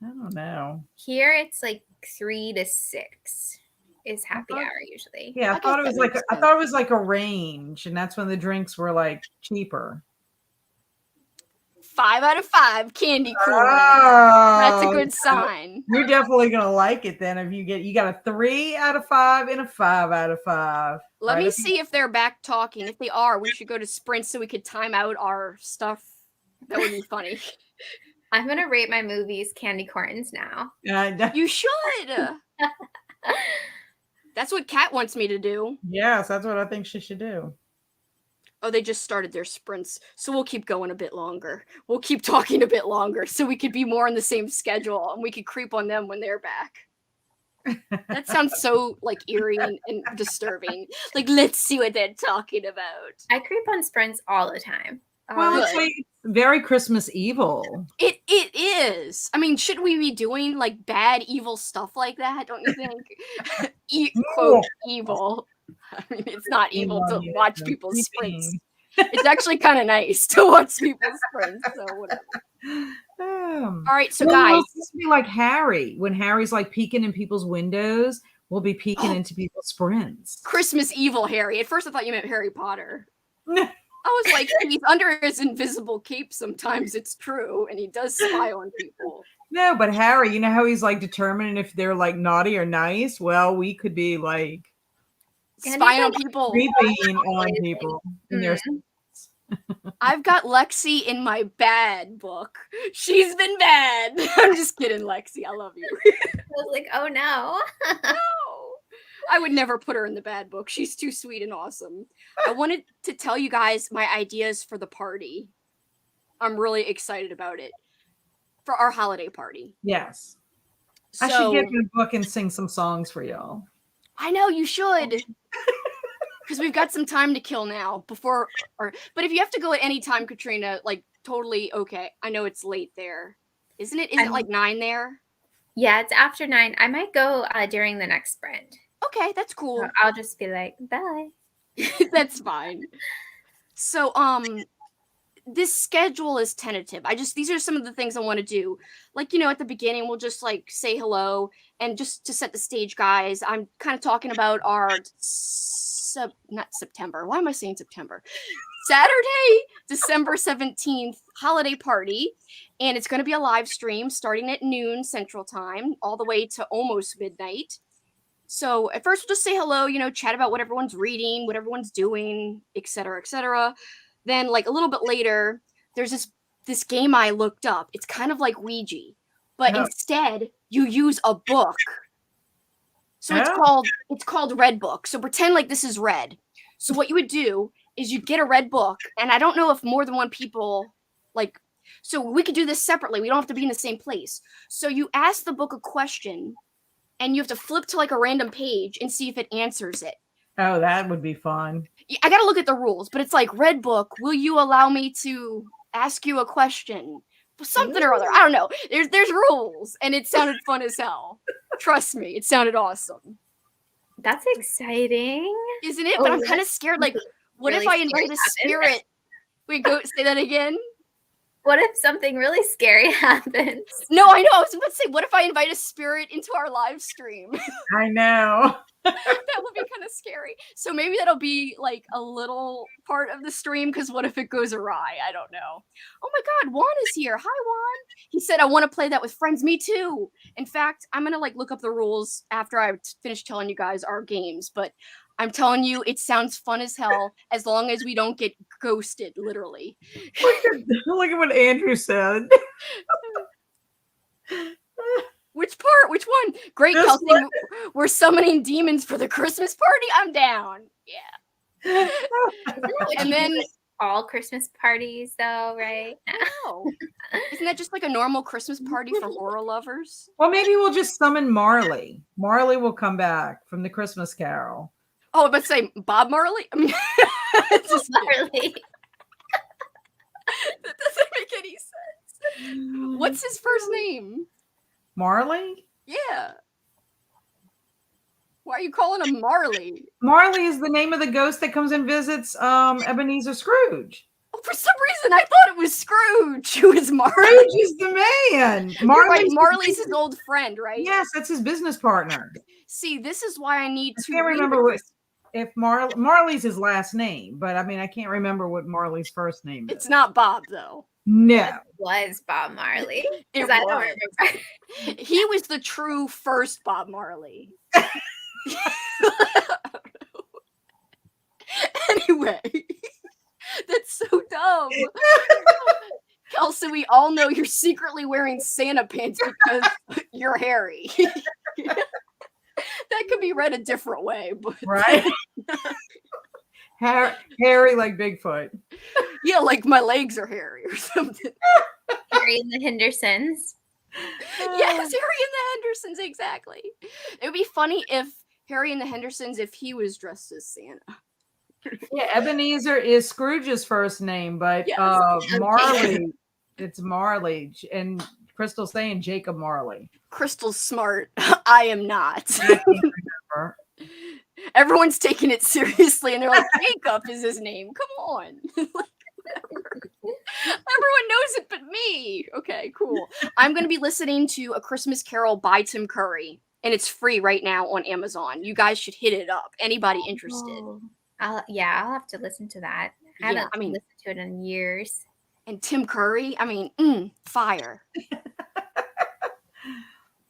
I don't know. Here it's like 3 to 6 is happy hour usually. Yeah, I thought it was like a range, and that's when the drinks were like cheaper. 5 out of 5 candy corn. Oh, That's a good sign. You're definitely gonna like it then. If you got a 3 out of 5 and a 5 out of 5. Let me see if they're back talking. If they are, we should go to Sprint so we could time out our stuff. That would be funny. I'm gonna rate my movies candy corns now. You should. That's what Kat wants me to do. Yes, that's what I think she should do. Oh, they just started their sprints, so we'll keep going a bit longer. We'll keep talking a bit longer so we could be more on the same schedule and we could creep on them when they're back. That sounds so like eerie and disturbing. Like, let's see what they're talking about. I creep on sprints all the time. Well, it's like very Christmas evil. It is. I mean, shouldn't we be doing like bad, evil stuff like that? Don't you think? Quote evil. I mean, it's not evil to watch people's sprints. It's actually kind of nice to watch people's sprints. So whatever. All right, so guys, this would be like Harry. When Harry's like peeking in people's windows, we'll be peeking into people's sprints. Christmas evil Harry. At first, I thought you meant Harry Potter. I was like, he's under his invisible cape sometimes, it's true, and he does spy on people. No, but Harry, you know how he's like determining if they're like naughty or nice? Well, we could be like spying on people. Creeping on people in their I've got Lexi in my bad book. She's been bad. I'm just kidding, Lexi. I love you. I was like, oh no. No. I would never put her in the bad book. She's too sweet and awesome. I wanted to tell you guys my ideas for the party. I'm really excited about it. For our holiday party. Yes. So, I should get you a book and sing some songs for y'all. I know you should. Because we've got some time to kill now before but if you have to go at any time, Katrina, like totally okay. I know it's late there. Isn't it? Is it like 9 there? Yeah, it's after 9. I might go during the next sprint. Okay, that's cool. So I'll just be like, bye. That's fine. So, this schedule is tentative. These are some of the things I want to do. Like, you know, at the beginning, we'll just like say hello and just to set the stage, guys. I'm kind of talking about our not September. Why am I saying September? Saturday, December 17th holiday party. And it's going to be a live stream starting at noon Central Time all the way to almost midnight. So at first we'll just say hello, you know, chat about what everyone's reading, what everyone's doing, etc., etc. Then like a little bit later, there's this game I looked up. It's kind of like Ouija, but instead you use a book. So it's called Red Book. So pretend like this is red. So what you would do is you'd get a red book, and I don't know if more than one people like. So we could do this separately. We don't have to be in the same place. So you ask the book a question, and you have to flip to like a random page and see if it answers it. Oh, that would be fun. I got to look at the rules, but it's like, Red Book, will you allow me to ask you a question? Something or other. I don't know. There's rules, and it sounded fun as hell. Trust me, it sounded awesome. That's exciting. Isn't it? But I'm kind of scared. Like, what if I invite a spirit? Wait, go say that again. What if something really scary happens? No, I know. I was about to say, what if I invite a spirit into our live stream? I know. That would be kind of scary. So maybe that'll be like a little part of the stream, because what if it goes awry? I don't know. Oh my God, Juan is here. Hi, Juan. He said, I want to play that with friends. Me too. In fact, I'm going to like look up the rules after I finish telling you guys our games, but I'm telling you, it sounds fun as hell as long as we don't get ghosted, literally. Look at what Andrew said. Which part? Which one? Great, Kelsey. We're summoning demons for the Christmas party? I'm down. Yeah. And then all Christmas parties, though, right? No. Isn't that just like a normal Christmas party for horror lovers? Well, maybe we'll just summon Marley. Marley will come back from the Christmas Carol. Oh, I was about to say Bob Marley? I mean, it's just Marley. That doesn't make any sense. What's his first name? Marley? Yeah. Why are you calling him Marley? Marley is the name of the ghost that comes and visits Ebenezer Scrooge. Oh, for some reason, I thought it was Scrooge. Who is Marley? Scrooge is the man. Marley's his old friend, right? Yes, that's his business partner. See, this is why I need to. I can't remember if Marley's his last name, but I mean, I can't remember what Marley's first name is. It's not Bob, though. No. That was Bob Marley. It Because I don't was. remember. He was the true first Bob Marley. Anyway, that's so dumb. Kelsey, we all know you're secretly wearing Santa pants because you're hairy. That could be read a different way, but Right? Hairy like Bigfoot. yeah, like my legs are hairy or something. Harry and the Hendersons. Yes, Harry and the Hendersons, exactly. It would be funny if Harry and the Hendersons, if he was dressed as Santa. Yeah, Ebenezer is Scrooge's first name, but Yes. Marley, it's Marley, and Crystal's saying Jacob Marley. Crystal's smart. I am not. I can't remember. Everyone's taking it seriously, and they're like, Jacob is his name. Come on. Everyone knows it but me. Okay, cool. I'm going to be listening to A Christmas Carol by Tim Curry, and it's free right now on Amazon. You guys should hit it up. Anybody interested? Oh, I'll have to listen to that. I haven't listened to it in years. And Tim Curry, fire.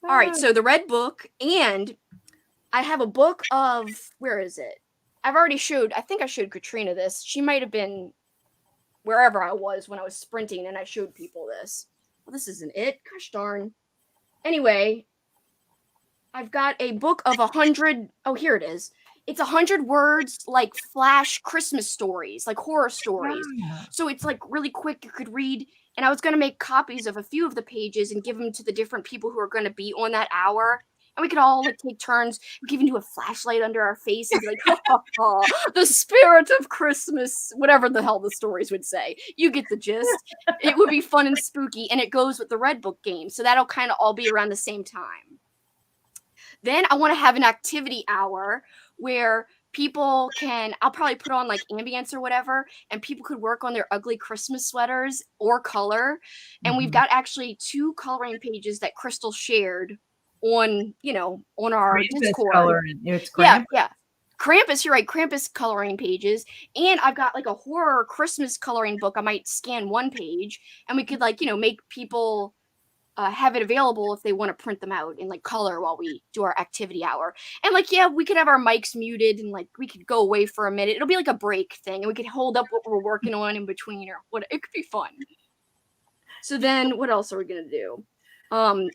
All right, so the Red Book, and I have a book of, where is it? I think I showed Katrina this. She might have been wherever I was when I was sprinting and I showed people this. Well, this isn't it. Gosh darn. Anyway, I've got a book of 100. Oh, here it is. It's 100 words, like flash Christmas stories, like horror stories. Yeah. So it's like really quick. You could read. And I was going to make copies of a few of the pages and give them to the different people who are going to be on that hour. And we could all like take turns. We could even do a flashlight under our face and be like, ha, ha, ha, the spirit of Christmas, whatever the hell the stories would say. You get the gist. It would be fun and spooky. And it goes with the Red Book game. So that'll kind of all be around the same time. Then I want to have an activity hour where people I'll probably put on like ambience or whatever, and people could work on their ugly Christmas sweaters or color. And we've got actually 2 coloring pages that Crystal shared on our Discord. Coloring. It's Krampus. Yeah. Krampus, you're right. Krampus coloring pages. And I've got like a horror Christmas coloring book. I might scan one page and we could make people have it available if they want to print them out in like color while we do our activity hour. And we could have our mics muted and like we could go away for a minute. It'll be like a break thing, and we could hold up what we're working on in between or what. It could be fun. So then what else are we going to do?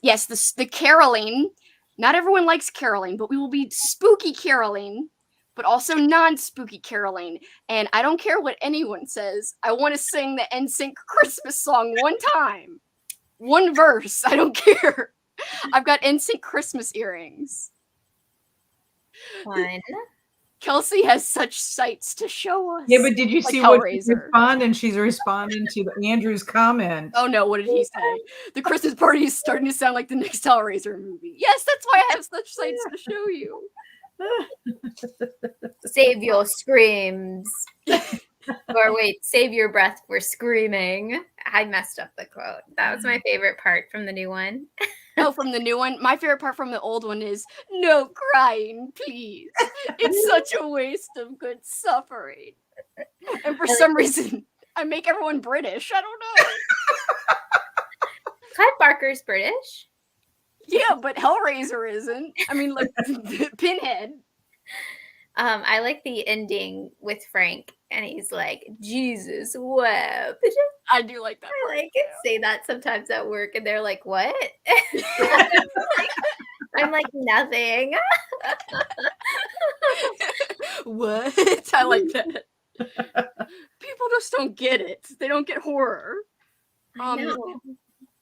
Yes, the caroling. Not everyone likes caroling, but we will be spooky caroling, but also non-spooky caroling. And I don't care what anyone says. I want to sing the NSYNC Christmas song one time. One verse. I don't care. I've got NSYNC Christmas earrings. Fun. Kelsey has such sights to show us. Yeah, but did you like see what she Hellraiser. responded? She's responding to Andrew's comment. Oh no, what did he say? The Christmas party is starting to sound like the next Hellraiser movie. Yes, that's why I have such sights to show you. Save your screams. Or wait, save your breath for screaming. I messed up the quote. That was my favorite part from the new one. Oh, from the new one? My favorite part from the old one is, no crying, please. It's such a waste of good suffering. And for some reason, I make everyone British. I don't know. Clive Barker's British. Yeah, but Hellraiser isn't. I mean, like, Pinhead. I like the ending with Frank, and he's like, Jesus wept. I do like that part. I say that sometimes at work, and they're like, what? I'm like, nothing. What? I like that. People just don't get it. They don't get horror.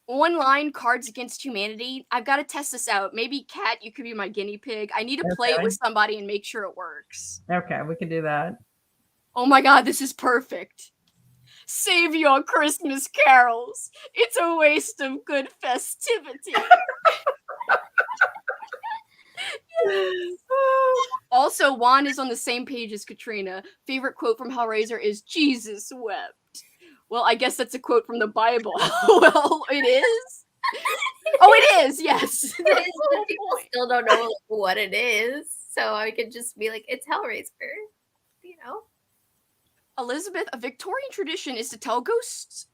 Online Cards Against Humanity. I've got to test this out. Maybe Kat, you could be my guinea pig. I need to play it with somebody and make sure it works. Okay, we can do that. Oh my god, this is perfect. Save your Christmas carols. It's a waste of good festivity. Yes. Also, Juan is on the same page as Katrina. Favorite quote from Hellraiser is, Jesus wept. Well, I guess that's a quote from the Bible. Well, it is. Oh, it is. Yes. It is, but people still don't know what it is. So I could just be like, it's Hellraiser. You know? Elizabeth, a Victorian tradition is to tell ghosts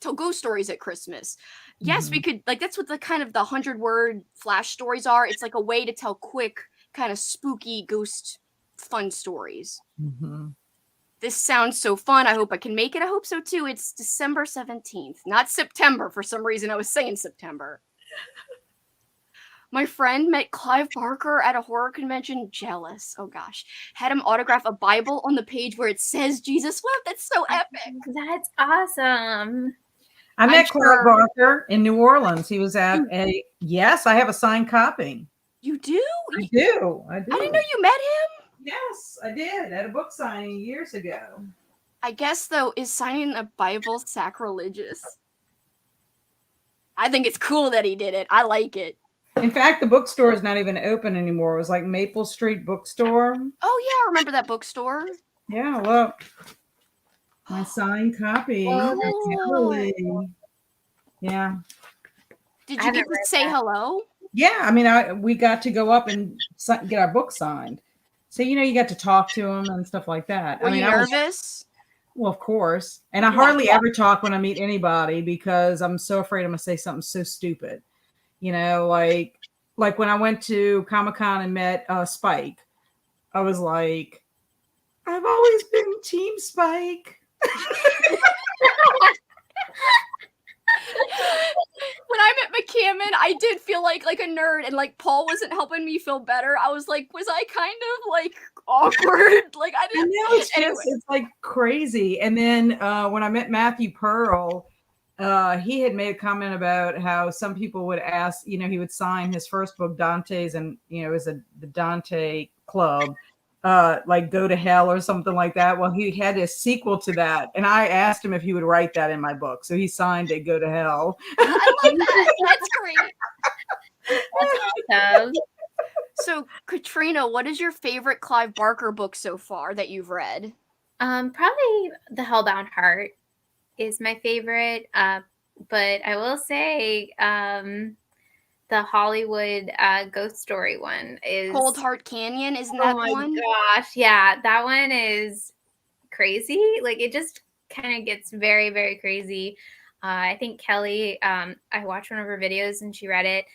tell ghost stories at Christmas. Yes, we could, like, that's what the kind of the 100-word flash stories are. It's like a way to tell quick, kind of spooky ghost fun stories. This sounds so fun. I hope I can make it. I hope so too. It's December 17th, not September. For some reason, I was saying September. My friend met Clive Barker at a horror convention. Jealous. Oh gosh. Had him autograph a Bible on the page where it says Jesus wept. That's so epic. That's awesome. I met Clive Barker in New Orleans. He was at a, yes, I have a signed copy. You do? I do. I didn't know you met him. Yes, I did at a book signing years ago. I guess, though, is signing a Bible sacrilegious? I think it's cool that he did it. I like it. In fact, the bookstore is not even open anymore. It was like Maple Street Bookstore. Oh, yeah. I remember that bookstore. Yeah, look. My signed copy. Oh. Yeah. Did you get to say hello? Yeah. I mean, we got to go up and get our book signed. So, you know, you got to talk to them and stuff like that. Were you nervous? Well, of course. And I hardly ever talk when I meet anybody because I'm so afraid I'm going to say something so stupid. You know, like when I went to Comic-Con and met Spike, I was like, I've always been Team Spike. When I met McCammon, I did feel like a nerd, and like Paul wasn't helping me feel better. I was like, was I kind of like awkward? Like I didn't know. It's like crazy. And then when I met Matthew Pearl, he had made a comment about how some people would ask, you know, he would sign his first book, Dante's, and you know, it was the Dante Club, like Go to Hell or something like that. Well, he had a sequel to that, and I asked him if he would write that in my book, so he signed it, Go to Hell. I like that. That's great. That's awesome. So, Katrina, what is your favorite Clive Barker book so far that you've read? Probably The Hellbound Heart is my favorite, but I will say the Hollywood ghost story one is Cold Heart Canyon. Isn't that one? Oh my gosh, yeah, that one is crazy. Like it just kind of gets very, very crazy. I think Kelly, I watched one of her videos and she read it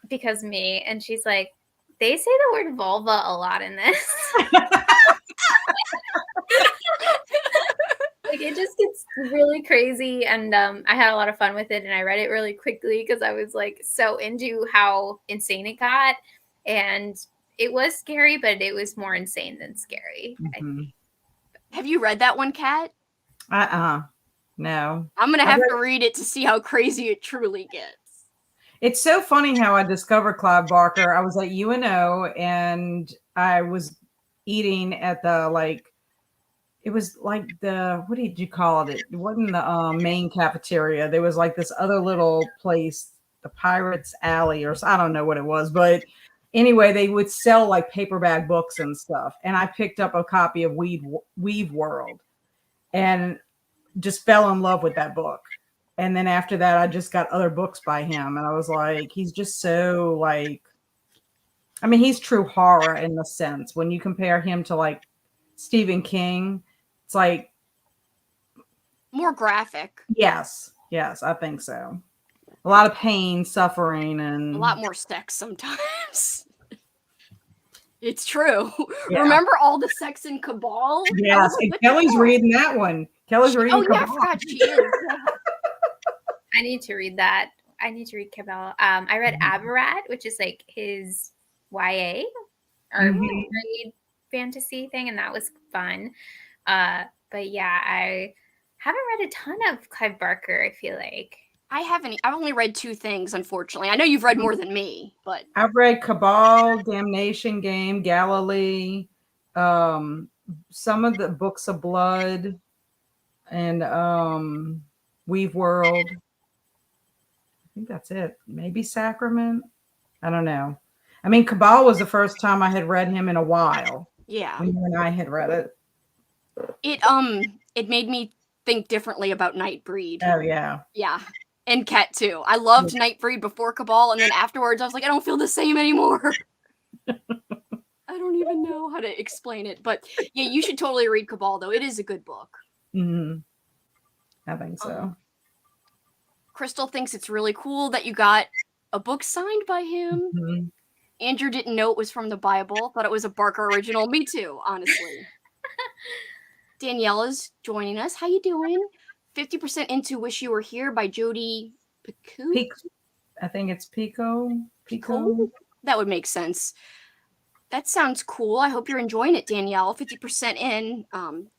because of me, and she's like, they say the word vulva a lot in this. Like it just gets really crazy, and I had a lot of fun with it, and I read it really quickly because I was like so into how insane it got, and it was scary, but it was more insane than scary. Mm-hmm. Have you read that one, Kat? No. I'm gonna have to read it to see how crazy it truly gets. It's so funny how I discovered Clive Barker. I was at UNO and I was eating at the it was like the, what did you call it? It wasn't the main cafeteria. There was like this other little place, the Pirates Alley, or I don't know what it was. But anyway, they would sell like paperback books and stuff. And I picked up a copy of Weave World and just fell in love with that book. And then after that, I just got other books by him. And I was like, he's just so like, I mean, he's true horror in the sense. When you compare him to like Stephen King, it's like more graphic. Yes, I think so. A lot of pain, suffering, and a lot more sex sometimes. It's true. Yeah. Remember all the sex in Cabal? Yes, and Kelly's reading that one. Kelly's reading Cabal. Yeah, I forgot she is. I need to read that. I need to read Cabal. I read Abarat, which is like his YA or read fantasy thing, and that was fun. But yeah, I haven't read a ton of Clive Barker, I feel like. I haven't. I've only read 2 things, unfortunately. I know you've read more than me, but I've read Cabal, Damnation Game, Galilee, some of the Books of Blood, and Weave World. I think that's it. Maybe Sacrament. I don't know. I mean, Cabal was the first time I had read him in a while. Yeah. When you and I had read it. It made me think differently about Nightbreed. Oh yeah. Yeah. And Cat too. I loved Nightbreed before Cabal, and then afterwards I was like, I don't feel the same anymore. I don't even know how to explain it. But yeah, you should totally read Cabal though. It is a good book. Mm-hmm. I think so. Crystal thinks it's really cool that you got a book signed by him. Mm-hmm. Andrew didn't know it was from the Bible, thought it was a Barker original. Me too, honestly. Daniela's joining us. How you doing? 50% into Wish You Were Here by Jodi Picoult. I think it's Pico. That would make sense. That sounds cool. I hope you're enjoying it, Danielle. 50% in.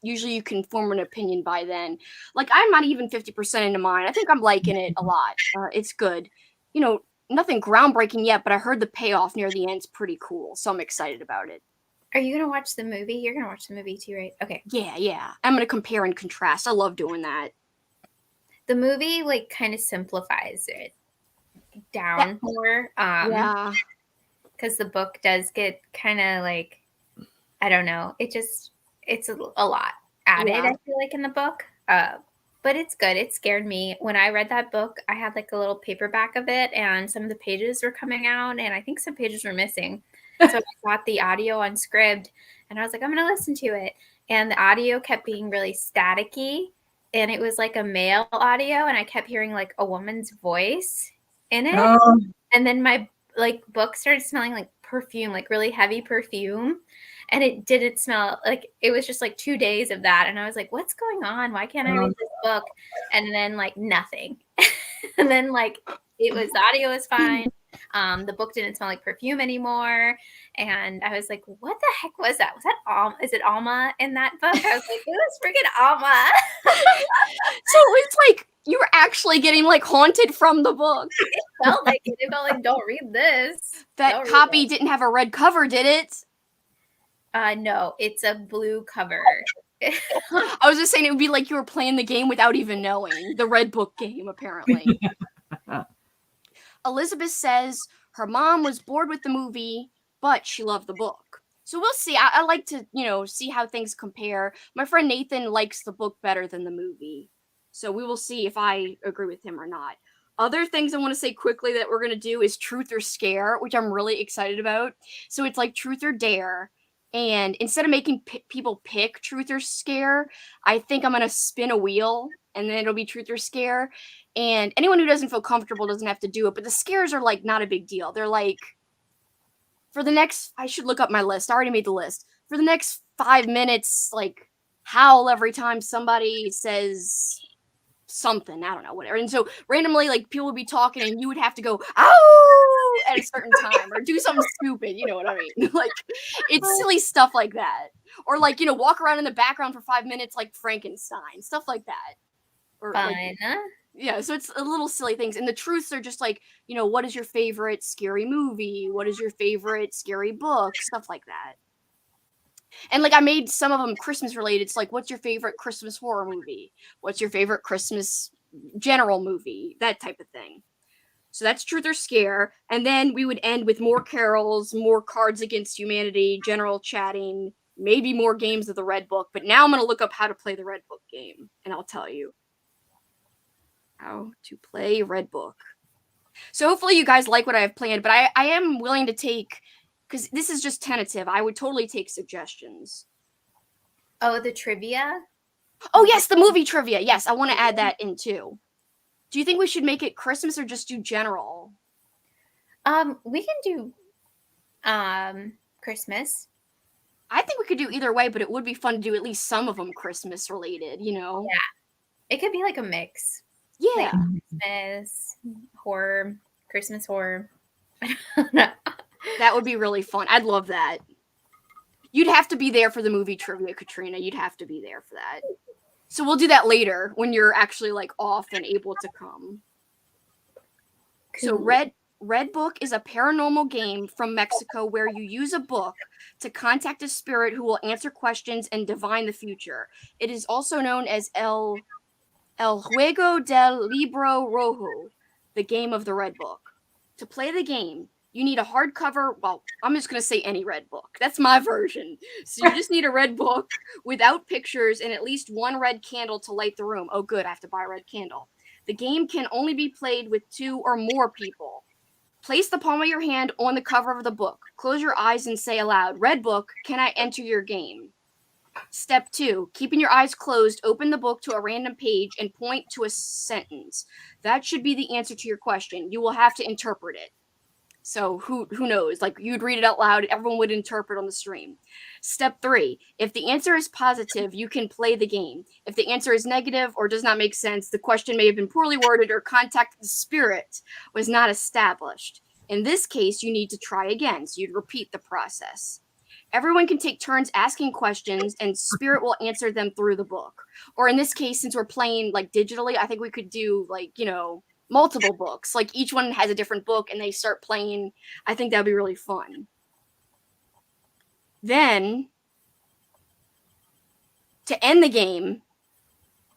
Usually you can form an opinion by then. Like, I'm not even 50% into mine. I think I'm liking it a lot. It's good. You know, nothing groundbreaking yet, but I heard the payoff near the end's pretty cool, so I'm excited about it. Are you going to watch the movie? You're going to watch the movie too, right? Okay. Yeah. I'm going to compare and contrast. I love doing that. The movie, like, kind of simplifies it down more. Yeah. Because the book does get kind of like, I don't know. It's a lot added, I feel like, in the book. But it's good. It scared me. When I read that book, I had like a little paperback of it, and some of the pages were coming out, and I think some pages were missing. So I got the audio on Scribd, and I was like, I'm going to listen to it. And the audio kept being really staticky, and it was like a male audio, and I kept hearing like a woman's voice in it. Oh. And then my book started smelling like perfume, like really heavy perfume. And it didn't smell like, it was just like 2 days of that. And I was like, what's going on? Why can't I read this book? And then like nothing. And then like the audio was fine. The book didn't smell like perfume anymore. And I was like, what the heck was that? Was that Alma? Is it Alma in that book? I was like, it was freaking Alma. So it's like you were actually getting like haunted from the book. It felt like it. It felt like, don't read this. That copy didn't have a red cover, did it? No, it's a blue cover. I was just saying it would be like you were playing the game without even knowing. The Red Book game, apparently. Elizabeth says her mom was bored with the movie, but she loved the book. So we'll see. I like to, see how things compare. My friend Nathan likes the book better than the movie. So we will see if I agree with him or not. Other things I want to say quickly that we're going to do is Truth or Scare, which I'm really excited about. So it's like Truth or Dare. And instead of making people pick Truth or Scare, I think I'm going to spin a wheel and then it'll be Truth or Scare. And anyone who doesn't feel comfortable doesn't have to do it. But the scares are like not a big deal. They're like, for the next, I should look up my list. I already made the list. For the next 5 minutes, like howl every time somebody says something. I don't know, whatever. And so randomly, like people would be talking and you would have to go, ow, at a certain time or do something stupid. You know what I mean? Like it's silly stuff like that. Or like, walk around in the background for 5 minutes like Frankenstein, stuff like that. Or fun. Yeah, so it's a little silly things. And the truths are just like, what is your favorite scary movie? What is your favorite scary book? Stuff like that. And like I made some of them Christmas related. It's like, what's your favorite Christmas horror movie? What's your favorite Christmas general movie? That type of thing. So that's Truth or Scare. And then we would end with more carols, more Cards Against Humanity, general chatting, maybe more games of the Red Book. But now I'm going to look up how to play the Red Book game. And I'll tell you how to play Red Book. So hopefully you guys like what I have planned. But I am willing to take... because this is just tentative. I would totally take suggestions. Oh, the trivia? Oh, yes, the movie trivia. Yes, I want to add that in too. Do you think we should make it Christmas or just do general? We can do Christmas. I think we could do either way, but it would be fun to do at least some of them Christmas related, Yeah. It could be like a mix. Yeah. Like Christmas, horror, Christmas horror. I don't know. That would be really fun. I'd love that. You'd have to be there for the movie trivia, Katrina. You'd have to be there for that. So we'll do that later when you're actually like off and able to come. Cool. So Red Book is a paranormal game from Mexico where you use a book to contact a spirit who will answer questions and divine the future. It is also known as El Juego del Libro Rojo, the game of the Red Book. To play the game, you need a hardcover, well, I'm just going to say any red book. That's my version. So you just need a red book without pictures and at least one red candle to light the room. Oh, good, I have to buy a red candle. The game can only be played with 2 or more people. Place the palm of your hand on the cover of the book. Close your eyes and say aloud, "Red Book, can I enter your game?" Step 2, keeping your eyes closed, open the book to a random page and point to a sentence. That should be the answer to your question. You will have to interpret it. So who knows? Like, you'd read it out loud, everyone would interpret on the stream. Step 3, if the answer is positive, you can play the game. If the answer is negative or does not make sense, the question may have been poorly worded or contact with the spirit was not established. In this case, you need to try again, so you'd repeat the process. Everyone can take turns asking questions and spirit will answer them through the book. Or in this case, since we're playing like digitally, I think we could do like, multiple books. Like each one has a different book and they start playing. I think that'd be really fun. Then, to end the game,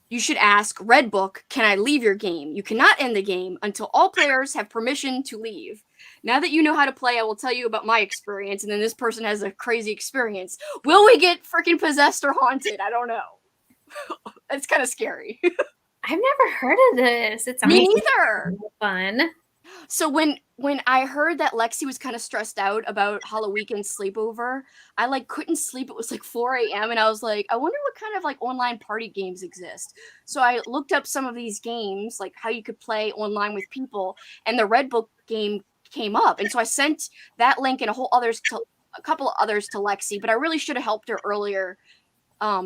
you should ask Red Book, can I leave your game? You cannot end the game until all players have permission to leave. Now that you know how to play, I will tell you about my experience, and then this person has a crazy experience. Will we get freaking possessed or haunted? I don't know. It's kind of scary. I've never heard of this. It's Me neither. Fun. So when I heard that Lexi was kind of stressed out about Halloween sleepover, I like couldn't sleep. It was like 4 a.m. and I was like, I wonder what kind of like online party games exist. So I looked up some of these games, like how you could play online with people, and the Red Book game came up. And so I sent that link and a couple of others to Lexi, but I really should have helped her earlier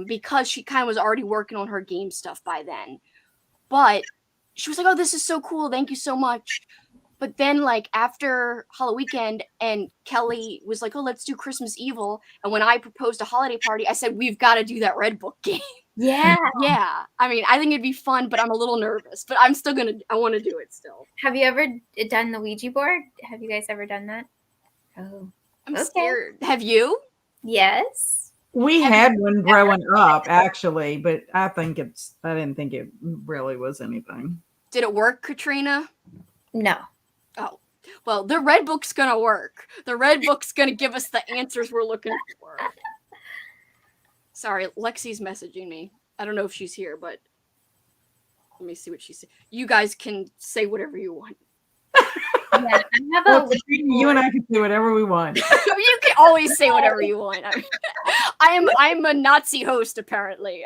because she kind of was already working on her game stuff by then. But she was like, oh, this is so cool. Thank you so much. But then, like, after Halloween and Kelly was like, oh, let's do Christmas Evil. And when I proposed a holiday party, I said, we've got to do that Red Book game. Yeah. Yeah. I mean, I think it'd be fun, but I'm a little nervous. But I'm still I want to do it still. Have you ever done the Ouija board? Have you guys ever done that? Oh. I'm scared. Have you? Yes. We had one growing up, actually, but I didn't think it really was anything. Did it work, Katrina? No. Oh, well, the Red Book's going to work. The Red Book's going to give us the answers we're looking for. Sorry, Lexi's messaging me. I don't know if she's here, but let me see what she said. You guys can say whatever you want. Yeah, you and I can say whatever we want. You can always say whatever you want. I mean, I'm a Nazi host, apparently.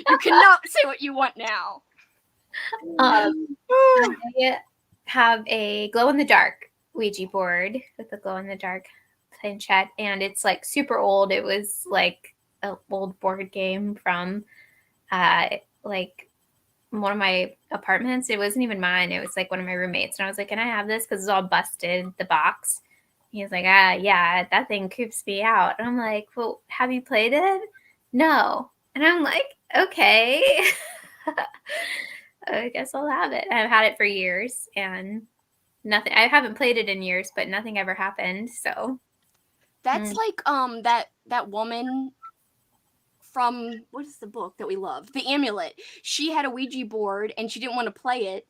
You cannot say what you want now. I have a glow-in-the-dark Ouija board with a glow-in-the-dark planchette, and it's like super old. It was like an old board game from like one of my apartments. It wasn't even mine. It was like one of my roommates. And I was like, can I have this? Because it's all busted, the box. He was like, yeah, that thing creeps me out. And I'm like, well, have you played it? No. And I'm like, okay. I guess I'll have it. I've had it for years and nothing. I haven't played it in years, but nothing ever happened. So that's like that woman from, what is the book that we love? The Amulet. She had a Ouija board and she didn't want to play it,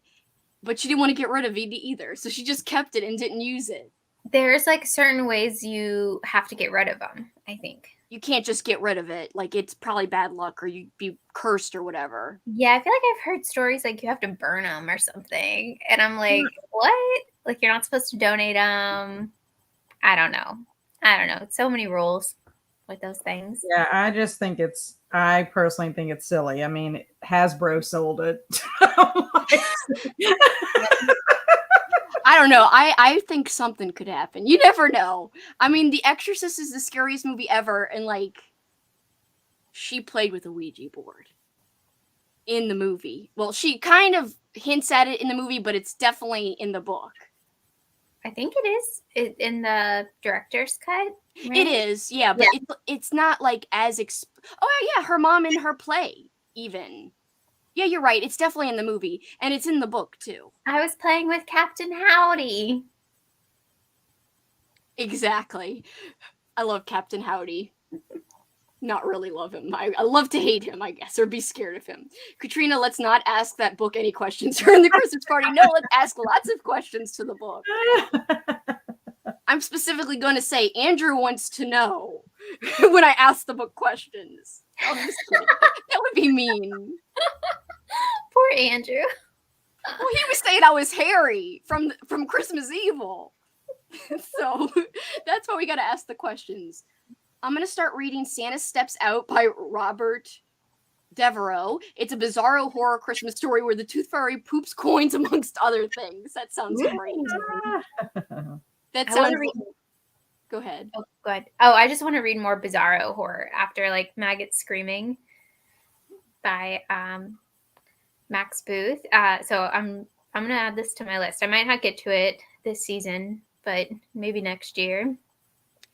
but she didn't want to get rid of it either. So she just kept it and didn't use it. There's like certain ways you have to get rid of them, I think. You can't just get rid of it. Like, it's probably bad luck or you'd be cursed or whatever. Yeah, I feel like I've heard stories like you have to burn them or something. And I'm like, what? Like, you're not supposed to donate them. I don't know. So many rules with those things. Yeah, I personally think it's silly. I mean, Hasbro sold it. I don't know. I think something could happen. You never know. I mean, The Exorcist is the scariest movie ever, and like, she played with a Ouija board in the movie. Well, she kind of hints at it in the movie, but it's definitely in the book. I think it is in the director's cut. Right? It is, yeah, but yeah. It's not like as oh yeah, her mom in her play even. Yeah, you're right. It's definitely in the movie, and it's in the book too. I was playing with Captain Howdy. Exactly. I love Captain Howdy. Not really love him. I love to hate him, I guess, or be scared of him. Katrina, let's not ask that book any questions during the Christmas party. No, let's ask lots of questions to the book. I'm specifically going to say Andrew wants to know when I ask the book questions. I'm just kidding. That would be mean. Poor Andrew. Well, he was saying I was Harry from Christmas Evil. So that's why we got to ask the questions. I'm going to start reading Santa Steps Out by Robert Devereaux. It's a bizarro horror Christmas story where the Tooth Fairy poops coins amongst other things. That sounds great. That sounds. Go ahead. Oh, go ahead. Oh, I just want to read more bizarro horror after like Maggots Screaming by Max Booth. So I'm gonna add this to my list. I might not get to it this season, but maybe next year.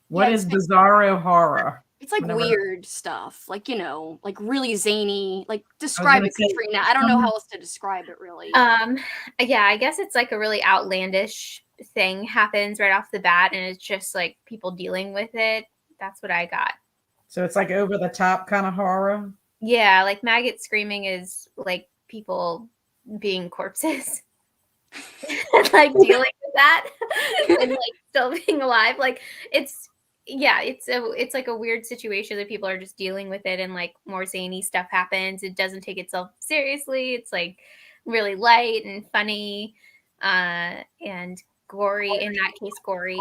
What is bizarro horror? It's like weird stuff, like, you know, like really zany. Like, describe it, Katrina. I don't know how else to describe it, really. Yeah, I guess it's like a really outlandish thing happens right off the bat, and it's just like people dealing with it. That's what I got. So it's like over the top kind of horror? Yeah, like Maggot Screaming is like people being corpses. Like dealing with that and like still being alive. Like it's like a weird situation that people are just dealing with it, and like more zany stuff happens. It doesn't take itself seriously. It's like really light and funny, and gory. In that case, gory.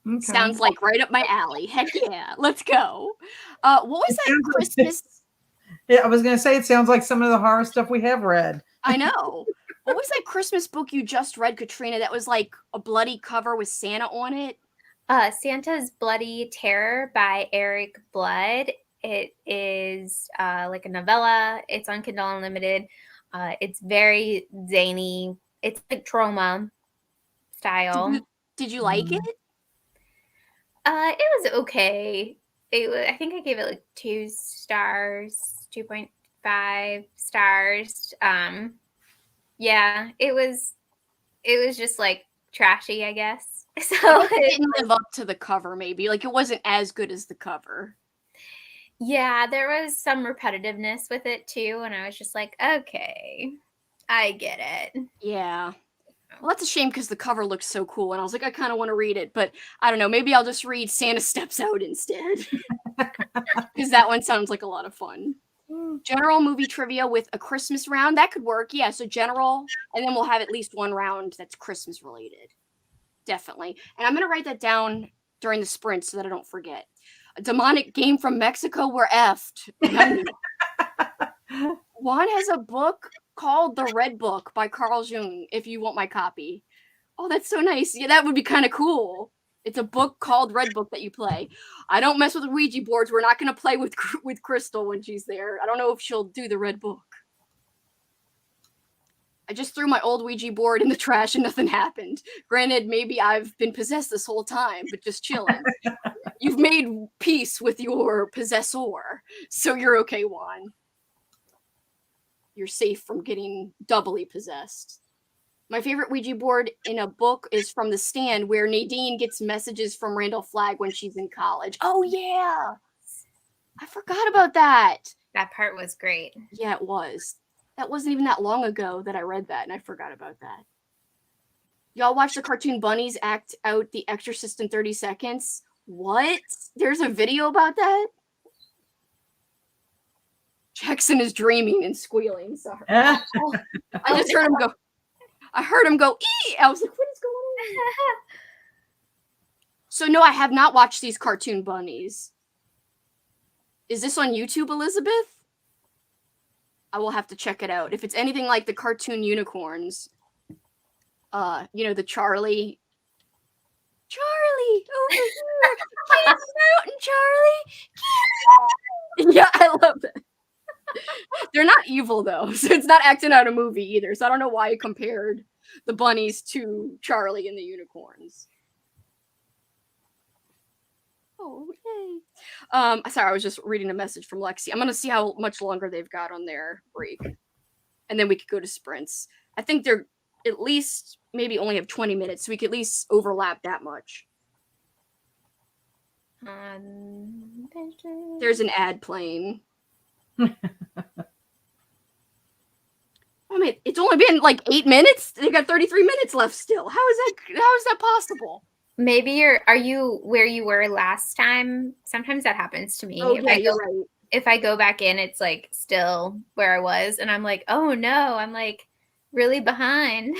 Okay. Sounds like right up my alley. Heck yeah, let's go. What was that Christmas? Yeah, I was gonna say it sounds like some of the horror stuff we have read. I know. What was that Christmas book you just read, Katrina? That was like a bloody cover with Santa on it. Santa's Bloody Terror by Eric Blood. It is like a novella. It's on Kindle Unlimited. It's very zany. It's like trauma style. Did you like it? It was okay. I think I gave it like 2 stars, 2.5 stars. Yeah, it was just like trashy, I guess. So it didn't live up to the cover, maybe. Like, it wasn't as good as the cover. Yeah, there was some repetitiveness with it too, and I was just like, okay, I get it. Yeah. Well, that's a shame because the cover looks so cool, and I was like, I kind of want to read it, but I don't know. Maybe I'll just read Santa Steps Out instead, because that one sounds like a lot of fun. General movie trivia with a Christmas round. That could work. Yeah, so general, and then we'll have at least one round that's Christmas related. Definitely. And I'm going to write that down during the sprint so that I don't forget. A demonic game from Mexico. We're effed. Juan has a book called The Red Book by Carl Jung, if you want my copy. Oh, that's so nice. Yeah, that would be kind of cool. It's a book called Red Book that you play. I don't mess with Ouija boards. We're not going to play with Crystal when she's there. I don't know if she'll do the Red Book. I just threw my old Ouija board in the trash and nothing happened. Granted, maybe I've been possessed this whole time, but just chilling. You've made peace with your possessor, so you're okay, Juan. You're safe from getting doubly possessed. My favorite Ouija board in a book is from The Stand, where Nadine gets messages from Randall Flagg when she's in college. Oh, yeah. I forgot about that. That part was great. Yeah, it was. That wasn't even that long ago that I read that, and I forgot about that. Y'all watch the cartoon bunnies act out The Exorcist in 30 seconds? What? There's a video about that? Jackson is dreaming and squealing. Sorry. I just heard him go. I heard him go, ee! I was like, what is going on? So, no, I have not watched these cartoon bunnies. Is this on YouTube, Elizabeth? I will have to check it out. If it's anything like the cartoon unicorns, you know, the Charlie, over here, Candy Mountain, Charlie. Yeah, I love that. They're not evil though, so it's not acting out a movie either. So I don't know why I compared the bunnies to Charlie and the unicorns. Oh, yay. Sorry, I was just reading a message from Lexi. I'm gonna see how much longer they've got on their break. And then we could go to sprints. I think they're at least maybe only have 20 minutes, so we could at least overlap that much. There's an ad playing. I mean, it's only been like 8 minutes. They got 33 minutes left still. How is that possible? Maybe are you where you were last time? Sometimes that happens to me. Oh, yeah, you're right. If I go back in, it's like still where I was, and I'm like, oh no, I'm like really behind.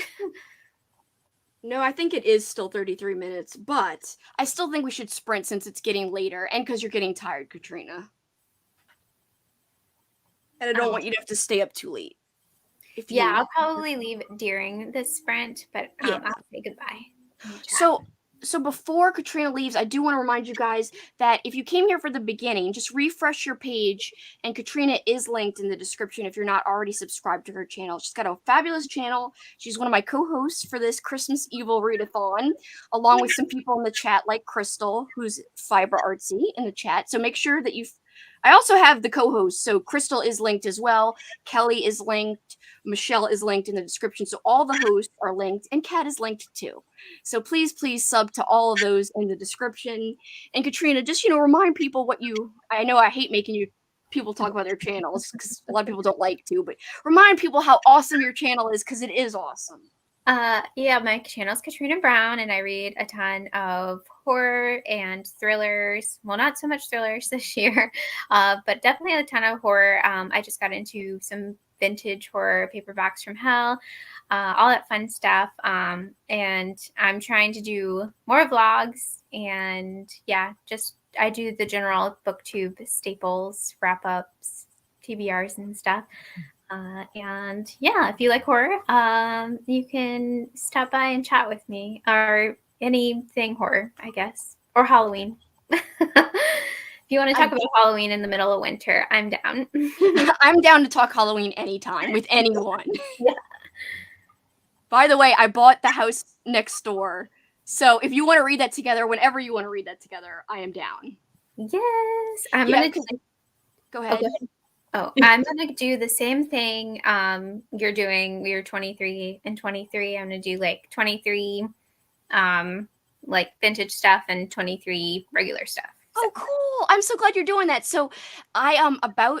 No, I think it is still 33 minutes, but I still think we should sprint since it's getting later and because you're getting tired, Katrina. And I don't want you to have to stay up too late. Yeah, I'll probably leave during the sprint, but Yeah. I'll say goodbye. So before Katrina leaves, I do want to remind you guys that if you came here for the beginning, just refresh your page, and Katrina is linked in the description if you're not already subscribed to her channel. She's got a fabulous channel. She's one of my co-hosts for this Christmas Evil Readathon, along with some people in the chat like Crystal, who's Fiber Artsy in the chat. So make sure that I also have the co-host, so Crystal is linked as well. Kelly is linked. Michelle is linked in the description. So all the hosts are linked, and Kat is linked too. So please sub to all of those in the description. And Katrina, just remind people I know I hate making people talk about their channels because a lot of people don't like to, but remind people how awesome your channel is because it is awesome. Yeah, my channel is Katrina Brown, and I read a ton of horror and thrillers. Well, not so much thrillers this year, but definitely a ton of horror. I just got into some vintage horror paperbacks from hell, all that fun stuff. And I'm trying to do more vlogs, and yeah, I do the general booktube staples, wrap-ups, TBRs and stuff. And yeah, if you like horror, you can stop by and chat with me, or anything horror, I guess, or Halloween. If you want to talk about Halloween in the middle of winter, I'm down. I'm down to talk Halloween anytime with anyone. Yeah. By the way, I bought The House Next Door. So if you want to read that together, whenever you want to read that together, I am down. Yes. I'm going to go ahead. Oh, I'm going to do the same thing you're doing. You're 23 and 23. I'm going to do like 23 like vintage stuff and 23 regular stuff. Oh, cool. I'm so glad you're doing that. So I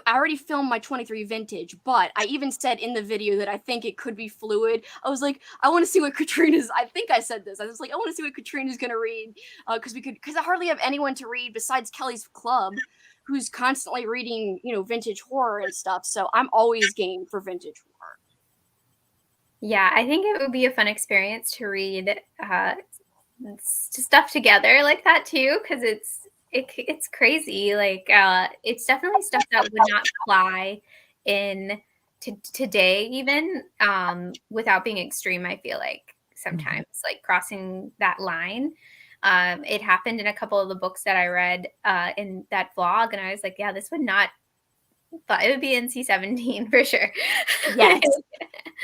already filmed my 23 vintage, but I even said in the video that I think it could be fluid. I was like, I want to see what I think I said this. I was like, I want to see what Katrina's going to read because I hardly have anyone to read besides Kelly's club, who's constantly reading, vintage horror and stuff. So I'm always game for vintage horror. Yeah, I think it would be a fun experience to read stuff together like that too, because it's crazy. Like it's definitely stuff that would not fly in today even without being extreme. I feel like sometimes like crossing that line. It happened in a couple of the books that I read in that vlog, and I was like, yeah, this would not, but it would be NC-17 for sure. Yes.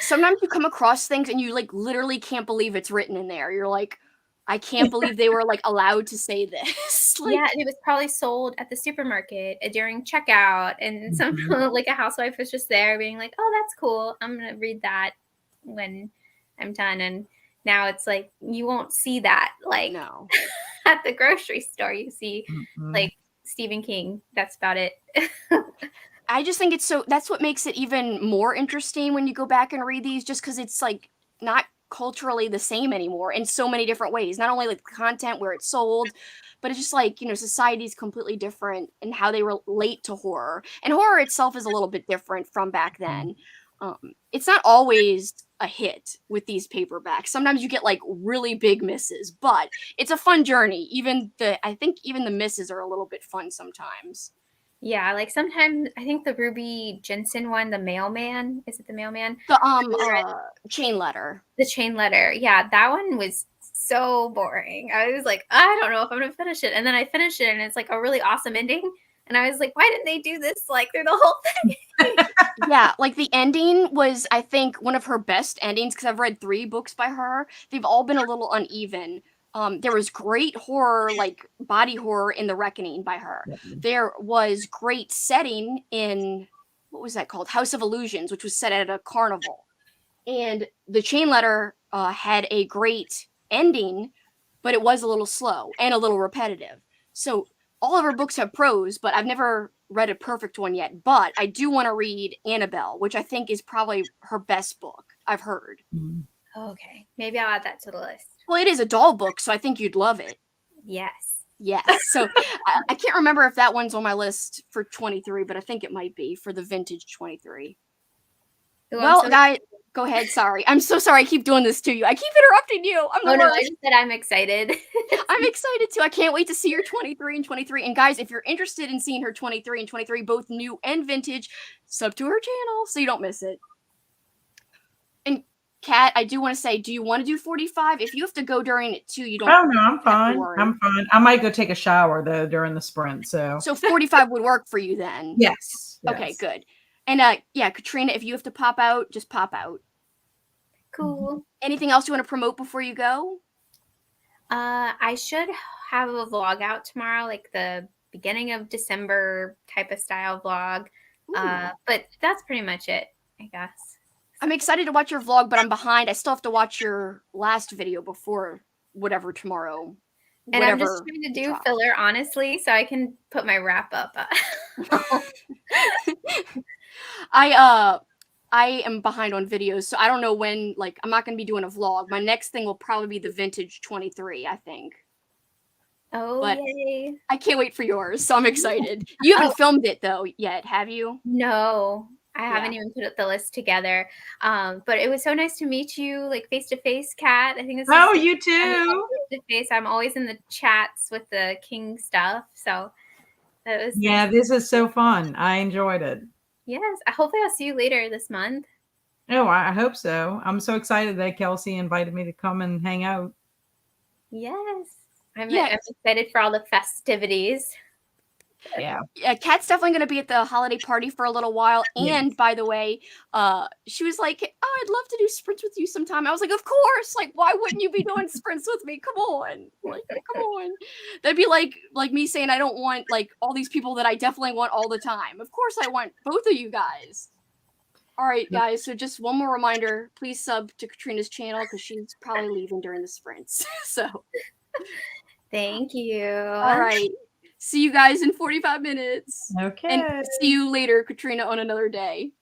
Sometimes you come across things and you like literally can't believe it's written in there. You're like, I can't believe they were like allowed to say this. Yeah, it was probably sold at the supermarket during checkout, and some like a housewife was just there being like, oh, that's cool, I'm gonna read that when I'm done. And now it's like you won't see that like no. At the grocery store. You see like Stephen King. That's about it. I just think that's what makes it even more interesting when you go back and read these, just because it's like not culturally the same anymore in so many different ways. Not only like the content where it's sold, but it's just like, society's completely different in how they relate to horror. And horror itself is a little bit different from back then. It's not always a hit with these paperbacks. Sometimes you get like really big misses, but it's a fun journey. I think even the misses are a little bit fun sometimes. Yeah, like sometimes I think the Ruby Jensen one, the mailman, is it the mailman? The chain letter. The chain letter. Yeah, that one was so boring. I was like, I don't know if I'm gonna finish it. And then I finished it and it's like a really awesome ending. And I was like, why didn't they do this like through the whole thing? Yeah, like the ending was, I think, one of her best endings because I've read 3 books by her. They've all been a little uneven. There was great horror, like body horror in The Reckoning by her. There was great setting in, what was that called? House of Illusions, which was set at a carnival. And The Chain Letter had a great ending, but it was a little slow and a little repetitive. So all of her books have prose, but I've never read a perfect one yet. But I do want to read Annabelle, which I think is probably her best book, I've heard. Okay, maybe I'll add that to the list. Well, it is a doll book, so I think you'd love it. Yes. Yes. So I can't remember if that one's on my list for 23, but I think it might be for the vintage 23. Ooh, well, guys, Go ahead. Sorry. I'm so sorry I keep doing this to you. I keep interrupting you. I'm the Oh, no, I worst. just said I'm excited. I'm excited too. I can't wait to see your 23 and 23. And guys, if you're interested in seeing her 23 and 23, both new and vintage, sub to her channel so you don't miss it. And Kat, I do want to say, do you want to do 45? If you have to go during it too, you don't Oh no, I'm have to fine. worry. I'm fine. I might go take a shower though during the sprint. So 45 would work for you then. yes. Okay, Yes. good. And yeah, Katrina, if you have to pop out, just pop out. Cool. Anything else you want to promote before you go? I should have a vlog out tomorrow, like the beginning of December type of style vlog. But that's pretty much it, I guess. I'm excited to watch your vlog, but I'm behind. I still have to watch your last video before whatever tomorrow. And I'm just trying to do drops. filler, honestly, so I can put my wrap up. I am behind on videos, so I don't know when. Like, I'm not going to be doing a vlog. My next thing will probably be the vintage 23, I think. Oh, But yay. I can't wait for yours, so I'm excited. You haven't filmed it though yet, have you? No, I haven't even put the list together. But it was so nice to meet you, like face to face, Kat. I think this is Oh, you too. face to face. I'm always in the chats with the King stuff, so that was Yeah, nice. this is so fun. I enjoyed it. Yes, hopefully I'll see you later this month. Oh, I hope so. I'm so excited that Kelsey invited me to come and hang out. Yes, I'm Yes. excited for all the festivities. Yeah. Yeah, Kat's definitely going to be at the holiday party for a little while. And by the way, she was like, "Oh, I'd love to do sprints with you sometime." I was like, "Of course! Like, why wouldn't you be doing sprints with me? Come on, like, come on." That'd be like me saying I don't want like all these people that I definitely want all the time. Of course, I want both of you guys. All right, guys. So just one more reminder: please sub to Katrina's channel because she's probably leaving during the sprints. So, Thank you. all right. See you guys in 45 minutes. Okay. And see you later, Katrina, on another day.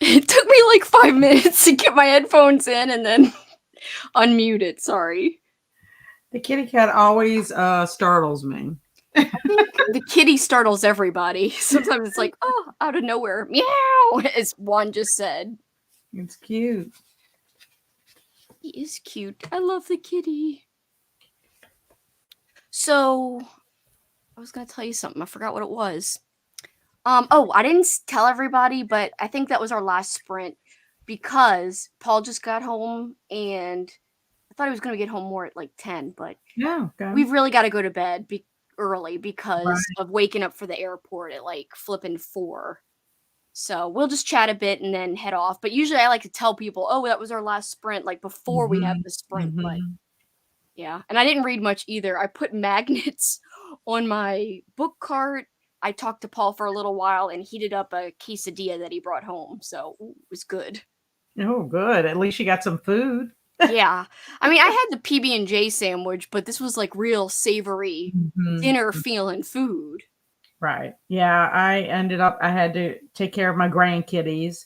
It took me like 5 minutes to get my headphones in and then unmute it. Sorry. The kitty cat always startles me. I think the kitty startles everybody. Sometimes it's like, oh, out of nowhere, meow, as Juan just said. It's cute. He is cute. I love the kitty. So, I was gonna tell you something. I forgot what it was. Oh, I didn't tell everybody, but I think that was our last sprint because Paul just got home and I thought he was gonna get home more at like 10, but Yeah, okay. we've really got to go to bed early because Right. of waking up for the airport at like flipping 4. So we'll just chat a bit and then head off. But usually I like to tell people, oh, that was our last sprint, like before we have the sprint. But yeah, and I didn't read much either. I put magnets on my book cart. I talked to Paul for a little while and heated up a quesadilla that he brought home. So it was good. Oh, good. At least you got some food. Yeah. I mean, I had the PB&J sandwich, but this was like real savory dinner feeling food. Right. Yeah, I had to take care of my grandkitties.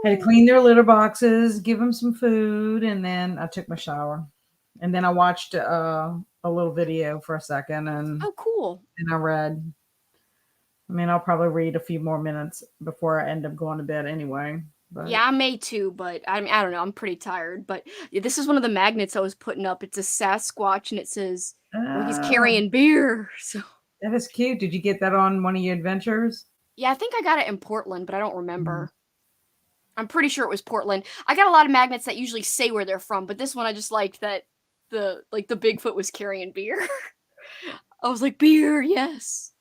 Had to clean their litter boxes, give them some food, and then I took my shower. And then I watched a little video for a second, and oh, cool. And I read. I mean, I'll probably read a few more minutes before I end up going to bed anyway. But. Yeah, I may too, but I mean, I don't know. I'm pretty tired. But yeah, this is one of the magnets I was putting up. It's a Sasquatch, and it says, well, he's carrying beer. So that is cute. Did you get that on one of your adventures? Yeah, I think I got it in Portland, but I don't remember. I'm pretty sure it was Portland. I got a lot of magnets that usually say where they're from, but this one I just liked that the Bigfoot was carrying beer. I was like, beer, yes.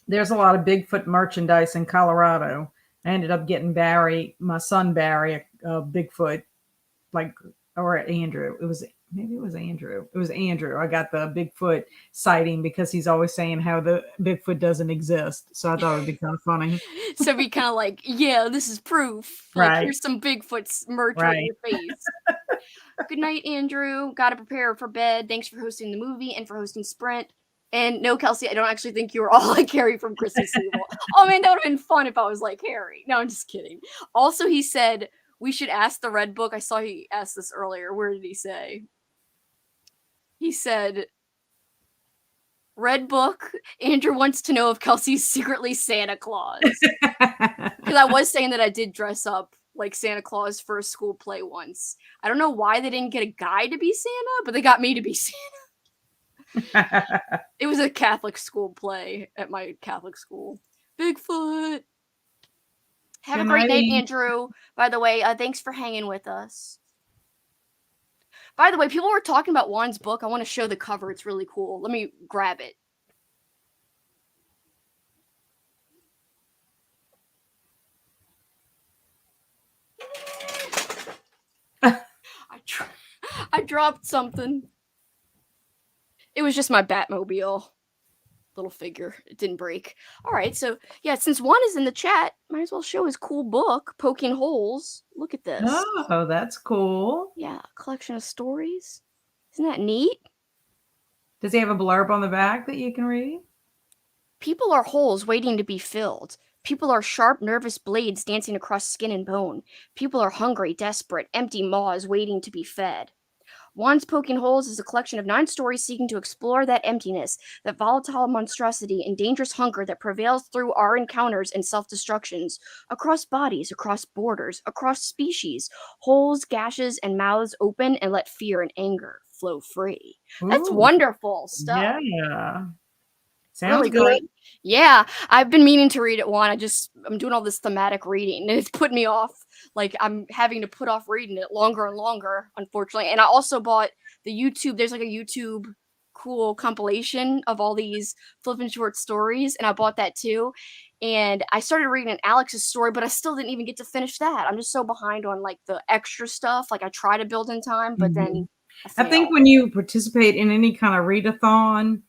There's a lot of Bigfoot merchandise in Colorado. I ended up getting my son Barry, a Bigfoot, or Andrew. It was Andrew. It was Andrew. I got the Bigfoot sighting because he's always saying how the Bigfoot doesn't exist. So I thought it'd be kind of funny. So be kind of like, yeah, this is proof. Right. Like, here's some Bigfoot's merch on your face. Good night, Andrew. Gotta prepare for bed. Thanks for hosting the movie and for hosting Sprint. And no, Kelsey, I don't actually think you were all like Harry from Christmas Evil. Oh man, that would have been fun if I was like Harry. No, I'm just kidding. Also, he said we should ask the Red Book. I saw he asked this earlier. Where did he say? He said, Red Book, Andrew wants to know if Kelsey's secretly Santa Claus. Because I was saying that I did dress up like Santa Claus for a school play once. I don't know why they didn't get a guy to be Santa, but they got me to be Santa. It was a Catholic school play at my Catholic school. Bigfoot. Have a great night, Andrew. By the way, thanks for hanging with us. By the way, people were talking about Juan's book. I want to show the cover. It's really cool. Let me grab it. I dropped something. It was just my Batmobile little figure. It didn't break. All right, so yeah, since Juan is in the chat, might as well show his cool book, Poking Holes. Look at this. Oh, that's cool. Yeah, a collection of stories. Isn't that neat? Does he have a blurb on the back that you can read? People are holes waiting to be filled. People are sharp, nervous blades dancing across skin and bone. People are hungry, desperate, empty maws waiting to be fed. Juan's Poking Holes is a collection of 9 stories seeking to explore that emptiness, that volatile monstrosity and dangerous hunger that prevails through our encounters and self-destructions, across bodies, across borders, across species. Holes, gashes, and mouths open and let fear and anger flow free. Ooh, that's wonderful stuff. Yeah. Sounds really good. Yeah, I've been meaning to read it, Juan. I'm doing all this thematic reading, and it's put me off. Like, I'm having to put off reading it longer and longer, unfortunately. And I also bought the YouTube. There's like a YouTube cool compilation of all these flippin' short stories, and I bought that too. And I started reading Alex's story, but I still didn't even get to finish that. I'm just so behind on like the extra stuff. Like, I try to build in time, but then I think when you participate in any kind of readathon,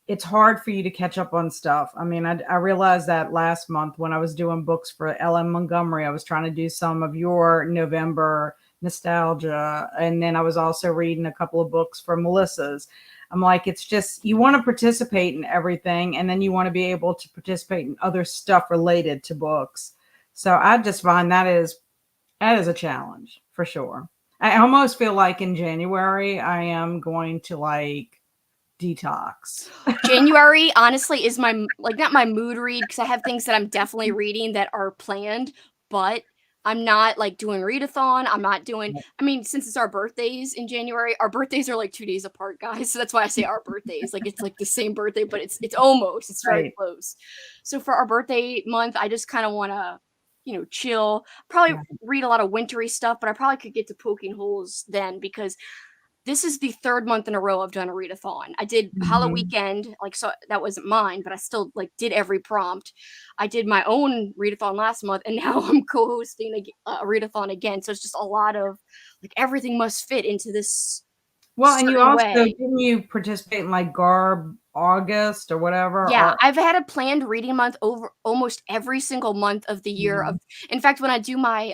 it's hard for you to catch up on stuff. I mean, I realized that last month when I was doing books for L.M. Montgomery, I was trying to do some of your November nostalgia. And then I was also reading a couple of books for Melissa's. I'm like, it's just, you want to participate in everything. And then you want to be able to participate in other stuff related to books. So I just find that is a challenge for sure. I almost feel like in January I am going to like detox. January, honestly, is my like not my mood read because I have things that I'm definitely reading that are planned, but I'm not like doing readathon. I'm not doing. I mean, since it's our birthdays in January, our birthdays are like 2 days apart, guys. So that's why I say our birthdays. Like it's like the same birthday, but it's almost it's very Right. close. So for our birthday month, I just kind of want to, chill. Probably Yeah. read a lot of wintry stuff, but I probably could get to poking holes then because this is the third month in a row I've done a readathon. I did Halloween Mhm. Weekend, like so that wasn't mine, but I still like did every prompt. I did my own readathon last month, and now I'm co-hosting a readathon again. So it's just a lot of like everything must fit into this Well, and you certain also way. didn't you participate in like Garb August or whatever? Yeah, Or I've had a planned reading month over almost every single month of the year Mhm. of in fact, when I do my,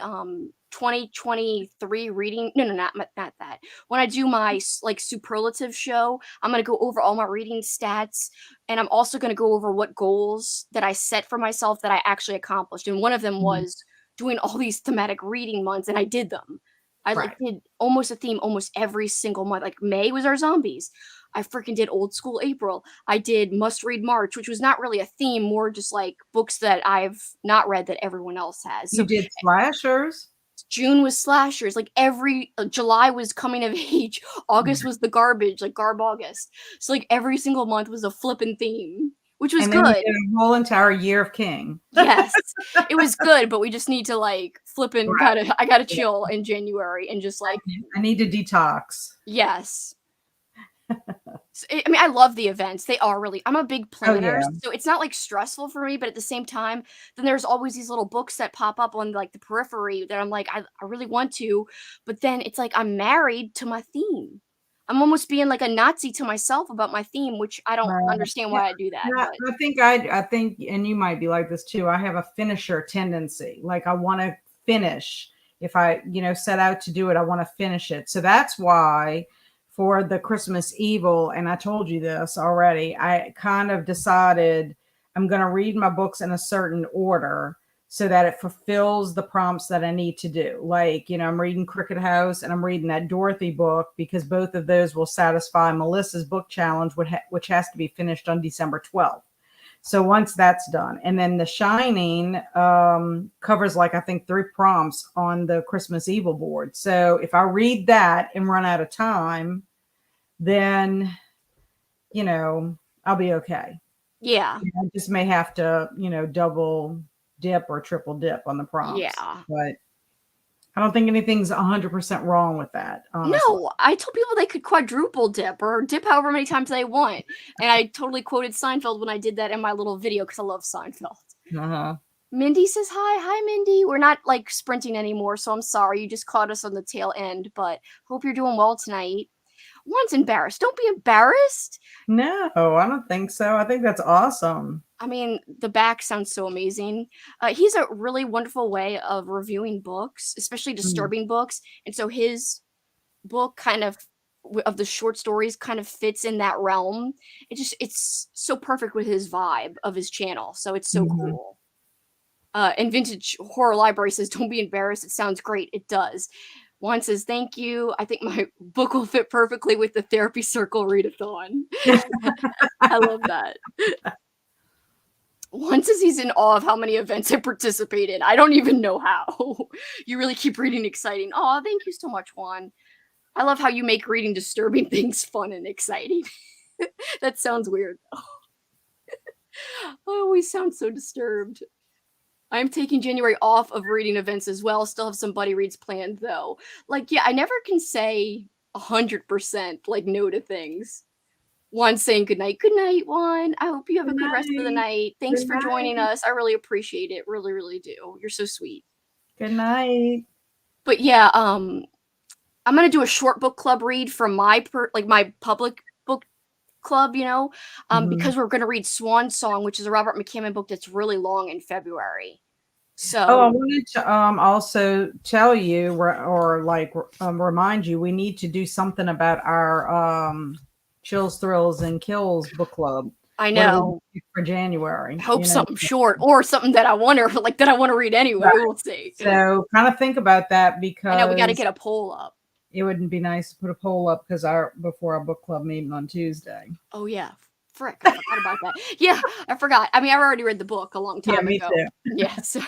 2023 reading no, no, not that. When I do my like superlative show, I'm gonna go over all my reading stats, and I'm also gonna go over what goals that I set for myself that I actually accomplished, and one of them Mhm. was doing all these thematic reading months, and I did them. I, like, Right. did almost a theme almost every single month, like, May was our zombies. I freaking did Old School April. I did Must Read March, which was not really a theme, more just like books that I've not read that everyone else has. You So did slashers? June was slashers, like every July was coming of age, August Yeah. was the garbage, like Garb August. So like every single month was a flippin' theme, which was And then you good. did a whole entire year of King. Yes, it was good, but we just need to like flippin' Right. gotta I gotta Yeah. chill in January and just like I need to detox. yes. I mean, I love the events. They are really I'm a big Oh, planner, yeah. so it's not, like, stressful for me, but at the same time, then there's always these little books that pop up on, like, the periphery that I'm like, I really want to, but then it's like I'm married to my theme. I'm almost being like a Nazi to myself about my theme, which I don't Right. understand Yeah, why I do that, yeah, but I think, and you might be like this too. I have a finisher tendency. Like I want to finish. If I, set out to do it, I want to finish it. So that's why for the Christmas Evil, and I told you this already, I kind of decided I'm going to read my books in a certain order so that it fulfills the prompts that I need to do. Like, I'm reading Cricket House and I'm reading that Dorothy book because both of those will satisfy Melissa's book challenge, which has to be finished on December 12th. So once that's done, and then The Shining covers like I think 3 prompts on the Christmas Evil board. So if I read that and run out of time, then I'll be okay. yeah. I just may have to, double dip or triple dip on the prompts. Yeah. But I don't think anything's 100% wrong with that, honestly. No, I told people they could quadruple dip or dip however many times they want, and I totally quoted Seinfeld when I did that in my little video because I love Seinfeld. Uh-huh. Mindy says hi. Hi, Mindy. We're not like sprinting anymore, so I'm sorry. You just caught us on the tail end, but hope you're doing well tonight. One's embarrassed. Don't be embarrassed. No, I don't think so. I think that's awesome. I mean, the back sounds so amazing. He's a really wonderful way of reviewing books, especially Mm. disturbing books. And so his book kind of the short stories kind of fits in that realm. It's so perfect with his vibe of his channel. So it's so Mhm. cool. And Vintage Horror Library says, "Don't be embarrassed. It sounds great. It does." Juan says, "Thank you. I think my book will fit perfectly with the therapy circle readathon." I love that. Juan says he's in awe of how many events I participate in. I don't even know how. You really keep reading exciting. Oh, thank you so much, Juan. I love how you make reading disturbing things fun and exciting. That sounds weird, though. I always sound so disturbed. I'm taking January off of reading events as well. Still have some buddy reads planned though. Like, yeah, I never can say 100% like no to things. Juan saying good night. Good night, Juan. I hope you have Good a good rest of the night. night. Thanks Good for joining night. us. I really appreciate it. Really, really do. You're so sweet. Good night. But yeah, I'm gonna do a short book club read from my public book club, Mhm. because we're gonna read Swan Song, which is a Robert McCammon book that's really long in February. Oh, I So wanted to also tell you or like remind you we need to do something about our Chills, Thrills, and Kills book club. I What do we know. pick for January? Hope something short or something that I want to like that I want to read anyway. Right. We'll see. So kind of think about that I know we got to because get a poll up. it wouldn't be nice to put a poll up because before our book club meeting on Tuesday. Oh yeah. Frick, I forgot about that. Yeah, I forgot. I mean, I've already read the book a long time me ago. too. Yeah, so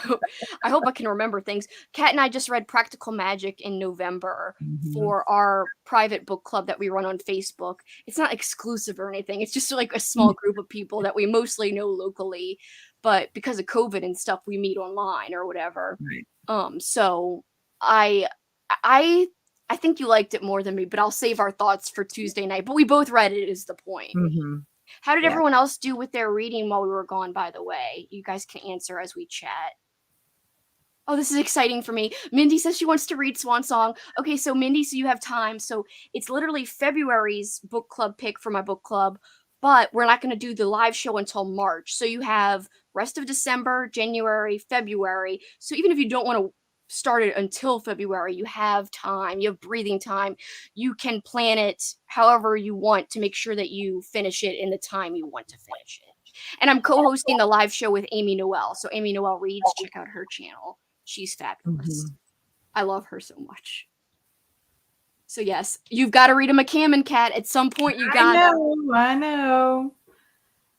I hope I can remember things. Kat and I just read Practical Magic in November for our private book club that we run on Facebook. It's not exclusive or anything. It's just like a small group of people that we mostly know locally, but because of COVID and stuff, we meet online or whatever. Right. So I I I think you liked it more than me, but I'll save our thoughts for Tuesday night. But we both read it is the point. Mm-hmm. How did Yeah. everyone else do with their reading while we were gone, by the way? You guys can answer as we chat. Oh, this is exciting for me. Mindy says she wants to read Swan Song. Okay, so Mindy, so you have time. So it's literally February's book club pick for my book club, but we're not going to do the live show until March. So you have rest of December, January, February. So even if you don't want to start it until February, you have time, you have breathing time. You can plan it however you want to make sure that you finish it in the time you want to finish it. And I'm co-hosting the live show with Amy Noel. So Amy Noel reads, check out her channel. She's fabulous. I love her so much. So yes, you've got to read a McCammon Cat at some point. You got to. I know.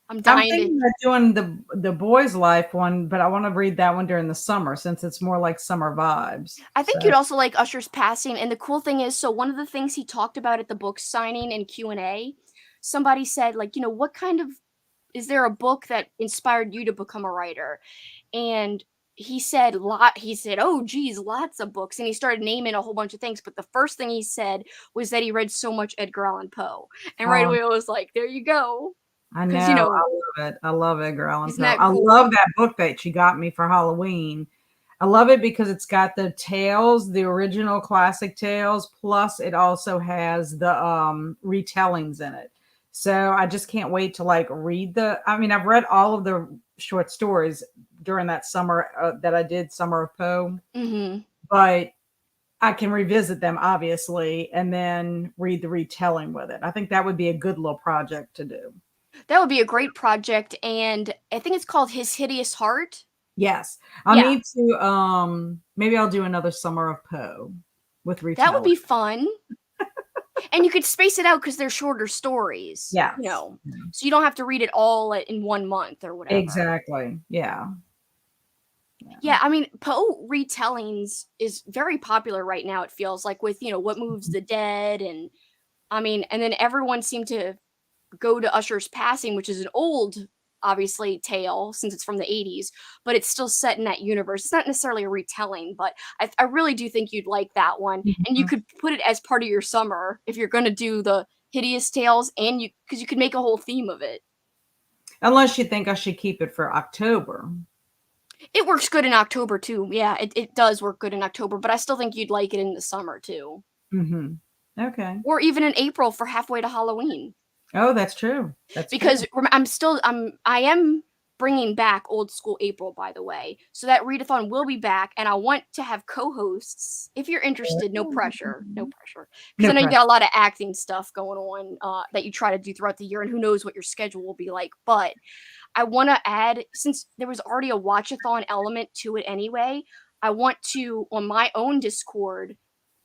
I'm I'm dying thinking to. of doing the boys' life one, but I want to read that one during the summer since it's more like summer vibes. I think you'd also like Usher's Passing. And the cool thing is, so one of the things he talked about at the book signing and Q&A, somebody said, like, what kind of, is there a book that inspired you to become a writer? And he said, oh geez, lots of books. And he started naming a whole bunch of things. But the first thing he said was that he read so much Edgar Allan Poe. And right away I was like, there you go. I know. I love it. I love Edgar Allan Poe. I love that book that she got me for Halloween. I love it because it's got the tales, the original classic tales, plus it also has the retellings in it. So I just can't wait to read I've read all of the short stories during that summer that I did Summer of Poe, but I can revisit them obviously and then read the retelling with it. I think that would be a good little project to do. That would be a great project, and I think it's called His Hideous Heart. Yes. I'll need to maybe I'll do another Summer of Poe with retelling. That would be fun. And you could space it out because they're shorter stories. Yeah. So you don't have to read it all in 1 month or whatever. Exactly. Yeah. Yeah, I mean, Poe retellings is very popular right now, it feels like, with, What Moves the Dead, and I mean, and then everyone seemed to go to Usher's Passing, which is an old, obviously, tale since it's from the 80s, but it's still set in that universe. It's not necessarily a retelling, but I really do think you'd like that one. And you could put it as part of your summer if you're going to do the Hideous Tales, and because you could make a whole theme of it. Unless you think I should keep it for October. It works good in October too. Yeah, it does work good in October, but I still think you'd like it in the summer too. Okay. Or even in April for halfway to Halloween. Oh, that's true. Because I am bringing back Old School April, by the way. So that readathon will be back, and I want to have co-hosts. If you're interested, no pressure. Because I know you got a lot of acting stuff going on that you try to do throughout the year, and who knows what your schedule will be like. But I want to add, since there was already a watch-a-thon element to it anyway, I want to, on my own Discord,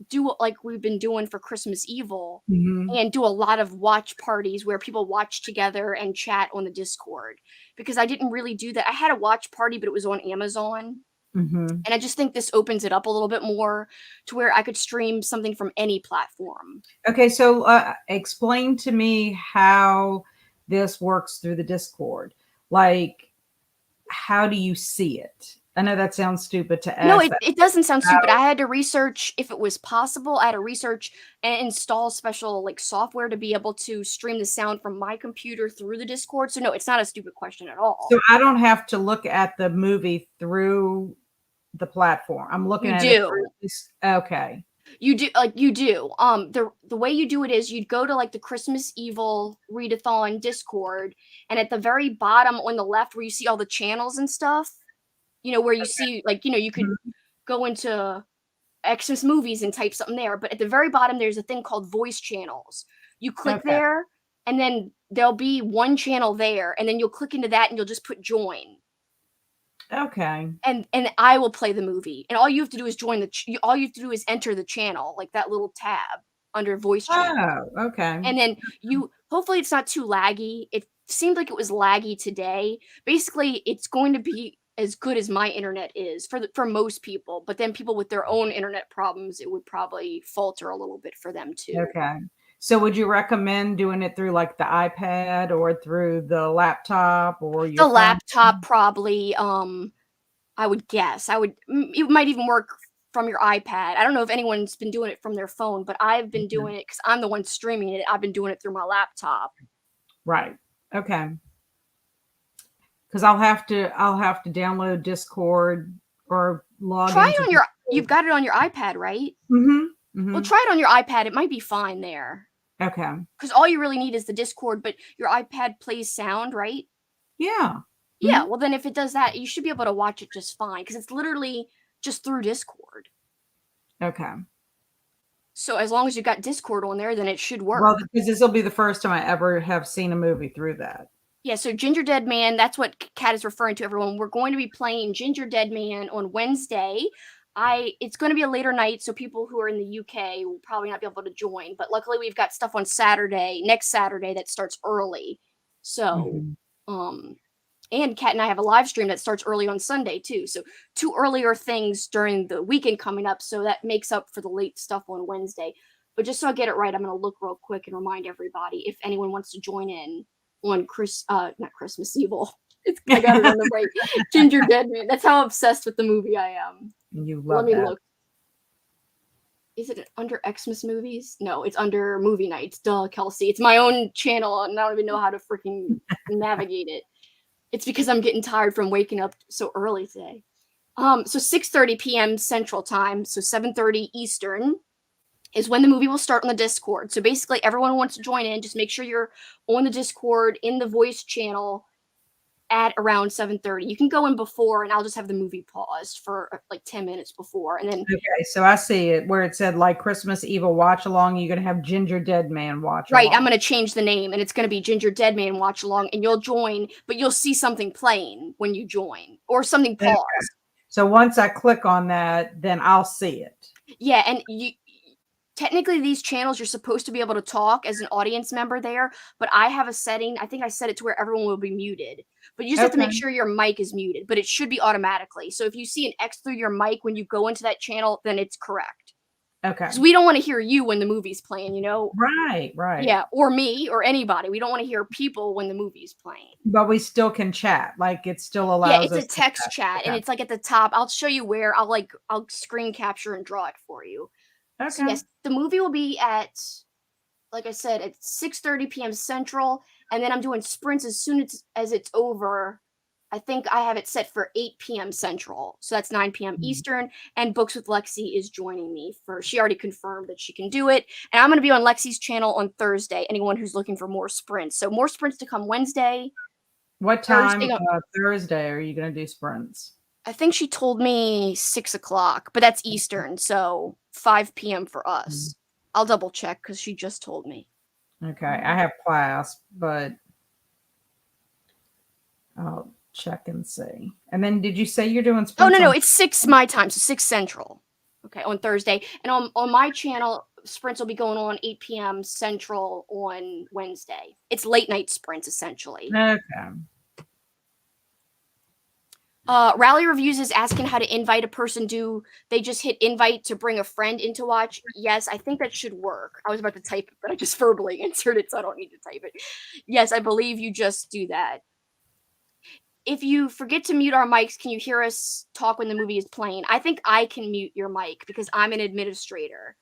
do like we've been doing for Christmas Evil, and do a lot of watch parties where people watch together and chat on the Discord, because I didn't really do that. I had a watch party, but it was on Amazon. And I just think this opens it up a little bit more to where I could stream something from any platform. Okay, so explain to me how this works through the Discord. Like, how do you see it? I know that sounds stupid to ask. No, it doesn't sound stupid. I had to research if it was possible. I had to research and install special software to be able to stream the sound from my computer through the Discord. So no, it's not a stupid question at all. So I don't have to look at the movie through the platform. I'm looking at it through this. Okay. You do, you do. The way you do it is you'd go to the Christmas Evil Readathon Discord, and at the very bottom on the left where you see all the channels and stuff, where you see you could go into Xmas movies and type something there, but at the very bottom there's a thing called voice channels. You click there, and then there'll be one channel there, and then you'll click into that and you'll just put join. Okay. And I will play the movie. And all you have to do is join all you have to do is enter the channel, like that little tab under voice channel. Oh, okay. And then hopefully it's not too laggy. It seemed like it was laggy today. Basically, it's going to be as good as my internet is for most people, but then people with their own internet problems, it would probably falter a little bit for them too. Okay. So would you recommend doing it through like the iPad or through the laptop or your The phone? laptop probably, I would guess. It might even work from your iPad. I don't know if anyone's been doing it from their phone, but I've been doing it because I'm the one streaming it. I've been doing it through my laptop. Right. Okay. Because I'll have to download Discord or log Try into it on you've got it on your iPad, right? Mm-hmm. Well, try it on your iPad. It might be fine there. Okay. Because all you really need is the Discord, but your iPad plays sound, right? Yeah. Yeah, well then if it does that, you should be able to watch it just fine because it's literally just through Discord. Okay. So as long as you've got Discord on there, then it should work. Well, because this will be the first time I ever have seen a movie through that. Yeah, so Ginger Dead Man, that's what Kat is referring to, everyone. We're going to be playing Ginger Dead Man on Wednesday. It's going to be a later night, so people who are in the UK will probably not be able to join. But luckily, we've got stuff on next Saturday, that starts early. So, and Kat and I have a live stream that starts early on Sunday too. So 2 earlier things during the weekend coming up. So that makes up for the late stuff on Wednesday. But just so I get it right, I'm going to look real quick and remind everybody if anyone wants to join in on not Christmas Evil. I got it on the right. Ginger Dead Man. That's how obsessed with the movie I am. You love Let me that. look. Is it under Xmas movies? No, it's under movie nights. Duh, Kelsey. It's my own channel, and I don't even know how to freaking navigate it. It's because I'm getting tired from waking up so early today. So 6:30 p.m. Central Time, so 7:30 Eastern is when the movie will start on the Discord. So basically, everyone wants to join in. Just make sure you're on the Discord in the voice channel at around 7:30. You can go in before, and I'll just have the movie paused for like 10 minutes before, and then. Okay, so I see it where it said like Christmas Evil watch along. You're gonna have Ginger Dead Man watch Right, along. I'm gonna change the name, and it's gonna be Ginger Dead Man watch along, and you'll join, but you'll see something playing when you join, or something paused. Okay. So once I click on that, then I'll see it. Yeah, and technically these channels you're supposed to be able to talk as an audience member there, but I have a setting, I think I set it to where everyone will be muted. But you just have to make sure your mic is muted, but it should be automatically. So if you see an X through your mic when you go into that channel, then it's correct. Okay. Because we don't want to hear you when the movie's playing, you know? Right. Yeah, or me or anybody. We don't want to hear people when the movie's playing. But we still can chat. Like it still allows Yeah, it's us a text chat, okay. and it's like at the top. I'll show you where I'll screen capture and draw it for you. Okay. So yes, the movie will be at, like I said, at 6:30 p.m. Central, and then I'm doing sprints as soon as it's over. I think I have it set for 8 p.m. Central, so that's 9 p.m. Eastern. And Books with Lexi is joining me she already confirmed that she can do it. And I'm going to be on Lexi's channel on Thursday. Anyone who's looking for more sprints, so more sprints to come Wednesday. What time Thursday are you going to do sprints? I think she told me 6 o'clock, but that's Eastern, so 5 p.m. for us. I'll double check because she just told me. Okay, I have class, but I'll check and see. And then did you say you're doing sprints? Oh, no, it's 6 my time, so 6 Central. Okay, on Thursday. And on my channel, sprints will be going on 8 p.m. Central on Wednesday. It's late night sprints, essentially. Okay. Rally Reviews is asking how to invite a person. Do they just hit invite to bring a friend in to watch? Yes, I think that should work. I was about to type it, but I just verbally answered it, so I don't need to type it. Yes, I believe you just do that. If you forget to mute our mics, can you hear us talk when the movie is playing? I think I can mute your mic because I'm an administrator.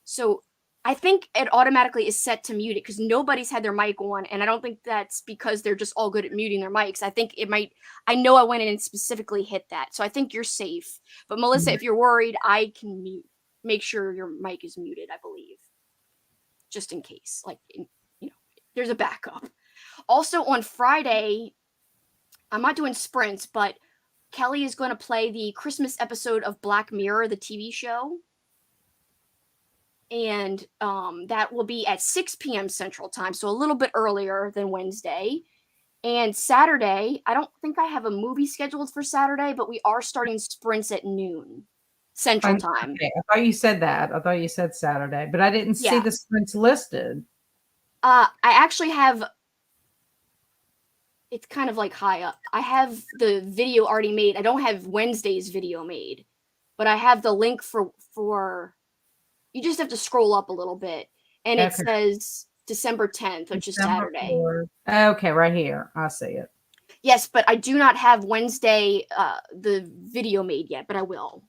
So I think it automatically is set to mute it because nobody's had their mic on, and I don't think that's because they're just all good at muting their mics. I think it might, I know I went in and specifically hit that, so I think you're safe. But Melissa, if you're worried, I can make sure your mic is muted, I believe. Just in case, there's a backup. Also on Friday, I'm not doing sprints, but Kelly is going to play the Christmas episode of Black Mirror, the TV show. and that will be at 6 p.m. Central Time, so a little bit earlier than Wednesday. And Saturday, I don't think I have a movie scheduled for Saturday, but we are starting sprints at noon Central Time. Okay, I thought you said that. I thought you said Saturday, but I didn't see Yeah. the sprints listed. I actually have, it's kind of like high up. I have the video already made. I don't have Wednesday's video made, but I have the link for you just have to scroll up a little bit, and it Okay. says December 10th, which is December Saturday. 4th. Okay, right here. I see it. Yes, but I do not have Wednesday the video made yet, but I will.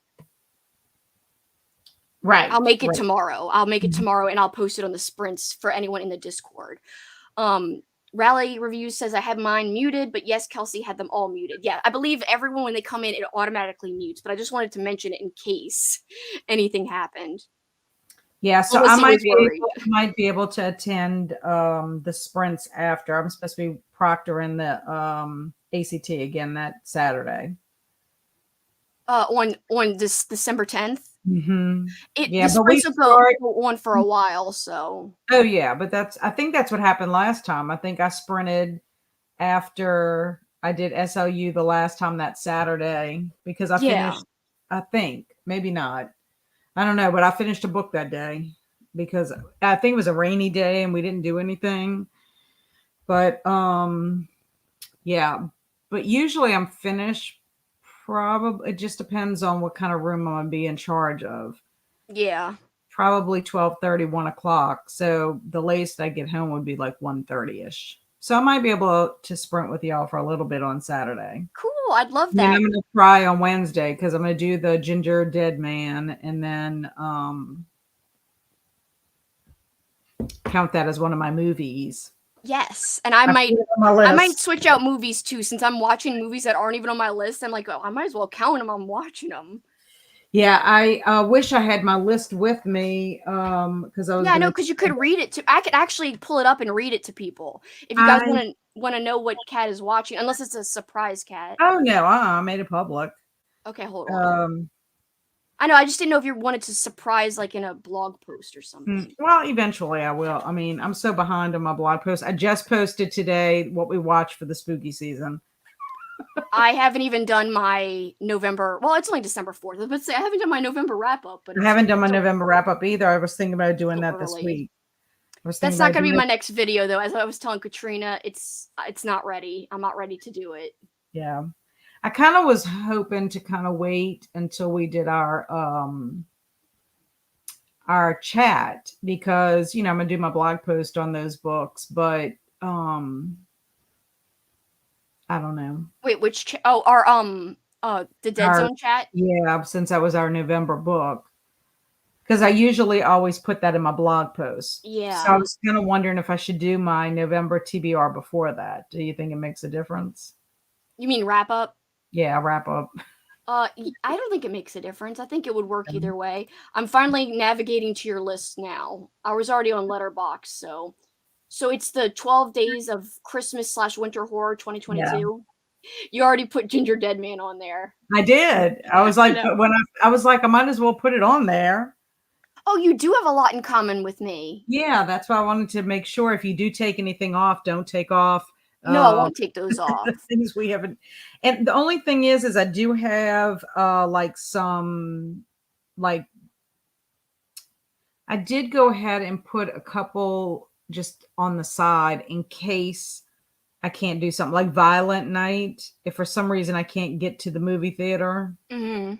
Right. I'll make it right. tomorrow. I'll make it tomorrow, and I'll post it on the sprints for anyone in the Discord. Rally Reviews says I have mine muted, but yes, Kelsey had them all muted. Yeah, I believe everyone when they come in, it automatically mutes, but I just wanted to mention it in case anything happened. Yeah, so Unless I he might was worried. be able to attend the sprints after. I'm supposed to be proctoring the ACT again that Saturday. On this December 10th. Mm-hmm. The sprints will go on for a while, so. Oh yeah, but I think that's what happened last time. I think I sprinted after I did SLU the last time that Saturday because I finished. I think maybe not. I don't know, but I finished a book that day because I think it was a rainy day and we didn't do anything. But yeah, but usually I'm finished. Probably it just depends on what kind of room I'm gonna be in charge of. Yeah. Probably 12:30, 1 o'clock. So the latest I get home would be like 1:30ish. So I might be able to sprint with y'all for a little bit on Saturday. Cool. I'd love that. I'm gonna try on Wednesday because I'm gonna do the Ginger Dead Man and then count that as one of my movies. Yes, and I might switch out movies too, since I'm watching movies that aren't even on my list. I'm like, oh, I might as well count them. I'm watching them. Yeah, I wish I had my list with me because I was. Yeah, I know, because you could read it to. I could actually pull it up and read it to people if you guys want to know what cat is watching, unless it's a surprise cat. Oh no, I made it public. Okay, hold on. I know. I just didn't know if you wanted to surprise, like in a blog post or something. Well, eventually I will. I mean, I'm so behind on my blog post. I just posted today what we watched for the spooky season. I haven't even done my November. Well, it's only December 4th. But I haven't done my November wrap up. But I haven't done my November wrap up either. I was thinking about doing that this week. That's not going to be my next video, though. As I was telling Katrina, it's not ready. I'm not ready to do it. Yeah. I kind of was hoping to kind of wait until we did our chat because, I'm going to do my blog post on those books, but I don't know. Wait, which our the Dead Zone chat? Yeah, since that was our November book. Because I usually always put that in my blog post. Yeah. So I was kind of wondering if I should do my November TBR before that. Do you think it makes a difference? You mean wrap up? Yeah, wrap up. I don't think it makes a difference. I think it would work either way. I'm finally navigating to your list now. I was already on Letterboxd, so it's the 12 Days of Christmas / Winter Horror 2022. Yeah. You already put Ginger Dead Man on there. I did. I was like, I was like, I might as well put it on there. Oh, you do have a lot in common with me. Yeah, that's why I wanted to make sure if you do take anything off, don't take off. No, I won't take those off. The things we haven't. And the only thing is I do have I did go ahead and put a couple just on the side in case I can't do something like Violent Night. If for some reason I can't get to the movie theater to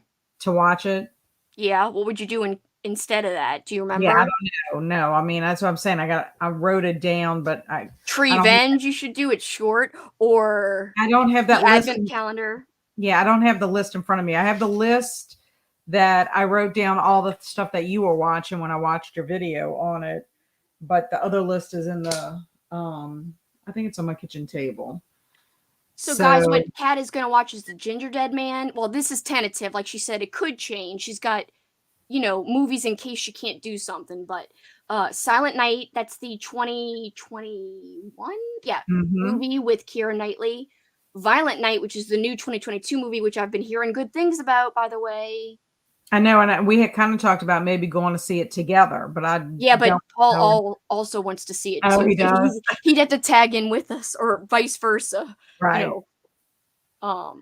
watch it. Yeah. What would you do instead of that? Do you remember? Yeah, I don't know. No, I mean, that's what I'm saying. I wrote it down, but Treevenge, you should do it short, or I don't have that Advent calendar. Yeah, I don't have the list in front of me. I have the list that I wrote down all the stuff that you were watching when I watched your video on it. But the other list is in the I think it's on my kitchen table. So guys, what Kat is going to watch is the Ginger Dead Man. Well, this is tentative. Like she said, it could change. She's got, movies in case she can't do something. But Silent Night, that's the 2021 movie with Keira Knightley. Violent Night, which is the new 2022 movie, which I've been hearing good things about, by the way. I know, and we had kind of talked about maybe going to see it together, but I Yeah, but don't know. Paul also wants to see it Oh, too. he does? He'd have to tag in with us or vice versa. You Right. know,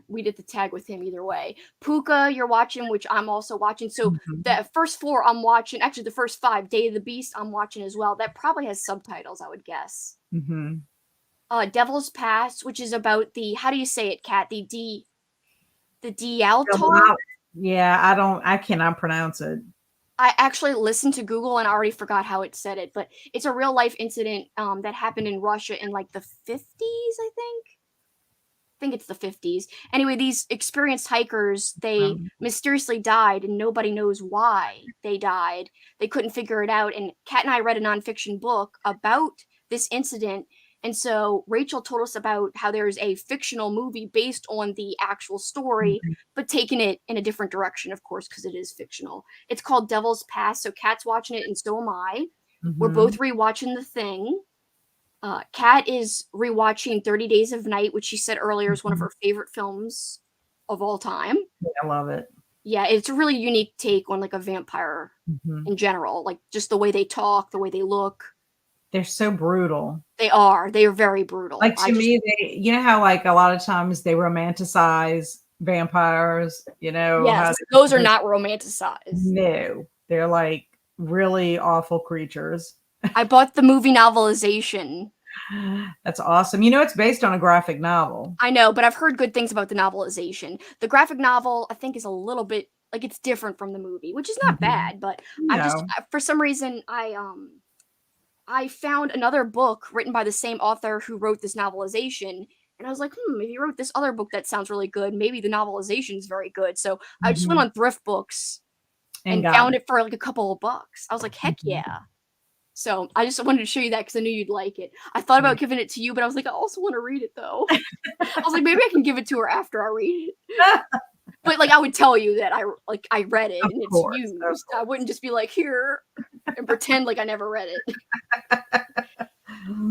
we'd have to tag with him either way. Puka, you're watching, which I'm also watching. So Mhm. the first four I'm watching, actually the first five, Day of the Beast, I'm watching as well. That probably has subtitles, I would guess. Mhm. Devil's Pass, which is about the, how do you say it, Kat? The Double Dialtar. out. Yeah, I cannot pronounce it. I actually listened to Google and I already forgot how it said it, but it's a real life incident that happened in Russia in like the 50s, I think. I think it's the 50s. Anyway, these experienced hikers, they Um, mysteriously died and nobody knows why they died. They couldn't figure it out. And Kat and I read a nonfiction book about this incident. And so Rachel told us about how there's a fictional movie based on the actual story, mhm, but taking it in a different direction, of course, because it is fictional. It's called Devil's Pass. So Kat's watching it and so am I. We're both mhm. rewatching The Thing. Kat is rewatching 30 Days of Night, which she said earlier is one of Mhm. her favorite films of all time. Yeah, I love it. Yeah, it's a really unique take on like a vampire Mhm. in general, like just the way they talk, the way they look. They're so brutal. They are very brutal. Like, I to just me, you know how, like, a lot of times they romanticize vampires, how yes, they're those are supposed not romanticized. no, they're, like, really awful creatures. I bought the movie novelization. That's awesome. It's based on a graphic novel. I know, but I've heard good things about the novelization. The graphic novel, I think, is a little bit like it's different from the movie, which is not Mhm. bad, but I'm just No. for some reason I found another book written by the same author who wrote this novelization, and I was like, if he wrote this other book that sounds really good, maybe the novelization is very good. So I just went Mhm. on Thrift Books And and got found it. it for like a couple of bucks. I was like, heck Mhm. yeah. So I just wanted to show you that because I knew you'd like it. I thought Yeah. about giving it to you, but I was like, I also want to read it though. I was like, maybe I can give it to her after I read it. But like I would tell you that I read it Of and it's course, of used. I course. wouldn't just be like here and pretend like I never read it.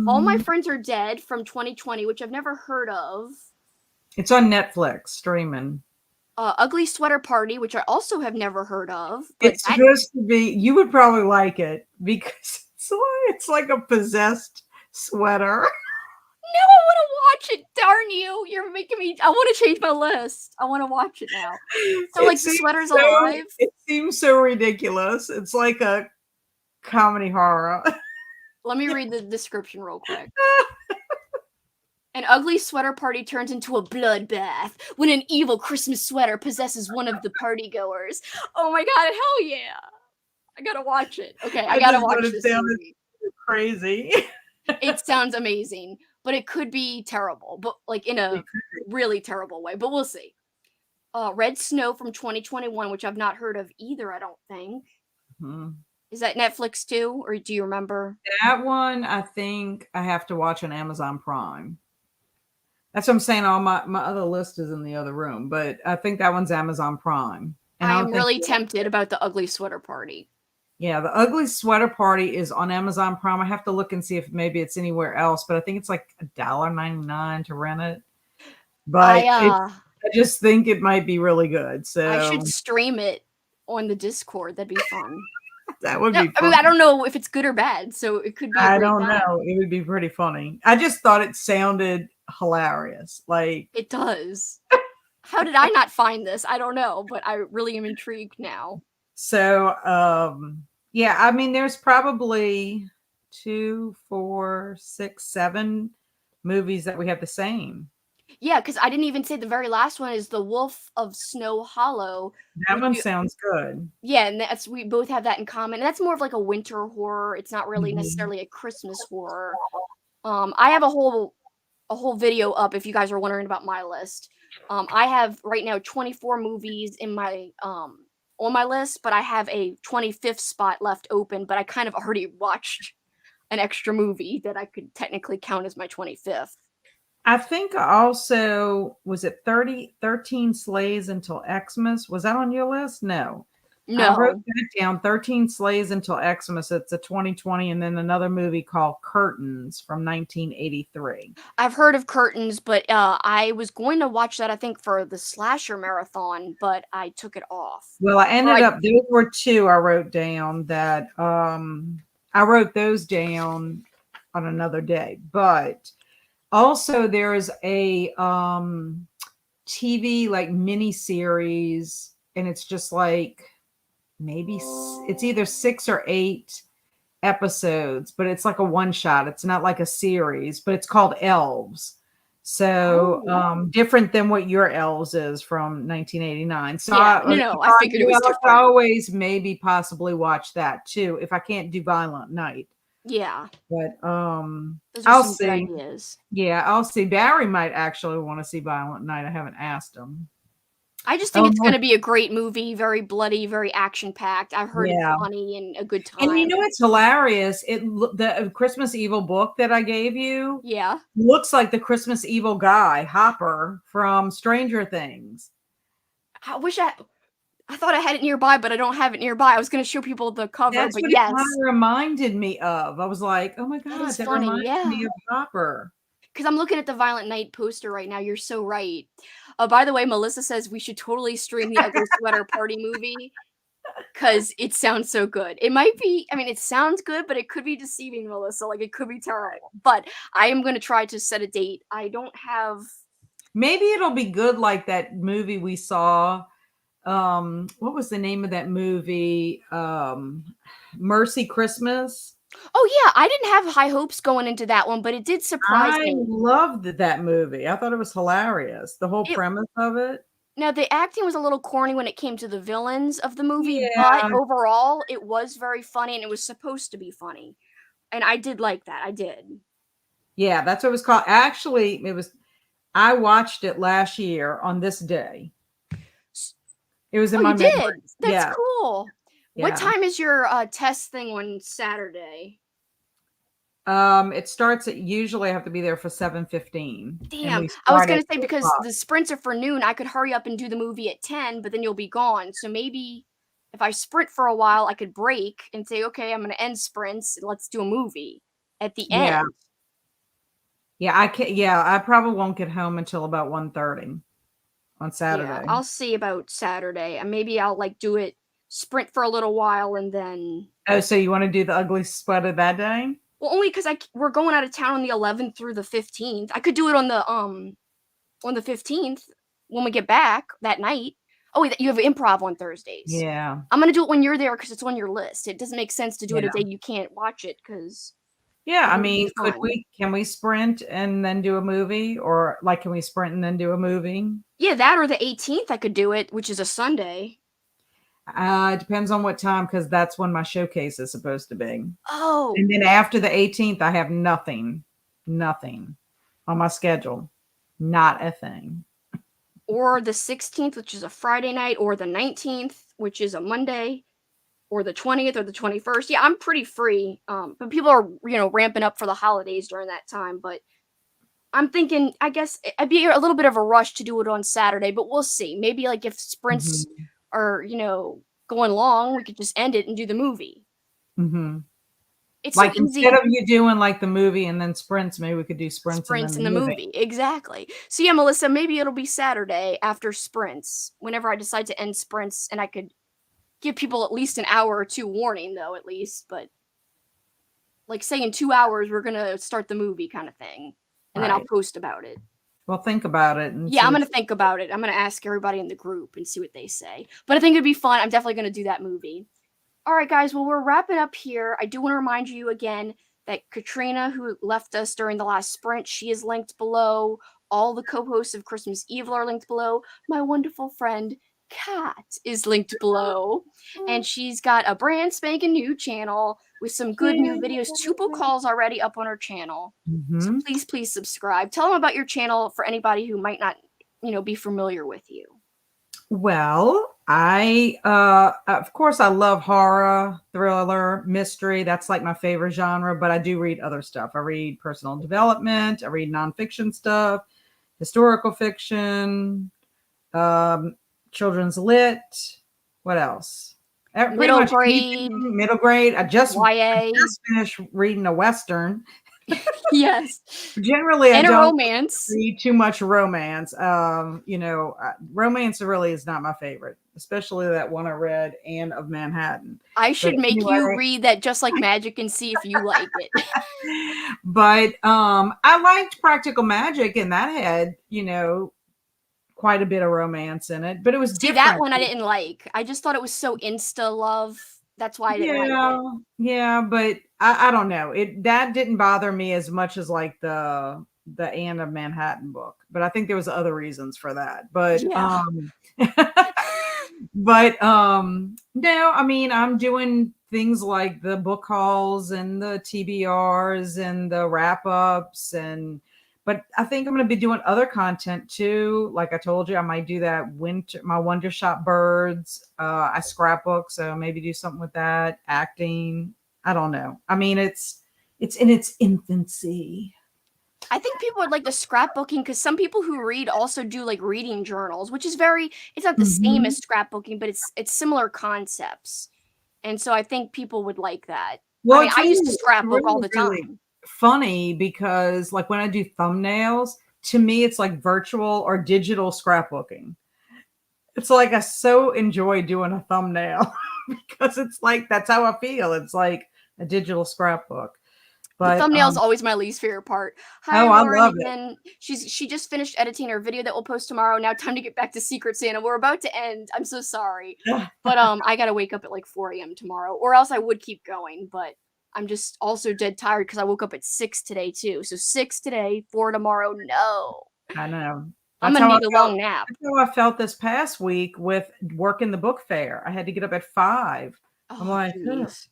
All My Friends Are Dead from 2020, which I've never heard of. It's on Netflix streaming. Ugly Sweater Party, which I also have never heard of, but It's that supposed to be you would probably like it because it's like a possessed sweater. no, I want to watch it. Darn you! You're making me. I want to change my list. I want to watch it now. So It like the seems sweater's so alive. it seems so ridiculous. It's like a comedy horror. Let me read the description real quick. An ugly sweater party turns into a bloodbath when an evil Christmas sweater possesses one of the partygoers. Oh my god, hell yeah. I gotta watch it. Okay, I I gotta just thought watch it this sounded movie. crazy. It sounds amazing, but it could be terrible, but like in It a could really terrible way, but we'll see. Red Snow from 2021, which I've not heard of either, I don't think. Mhm. Is that Netflix too, or do you remember? That one, I think I have to watch on Amazon Prime. That's what I'm saying. All my other list is in the other room, but I think that one's Amazon Prime, and I I am don't think really tempted about the ugly sweater party. yeah, the Ugly Sweater Party is on Amazon Prime. I have to look and see if maybe it's anywhere else, but I think it's like $1.99 to rent it. I But I just think it might be really good. I should So stream it on the Discord. That'd be fun. that would No, be I mean fun. I don't know if it's good or bad, so it could be a I great don't time. know. It would be pretty funny. I just thought it sounded hilarious. Like, It does. How did I not find this? I don't know, but I really am intrigued now. so yeah, I mean, there's probably 2, 4, 6, 7 movies that we have the same. Yeah, because I didn't even say the very last one is The Wolf of Snow Hollow, That which one you sounds good. yeah, and that's we both have that in common. And that's more of like a winter horror. It's not really Mhm. necessarily a Christmas horror. I have a whole video up if you guys are wondering about my list. I have right now 24 movies in my on my list, but I have a 25th spot left open, but I kind of already watched an extra movie that I could technically count as my 25th. I think also was it 13 Slays Until Xmas? Was that on your list? No. I wrote No. that down. 13 Slays Until Xmas. It's a 2020, and then another movie called Curtains from 1983. I've heard of Curtains, but I was going to watch that I think for the slasher marathon, but I took it off. Well, I Or ended up, those were two I wrote down that I wrote those down on another day. But also there's a TV like mini series, and it's just like maybe it's either 6 or 8 episodes, but it's like a one shot. It's not like a series, but it's called Elves. So different than what your Elves is from 1989. So yeah, no, I figured it was I different. could always maybe possibly watch that too if I can't do Violent Night. Yeah, But those are I'll some good see. ideas. Yeah, I'll see. Barry might actually want to see Violent Night. I haven't asked him. I just think it's no. going to be a great movie, very bloody, very action packed. I've heard it's Yeah. funny and a good And you time. know it's hilarious. The Christmas Evil book that I gave you Yeah. looks like the Christmas Evil guy, Hopper from Stranger Things. I wish I thought I had it nearby, but I don't have it nearby. I was going to show people the cover, That's but what it yes, kind of reminded me of. I was like, oh my that God, is that funny. reminds Yeah. me of Hopper. Because I'm looking at the Violent Night poster right now. You're so right. By the way, Melissa says we should totally stream the Ugly Sweater Party movie because it sounds so good. It might be, I mean, it sounds good, but it could be deceiving, Melissa. Like, it could be terrible. But I am going to try to set a date. I don't have. Maybe it'll be good like that movie we saw. What was the name of that movie? Mercy Christmas. Oh, yeah. I didn't have high hopes going into that one, but it did surprise I me. loved that movie. I thought it was hilarious. The whole It, premise of it. Now, the acting was a little corny when it came to the villains of the movie, but Yeah. overall, it was very funny and it was supposed to be funny. And I did like that. I did. Yeah, that's what it was called. Actually, I watched it last year on this day. It was in Oh, my you did? memories. That's Yeah. cool. What Yeah. time is your test thing on Saturday? It starts at usually I have to be there for 7:15. And Damn. we I was start going at to say 2 because o'clock. the sprints are for noon, I could hurry up and do the movie at 10, but then you'll be gone. So maybe if I sprint for a while, I could break and say, okay, I'm going to end sprints and let's do a movie at the Yeah. end. Yeah, I probably won't get home until about 1:30 on Saturday. Yeah, I'll see about Saturday. And maybe I'll like do it sprint for a little while and then Oh, so you want to do the ugly sweater that day? well only cuz we're going out of town on the 11th through the 15th. I could do it on the 15th when we get back that night. Oh, wait, you have improv on Thursdays. Yeah. I'm going to do it when you're there cuz it's on your list. It doesn't make sense to do it a Yeah. day you can't watch it cuz Yeah, I it'll be mean, fun. can we sprint and then do a movie, or like can we sprint and then do a movie? Yeah, that or the 18th I could do it, which is a Sunday. It depends on what time, because that's when my showcase is supposed to be. Oh, And then after the 18th, I have nothing on my schedule. Not a thing. or the 16th, which is a Friday night, or the 19th, which is a Monday, or the 20th or the 21st. Yeah, I'm pretty free. But people are, ramping up for the holidays during that time. But I'm thinking, I guess I'd be a little bit of a rush to do it on Saturday, but we'll see. Maybe like if sprints Mhm. are, going long, we could just end it and do the movie. Mhm. It's Like so easy. instead of you doing like the movie and then sprints, maybe we could do sprints and then Sprints in the movie. Exactly. So yeah, Melissa, maybe it'll be Saturday after sprints, whenever I decide to end sprints, and I could give people at least an hour or two warning, though, at least. But like say in 2 hours we're gonna start the movie kind of thing, and then I'll Right. post about it. Well, think about it. And Yeah, see I'm what gonna think about it. I'm gonna ask everybody in the group and see what they say. But I think it'd be fun. I'm definitely gonna do that movie. All right, guys. Well, we're wrapping up here. I do want to remind you again that Katrina, who left us during the last sprint, she is linked below. All the co-hosts of Christmas Evil are linked below. My wonderful friend Kat is linked below, and she's got a brand spanking new channel with some good new videos. 2 book hauls already up on her channel. So Mhm. please subscribe. Tell them about your channel for anybody who might not, be familiar with you. Well, I of course I love horror, thriller, mystery. That's like my favorite genre, but I do read other stuff. I read personal development, I read nonfiction stuff, historical fiction, children's lit. What else? Pretty Middle much grade, anything, middle grade. I just YA. finished reading a Western. Yes. Generally, I And a don't romance. read too much romance. Romance really is not my favorite, especially that one I read, Anne of Manhattan. I should But make you anyway, read that Just Like Magic and see if you like it. but I liked Practical Magic, and that had, quite a bit of romance in it, but it was See, that different. one I didn't like. I just thought it was so insta love. That's why I didn't like it. Yeah, but I don't know. That didn't bother me as much as like the Anne of Manhattan book, but I think there was other reasons for that. But Yeah. no, I mean, I'm doing things like the book hauls and the TBRs and the wrap ups, but I think I'm going to be doing other content too. Like I told you, I might do that my Wonder Shop birds. I scrapbook, so maybe do something with that. Acting. I don't know. I mean, it's in its infancy. I think people would like the scrapbooking because some people who read also do like reading journals, which is it's not the same as scrapbooking, but it's similar concepts. And so I think people would like that. Well, I mean, I used to scrapbook all the really time. funny because like when I do thumbnails, to me it's like virtual or digital scrapbooking. It's like I so enjoy doing a thumbnail because it's like that's how I feel. It's like a digital scrapbook. The But thumbnail is always my least favorite part. Hi, oh, I Lauren love it. again. She just finished editing her video that we'll post tomorrow. Now time to get back to Secret Santa. We're about to end. I'm so sorry. But I gotta wake up at like 4 a.m. tomorrow, or else I would keep going. But I'm just also dead tired because I woke up at 6 today too. So 6 today, 4 tomorrow. No. I know. I'm That's gonna how I need a felt. long nap. That's how I felt this past week with working the book fair. I had to get up at 5. I'm Oh, like, ugh. jeez.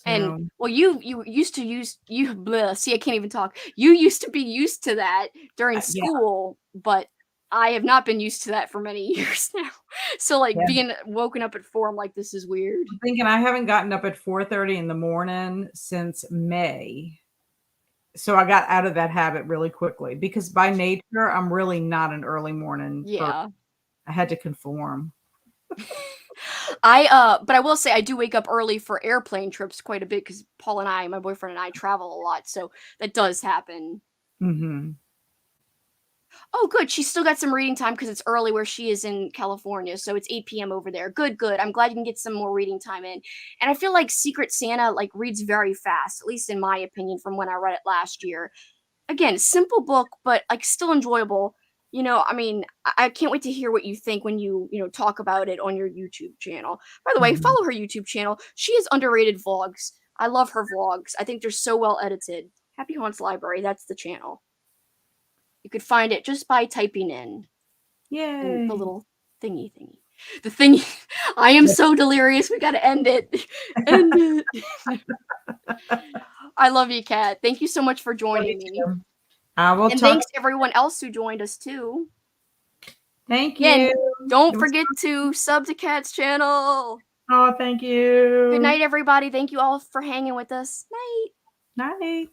And So well, you used to see, I can't even talk. You used to be used to that during yeah, school, but I have not been used to that for many years now. So like yeah. being woken up at 4, I'm like, this is weird. I'm thinking I haven't gotten up at 4:30 in the morning since May. So I got out of that habit really quickly because by nature I'm really not an early morning person. Yeah. I had to conform. But I will say I do wake up early for airplane trips quite a bit because Paul and my boyfriend and I travel a lot, so that does happen. Mhm. Oh, good. She's still got some reading time because it's early where she is in California, so it's 8 p.m. over there. Good, good. I'm glad you can get some more reading time in. And I feel like Secret Santa like reads very fast, at least in my opinion, from when I read it last year. Again, simple book, but like still enjoyable. I mean, I can't wait to hear what you think when you talk about it on your YouTube channel. By the way, Mhm. follow her YouTube channel. She has underrated vlogs. I love her vlogs. I think they're so well edited. Happy Haunts Library, that's the channel. You could find it just by typing in the Yay. little thingy. The thingy. I am so delirious. We gotta end it. End it. I love you, Kat. Thank you so much for Love you joining me. too. I will And talk. thanks to everyone else who joined us too. Thank Again, you. don't It was forget to sub to Kat's channel. Oh, thank Good you. night, everybody. Thank you all for hanging with us. Night. Night.